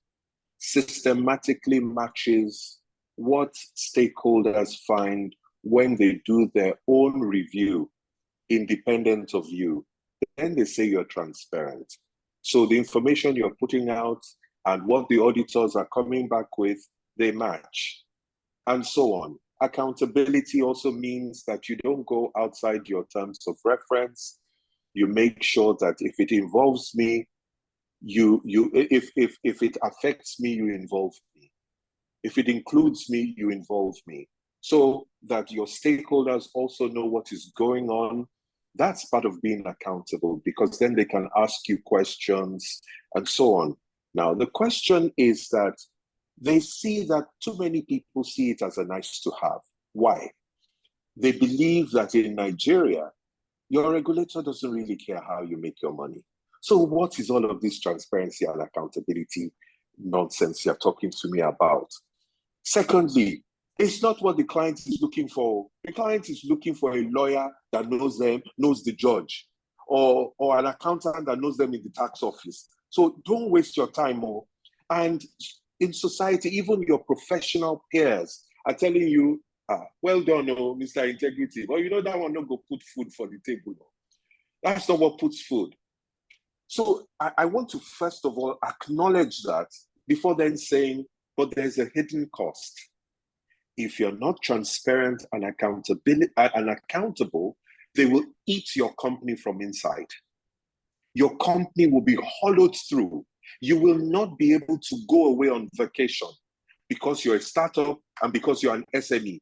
systematically matches what stakeholders find when they do their own review, independent of you, then they say you're transparent. So the information you're putting out and what the auditors are coming back with, they match, and so on. Accountability also means that you don't go outside your terms of reference. You make sure that if it involves me, if it affects me, you involve me. If it includes me, you involve me. So that your stakeholders also know what is going on. That's part of being accountable, because then they can ask you questions and so on. Now, the question is that they see that too many people see it as a nice to have. Why? They believe that in Nigeria, your regulator doesn't really care how you make your money. So what is all of this transparency and accountability nonsense you're talking to me about? Secondly, it's not what the client is looking for. The client is looking for a lawyer that knows them, knows the judge, or an accountant that knows them in the tax office. So don't waste your time more. And in society, even your professional peers are telling you, well done, Mr. Integrity. Well, you know that one don't go put food for the table. That's not what puts food. So I want to first of all acknowledge that before then saying, but there's a hidden cost. If you're not transparent and accountable, they will eat your company from inside. Your company will be hollowed through. You will not be able to go away on vacation because you're a startup and because you're an SME.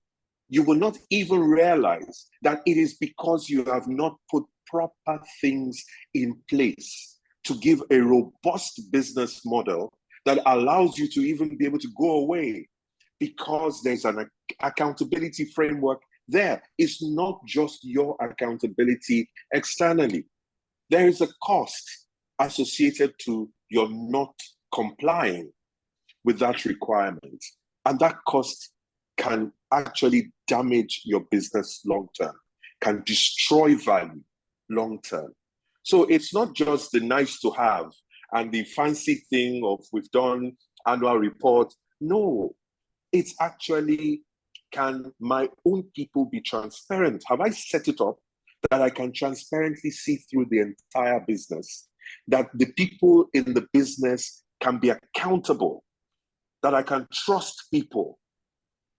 You will not even realize that it is because you have not put proper things in place to give a robust business model that allows you to even be able to go away, because there's an accountability framework there. It's not just your accountability externally. There is a cost associated to your not complying with that requirement. And that cost can actually damage your business long-term, can destroy value long-term. So it's not just the nice to have and the fancy thing of we've done annual report. No, it's actually, can my own people be transparent? Have I set it up that I can transparently see through the entire business, that the people in the business can be accountable, that I can trust people,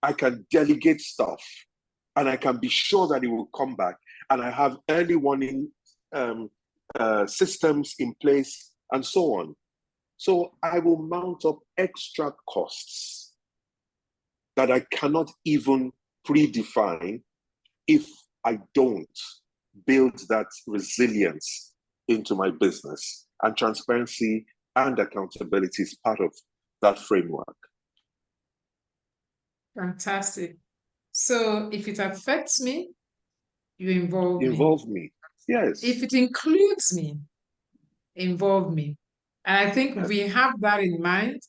I can delegate stuff, and I can be sure that it will come back, and I have early warning systems in place, and so on. So I will mount up extra costs that I cannot even predefine if I don't build that resilience into my business, and transparency and accountability is part of that framework. Fantastic. So if it affects me, you involve me. Involve me. Yes. If it includes me, involve me. And I think we have that in mind,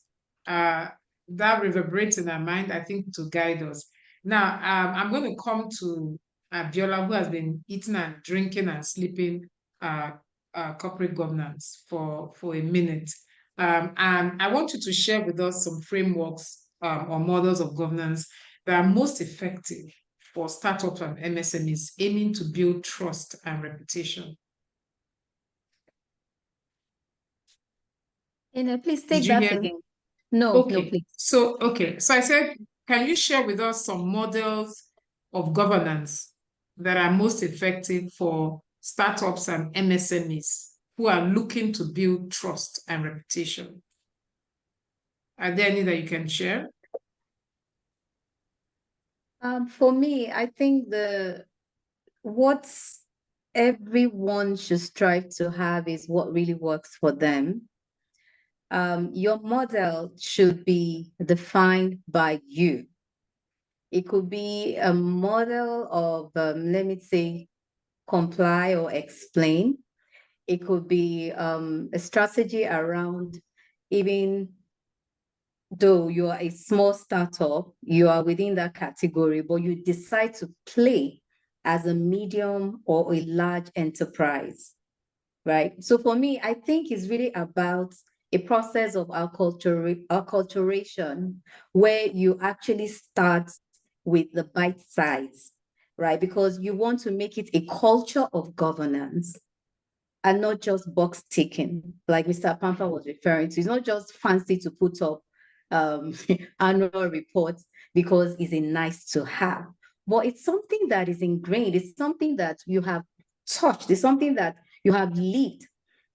that reverberates in our mind, I think, to guide us. Now, I'm going to come to Abiola, who has been eating and drinking and sleeping corporate governance for a minute. And I want you to share with us some frameworks or models of governance that are most effective for startups and MSMEs aiming to build trust and reputation. Please take that again. No, okay. no, please. So I said, can you share with us some models of governance that are most effective for startups and MSMEs who are looking to build trust and reputation? Are there any that you can share? For me, I think what everyone should strive to have is what really works for them. Your model should be defined by you. It could be a model of, let me say, comply or explain. It could be a strategy around, even though you are a small startup, you are within that category, but you decide to play as a medium or a large enterprise, right? So for me, I think it's really about a process of acculturation where you actually start with the bite size, right? Because you want to make it a culture of governance and not just box ticking, like Mr. Pampa was referring to. It's not just fancy to put up annual reports because it's a nice to have, but it's something that is ingrained. It's something that you have touched. It's something that you have lived,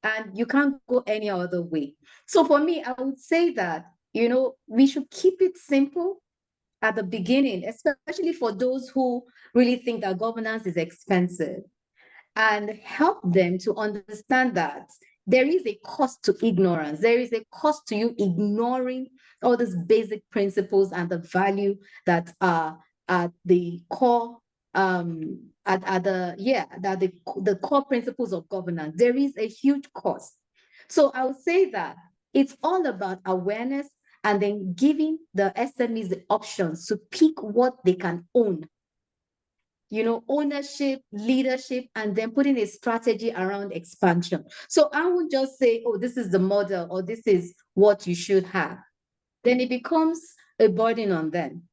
and you can't go any other way. So for me, I would say that, we should keep it simple at the beginning, especially for those who really think that governance is expensive, and help them to understand that there is a cost to ignorance. There is a cost to you ignoring all these basic principles and the value that are at the core, the core principles of governance. There is a huge cost. So I would say that it's all about awareness and then giving the SMEs the options to pick what they can own. Ownership, leadership, and then putting a strategy around expansion. So I would just say, oh, this is the model, or this is what you should have. Then it becomes a burden on them.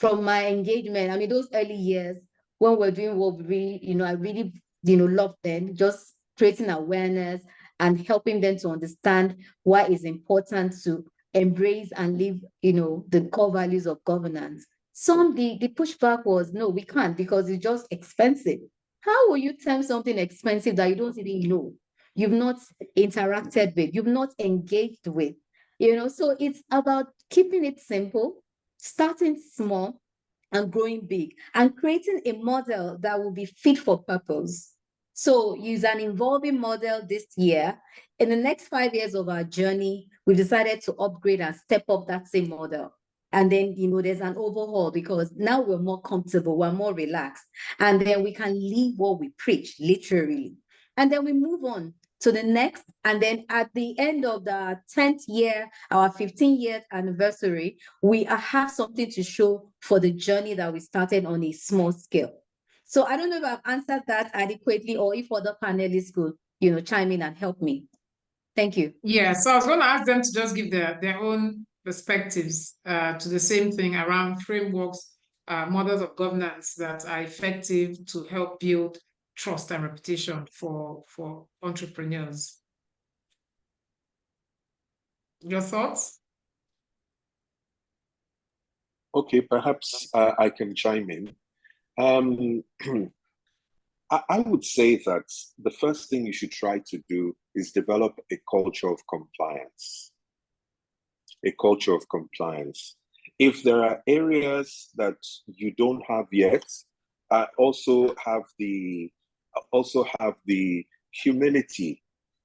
From my engagement, those early years when we're doing what we really, I really, love them, just creating awareness and helping them to understand why it's important to embrace and live, the core values of governance. The pushback was, no, we can't because it's just expensive. How will you term something expensive that you don't even know? You've not interacted with, you've not engaged with, so it's about keeping it simple, starting small and growing big, and creating a model that will be fit for purpose. So use an involving model this year. In the next 5 years of our journey, we decided to upgrade and step up that same model. And then, there's an overhaul because now we're more comfortable, we're more relaxed, and then we can live what we preach, literally. And then we move on to the next. And then at the end of the 10th year, our 15th anniversary, we have something to show for the journey that we started on a small scale. So I don't know if I've answered that adequately, or if other panelists could, chime in and help me. Thank you. Yeah, so I was going to ask them to just give their own perspectives to the same thing around frameworks, models of governance that are effective to help build trust and reputation for entrepreneurs. Your thoughts? Okay, perhaps I can chime in. I would say that the first thing you should try to do is develop a culture of compliance. A culture of compliance. If there are areas that you don't have yet, also have the humility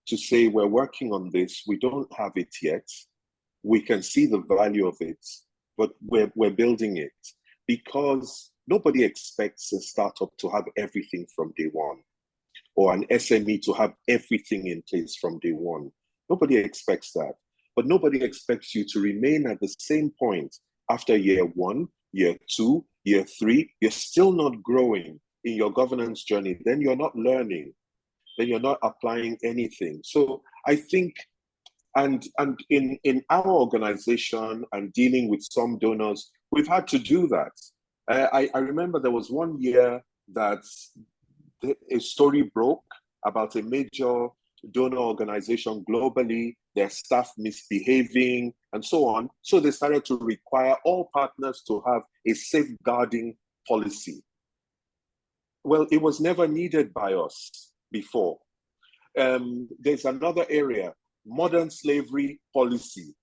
to say, we're working on this, we don't have it yet, we can see the value of it, but we're building it, because nobody expects a startup to have everything from day one, or an SME to have everything in place from day one. Nobody expects that. But nobody expects you to remain at the same point after year 1, year 2, year 3. You're still not growing in your governance journey. Then you're not learning. Then you're not applying anything. So I think, and in our organization and dealing with some donors, we've had to do that. I remember there was one year that a story broke about a major donor organization globally, their staff misbehaving and so on. So they started to require all partners to have a safeguarding policy. Well, it was never needed by us before. There's another area, modern slavery policy.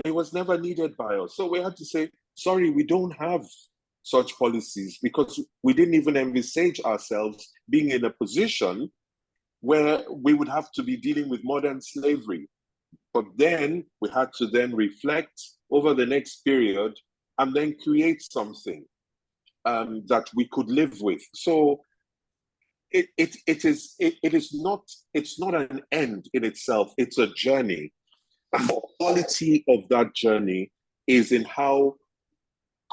It was never needed by us. So we had to say, sorry, we don't have such policies, because we didn't even envisage ourselves being in a position where we would have to be dealing with modern slavery. But then we had to then reflect over the next period and then create something that we could live with. So it's not an end in itself, it's a journey. And the quality of that journey is in how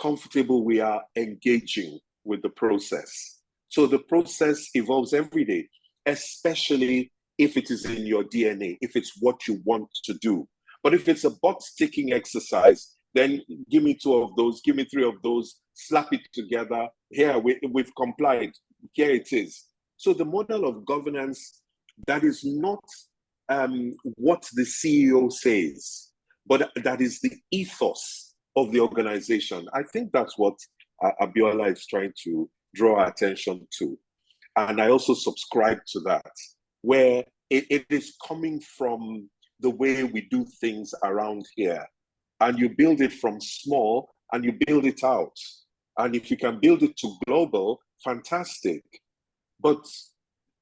comfortable we are engaging with the process. So the process evolves every day, especially if it is in your DNA, if it's what you want to do. But if it's a box ticking exercise, then give me 2 of those, give me 3 of those, slap it together. Here, we've complied. Here it is. So the model of governance that is not what the CEO says, but that is the ethos of the organization. I think that's what Abiola is trying to draw attention to. And I also subscribe to that, where it is coming from the way we do things around here. And you build it from small and you build it out. And if you can build it to global, fantastic. But,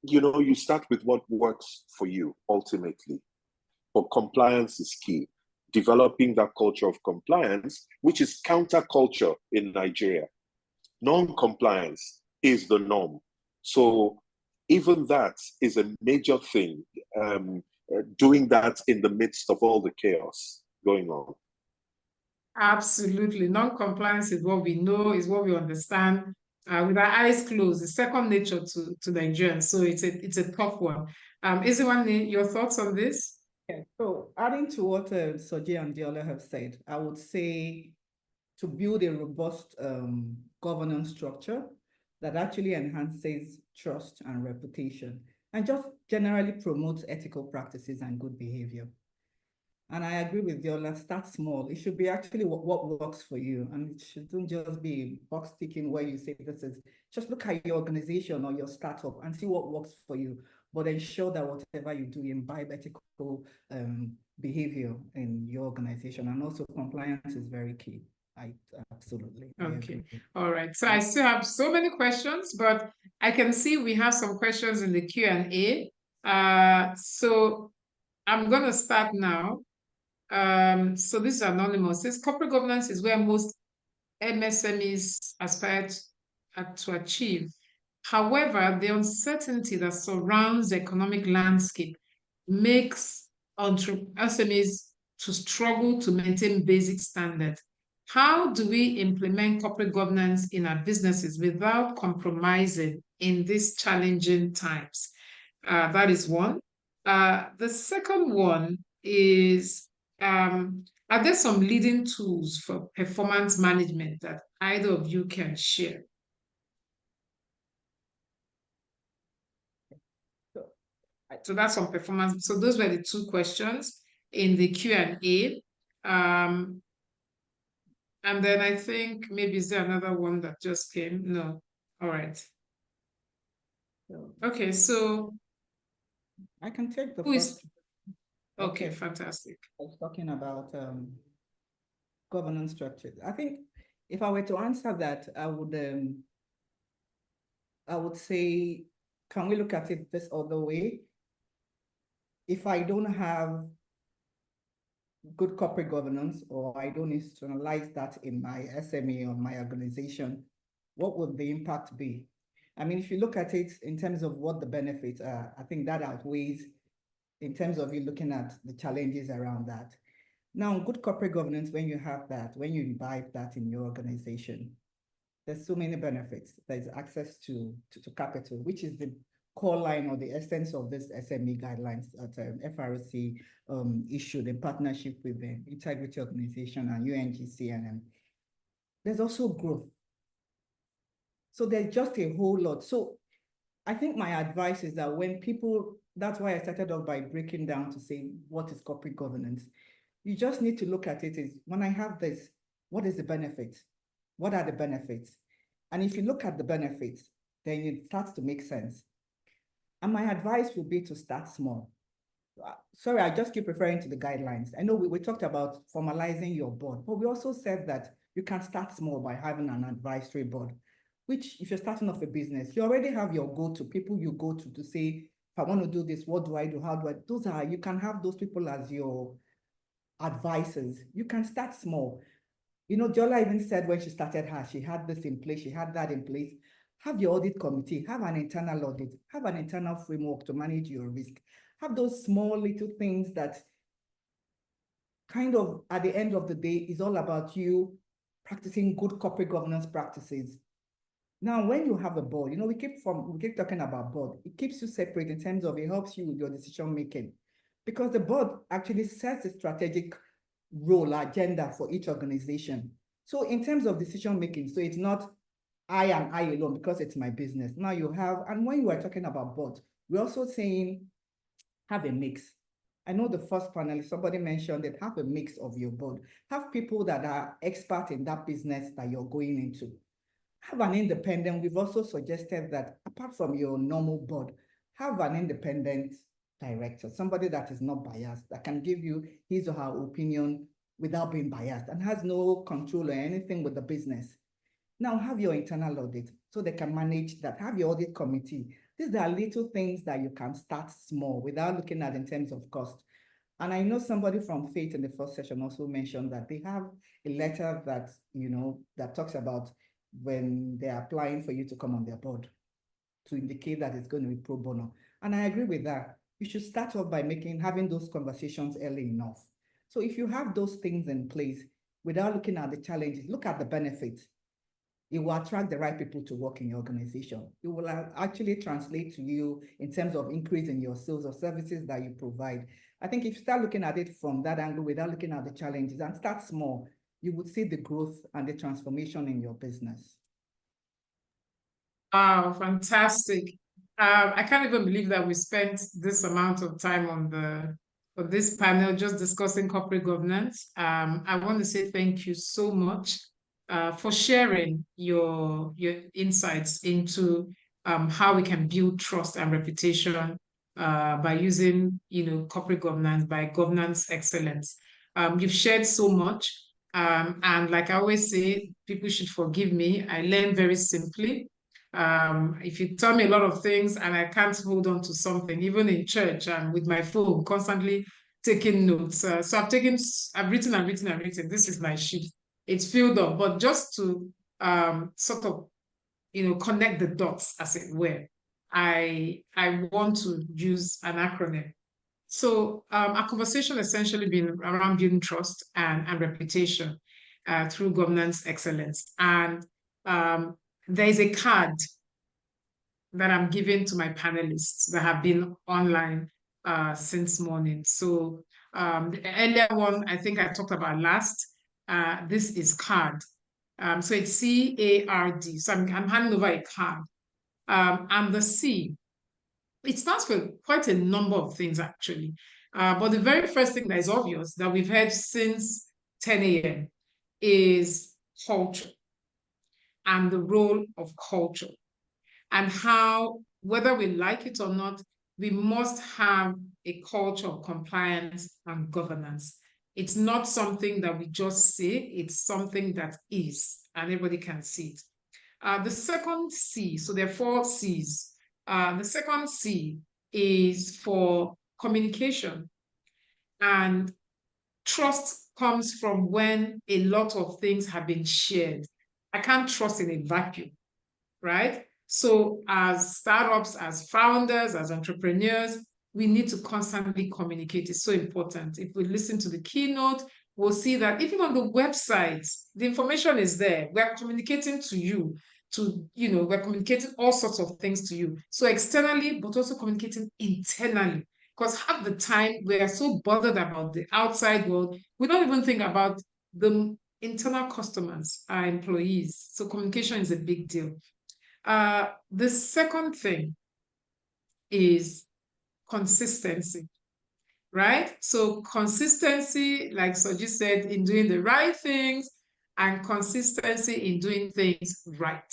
you know, you start with what works for you ultimately. But compliance is key. Developing that culture of compliance, which is counterculture in Nigeria. Non-compliance is the norm. So even that is a major thing, doing that in the midst of all the chaos going on. Absolutely. Non-compliance is what we know, is what we understand. With our eyes closed, it's second nature to Nigerians. So it's a tough one. Isiwan, your thoughts on this? Yeah, so adding to what Soji and Diola have said, I would say to build a robust governance structure that actually enhances trust and reputation, and just generally promotes ethical practices and good behavior. And I agree with Diola, start small. It should be actually what works for you. And it shouldn't just be box ticking where you say this is, just look at your organization or your startup and see what works for you. But ensure that whatever you do, imbibe ethical behavior in your organization. And also compliance is very key. Absolutely. Okay. All right. So I still have so many questions, but I can see we have some questions in the Q&A. So I'm going to start now. So this is anonymous. It says corporate governance is where most MSMEs aspire to achieve. However, the uncertainty that surrounds the economic landscape makes SMEs to struggle to maintain basic standards. How do we implement corporate governance in our businesses without compromising in these challenging times? That is one. The second one is, are there some leading tools for performance management that either of you can share? So that's on performance. So those were the 2 questions in the Q&A. And then I think maybe is there another one that just came? No. All right. Okay, so I can take the first. Okay, fantastic. I was talking about governance structures. I think if I were to answer that, I would say, can we look at it this other way? if I don't have good corporate governance, or I don't institutionalize that in my SME or my organization, what would the impact be? I mean, if you look at it in terms of what the benefits are, I think that outweighs in terms of you looking at the challenges around that. Now, good corporate governance, when you have that, when you imbibe that in your organization, there's so many benefits. There's access to capital, which is the core line or the essence of this SME guidelines that FRC issued in partnership with the Integrity Organization and UNGC. And there's also growth. So there's just a whole lot. So I think my advice is that when people, that's why I started off by breaking down to say, what is corporate governance? You just need to look at it as, when I have this, what is the benefit? What are the benefits? And if you look at the benefits, then it starts to make sense. And my advice would be to start small. Sorry, I just keep referring to the guidelines. I know we talked about formalizing your board, but we also said that you can start small by having an advisory board, which if you're starting off a business, you already have your go-to people you go to say, if I want to do this, what do I do? How do I? Those are, you can have those people as your advisors. You can start small. You know, Jola even said when she started her, she had this in place, she had that in place. Have your audit committee, have an internal audit, have an internal framework to manage your risk. Have those small little things that kind of at the end of the day is all about you practicing good corporate governance practices. Now, when you have a board, you know, we keep talking about board. It keeps you separate in terms of it helps you with your decision making, because the board actually sets a strategic role, agenda for each organization. So in terms of decision making, so it's not I and I alone because it's my business. Now you have, and when you are talking about board, we're also saying have a mix. I know the first panel, somebody mentioned that have a mix of your board. Have people that are expert in that business that you're going into. Have an independent. We've also suggested that apart from your normal board, have an independent director, somebody that is not biased, that can give you his or her opinion without being biased and has no control or anything with the business. Now have your internal audit so they can manage that. Have your audit committee. These are little things that you can start small without looking at in terms of cost. And I know somebody from Faith in the first session also mentioned that they have a letter that, you know, that talks about when they're applying for you to come on their board to indicate that it's going to be pro bono. And I agree with that. You should start off by having those conversations early enough. So if you have those things in place without looking at the challenges, look at the benefits. It will attract the right people to work in your organization. It will actually translate to you in terms of increasing your sales or services that you provide. I think if you start looking at it from that angle without looking at the challenges and start small, you would see the growth and the transformation in your business. Wow, fantastic. I can't even believe that we spent this amount of time on this panel just discussing corporate governance. I want to say thank you so much for sharing your insights into how we can build trust and reputation by using, you know, corporate governance, by governance excellence. You've shared so much. And like I always say, people should forgive me. I learn very simply. If you tell me a lot of things and I can't hold on to something, even in church and with my phone, constantly taking notes. So I've written and written and written. This is my sheet. It's filled up, but just to sort of, you know, connect the dots, as it were, I want to use an acronym. So our conversation essentially been around building trust and reputation through governance excellence. And there is a card that I'm giving to my panelists that have been online since morning. So the earlier one, I think I talked about last, this is card. So it's C-A-R-D. So I'm handing over a card. And the C, it stands for quite a number of things, actually. But the very first thing that is obvious that we've heard since 10 a.m. is culture and the role of culture and how, whether we like it or not, we must have a culture of compliance and governance. It's not something that we just say, it's something that is, and everybody can see it. The second C, so there are 4 C's. The second C is for communication. And trust comes from when a lot of things have been shared. I can't trust in a vacuum, right? So as startups, as founders, as entrepreneurs, we need to constantly communicate. It's so important. If we listen to the keynote, we'll see that even on the websites, the information is there. We're communicating to you, we're communicating all sorts of things to you. So externally, but also communicating internally. Because half the time we are so bothered about the outside world, we don't even think about the internal customers, our employees. So communication is a big deal. The second thing is consistency, right? So consistency, like Soji said, in doing the right things, and consistency in doing things right.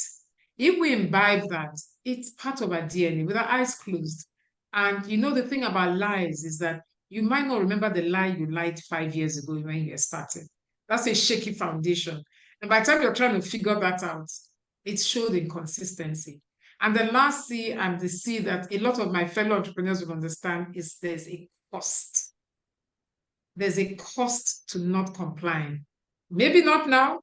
If we imbibe that, it's part of our DNA with our eyes closed. And the thing about lies is that you might not remember the lie you lied 5 years ago when you were starting. That's a shaky foundation. And by the time you're trying to figure that out, it showed inconsistency. And the last C and the C that a lot of my fellow entrepreneurs will understand is there's a cost. There's a cost to not complying. Maybe not now,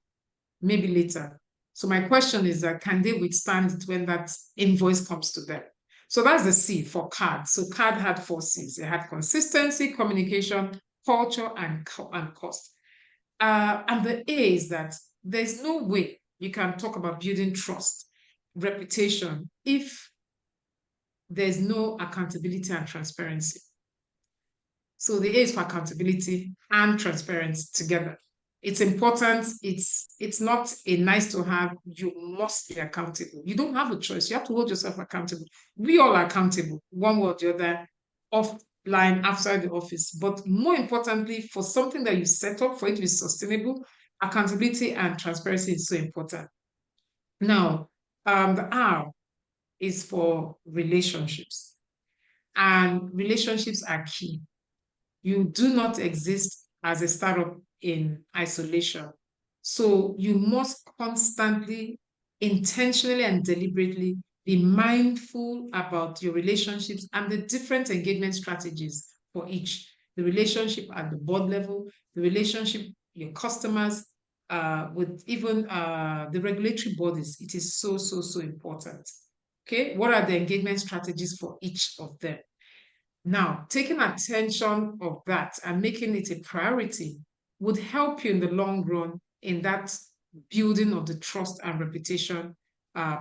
maybe later. So my question is that can they withstand it when that invoice comes to them? So that's the C for CARD. So CARD had 4 C's. It had consistency, communication, culture, and cost. And the A is that there's no way you can talk about building trust, reputation, if there's no accountability and transparency. So the A is for accountability and transparency together. It's important. It's not a nice to have. You must be accountable. You don't have a choice. You have to hold yourself accountable. We all are accountable, one way or the other, offline, outside the office. But more importantly, for something that you set up, for it to be sustainable, accountability and transparency is so important. Now, the R is for relationships. And relationships are key. You do not exist as a startup in isolation. So you must constantly, intentionally and deliberately be mindful about your relationships and the different engagement strategies for each. The relationship at the board level, the relationship with your customers, with even the regulatory bodies. It is so, so, so important. Okay, what are the engagement strategies for each of them? Now, taking attention of that and making it a priority would help you in the long run in that building of the trust and reputation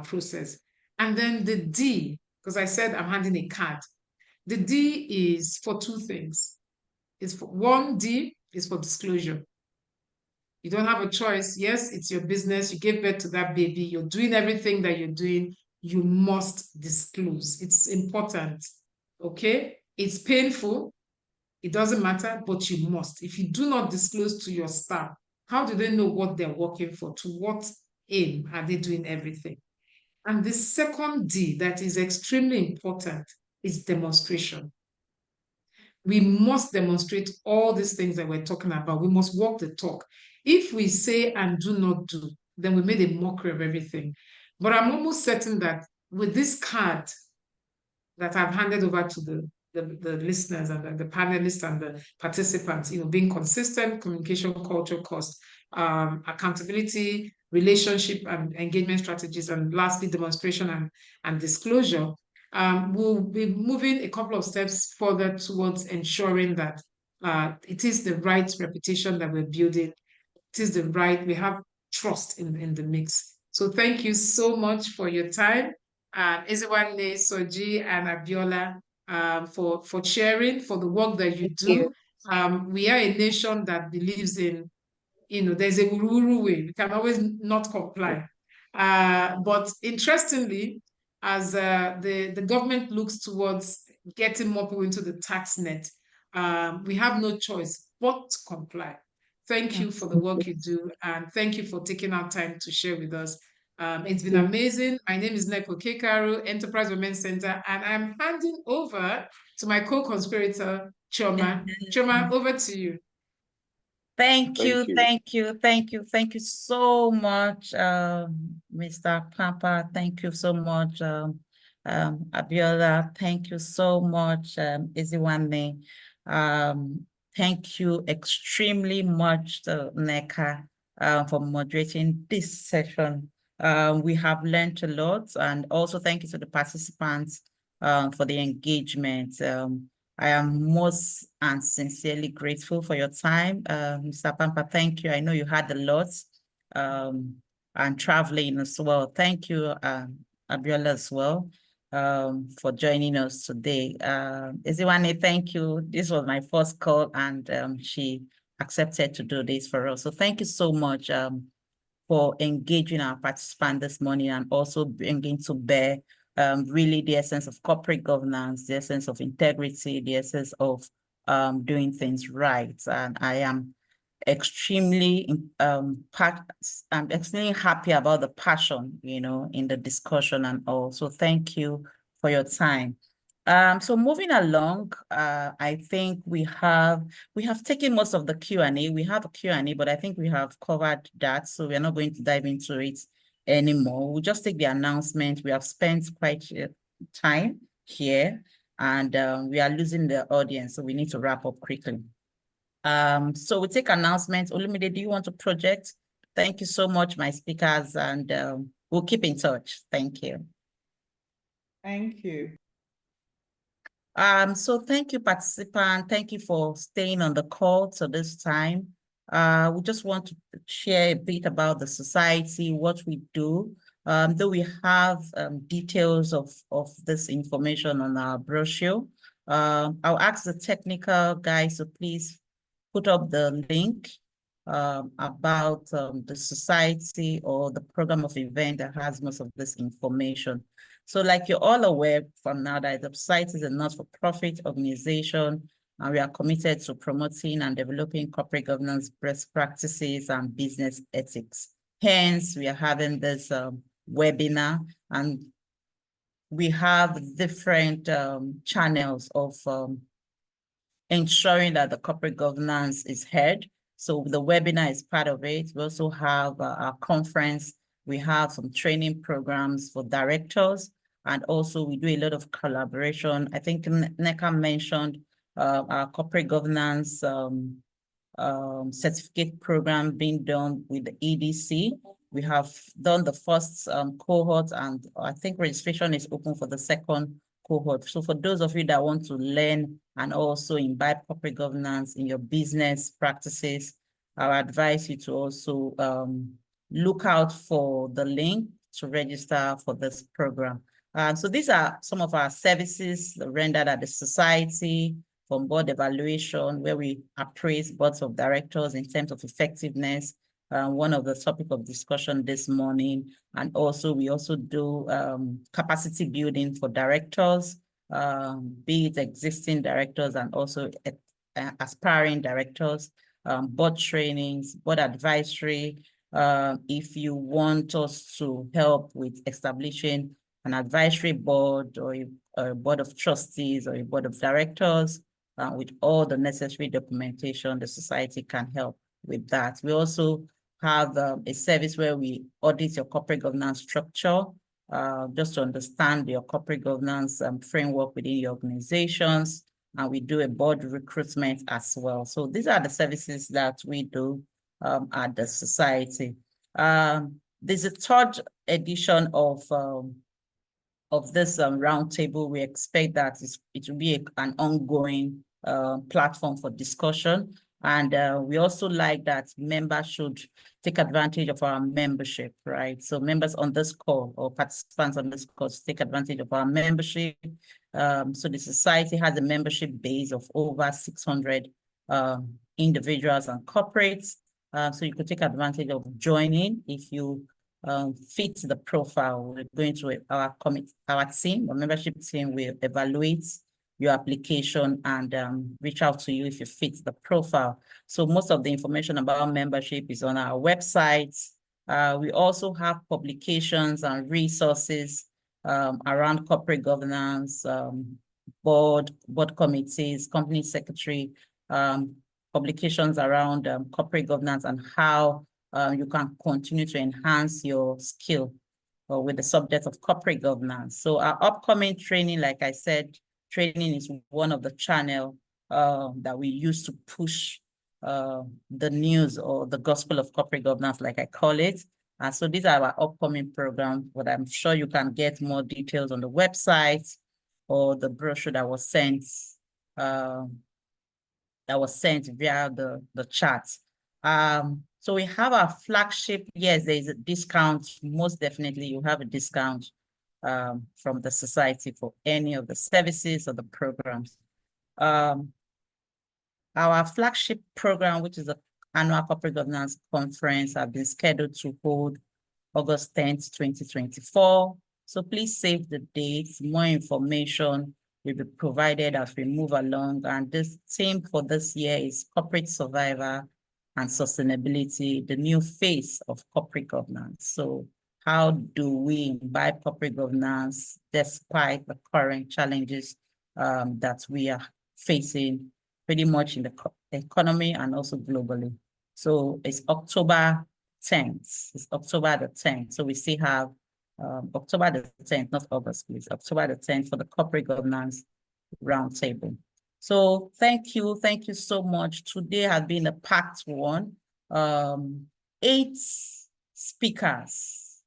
process. And then the D, because I said I'm handing a card. The D is for 2 things. It's for D is for disclosure. You don't have a choice. Yes, it's your business. You gave birth to that baby. You're doing everything that you're doing. You must disclose. It's important. Okay? It's painful. It doesn't matter, but you must. If you do not disclose to your staff, how do they know what they're working for? To what aim are they doing everything? And the second D that is extremely important is demonstration. We must demonstrate all these things that we're talking about. We must walk the talk. If we say and do not do, then we made a mockery of everything. But I'm almost certain that with this card that I've handed over to the listeners and the panelists and the participants, being consistent, communication, culture, cost, accountability, relationship and engagement strategies, and lastly, demonstration and disclosure, we'll be moving a couple of steps further towards ensuring that it is the right reputation that we're building. It is we have trust in the mix. So thank you so much for your time. Ezewanne, Soji, and Abiola, for sharing, for the work that you do. We are a nation that believes in, there's a wuru way. We can always not comply. But interestingly, as the government looks towards getting more people into the tax net, we have no choice but to comply. Thank you for the work you do, and thank you for taking our time to share with us. It's been amazing. My name is Neko Kekaru, Enterprise Women's Center, and I'm handing over to my co-conspirator, Chioma. Chioma, over to you. Thank you so much, Mr. Papa. Thank you so much, Abiola, thank you so much. Eziwanne, thank you extremely much to NECA for moderating this session. We have learned a lot, and also thank you to the participants for the engagement. I am most and sincerely grateful for your time. Mr. Pampa, thank you. I know you had a lot and traveling as well. Thank you, Abiola, as well, for joining us today. Eziwanne, thank you. This was my first call, and she accepted to do this for us. So thank you so much for engaging our participants this morning and also bringing to bear really the essence of corporate governance, the essence of integrity, the essence of doing things right. And I am extremely I'm extremely happy about the passion, in the discussion, and also thank you for your time. So moving along, I think we have taken most of the Q&A. We have a Q&A, but I think we have covered that, so we're not going to dive into it anymore. We'll just take the announcement. We have spent quite time here, and we are losing the audience, so we need to wrap up quickly. So we take announcements. Olumide, do you want to project? Thank you so much, my speakers, and we'll keep in touch. Thank you. Thank you. So thank you, participant. Thank you for staying on the call to this time. We just want to share a bit about the society, what we do. Though we have details of this information on our brochure, I'll ask the technical guys to please put up the link about the society or the program of event that has most of this information. So like you're all aware from now that the society is a not-for-profit organization, and we are committed to promoting and developing corporate governance best practices and business ethics. Hence, we are having this webinar, and we have different channels of ensuring that the corporate governance is heard. So the webinar is part of it. We also have our conference. We have some training programs for directors, and also we do a lot of collaboration. I think NECA mentioned our corporate governance certificate program being done with the EDC. We have done the first cohort, and I think registration is open for the second cohort. So for those of you that want to learn and also imbibe corporate governance in your business practices, I would advise you to also look out for the link to register for this program. So these are some of our services rendered at the society, from board evaluation, where we appraise boards of directors in terms of effectiveness, one of the topic of discussion this morning. And also, we also do capacity building for directors, be it existing directors and also aspiring directors, board trainings, board advisory. If you want us to help with establishing an advisory board or a board of trustees or a board of directors, with all the necessary documentation, the society can help with that. We also have a service where we audit your corporate governance structure, just to understand your corporate governance framework within your organizations. And we do a board recruitment as well. So these are the services that we do at the society. There's a third edition of this roundtable. We expect that it will be an ongoing platform for discussion. And we also like that members should take advantage of our membership, right? So members on this call or participants on this call take advantage of our membership. So the society has a membership base of over 600 individuals and corporates. So you could take advantage of joining if you fit the profile. We're going to our team, our membership team will evaluate your application and reach out to you if you fit the profile. So most of the information about membership is on our website. We also have publications and resources around corporate governance, board committees, company secretary, publications around corporate governance and how you can continue to enhance your skill with the subject of corporate governance. So our upcoming training, like I said, training is one of the channels that we use to push the news or the gospel of corporate governance, like I call it. And so these are our upcoming programs, but I'm sure you can get more details on the website or the brochure that was sent via the chat. So we have our flagship. Yes, there is a discount. Most definitely, you have a discount from the society for any of the services or the programs. Our flagship program, which is the annual corporate governance conference, have been scheduled to hold August 10th, 2024. So please save the dates. More information will be provided as we move along. And this theme for this year is corporate survival and sustainability, the new face of corporate governance. So how do we imbibe corporate governance despite the current challenges that we are facing pretty much in the economy and also globally? So it's October 10th. It's October the 10th. So we still have October the 10th, not August, please. October the 10th for the Corporate Governance Roundtable. So thank you so much. Today has been a packed one. 8 speakers,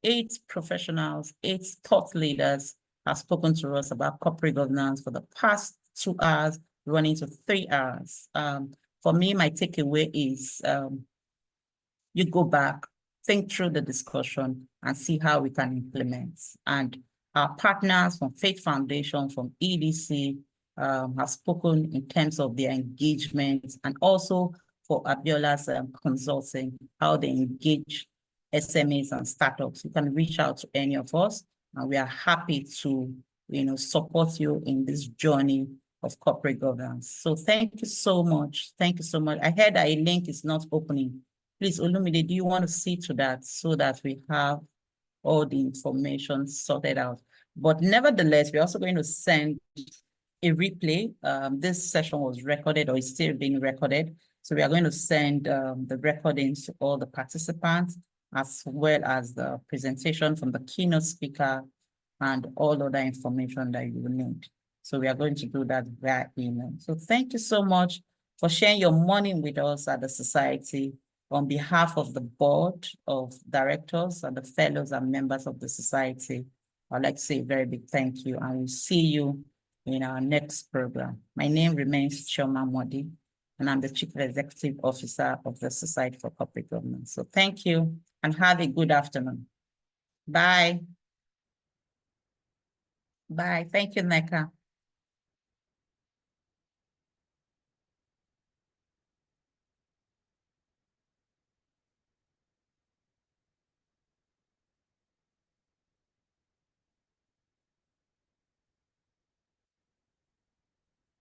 8 professionals, 8 thought leaders have spoken to us about corporate governance for the past 2 hours, running to 3 hours. For me, my takeaway is you go back, think through the discussion, and see how we can implement. And our partners from Faith Foundation, from EDC, have spoken in terms of their engagement, and also for Abiola's consulting, how they engage SMEs and startups. You can reach out to any of us, and we are happy to support you in this journey of corporate governance. So thank you so much. Thank you so much. I heard that a link is not opening. Please, Olumide, do you want to see to that so that we have all the information sorted out? But nevertheless, we're also going to send a replay. This session was recorded or is still being recorded. So we are going to send the recordings to all the participants, as well as the presentation from the keynote speaker and all other information that you will need. So we are going to do that via email. So thank you so much for sharing your morning with us at the society. On behalf of the board of directors and the fellows and members of the society, I'd like to say a very big thank you, and we'll see you in our next program. My name remains Chioma Modi, and I'm the Chief Executive Officer of the Society for Corporate Governance. So thank you and have a good afternoon. Bye. Bye. Thank you, Neka.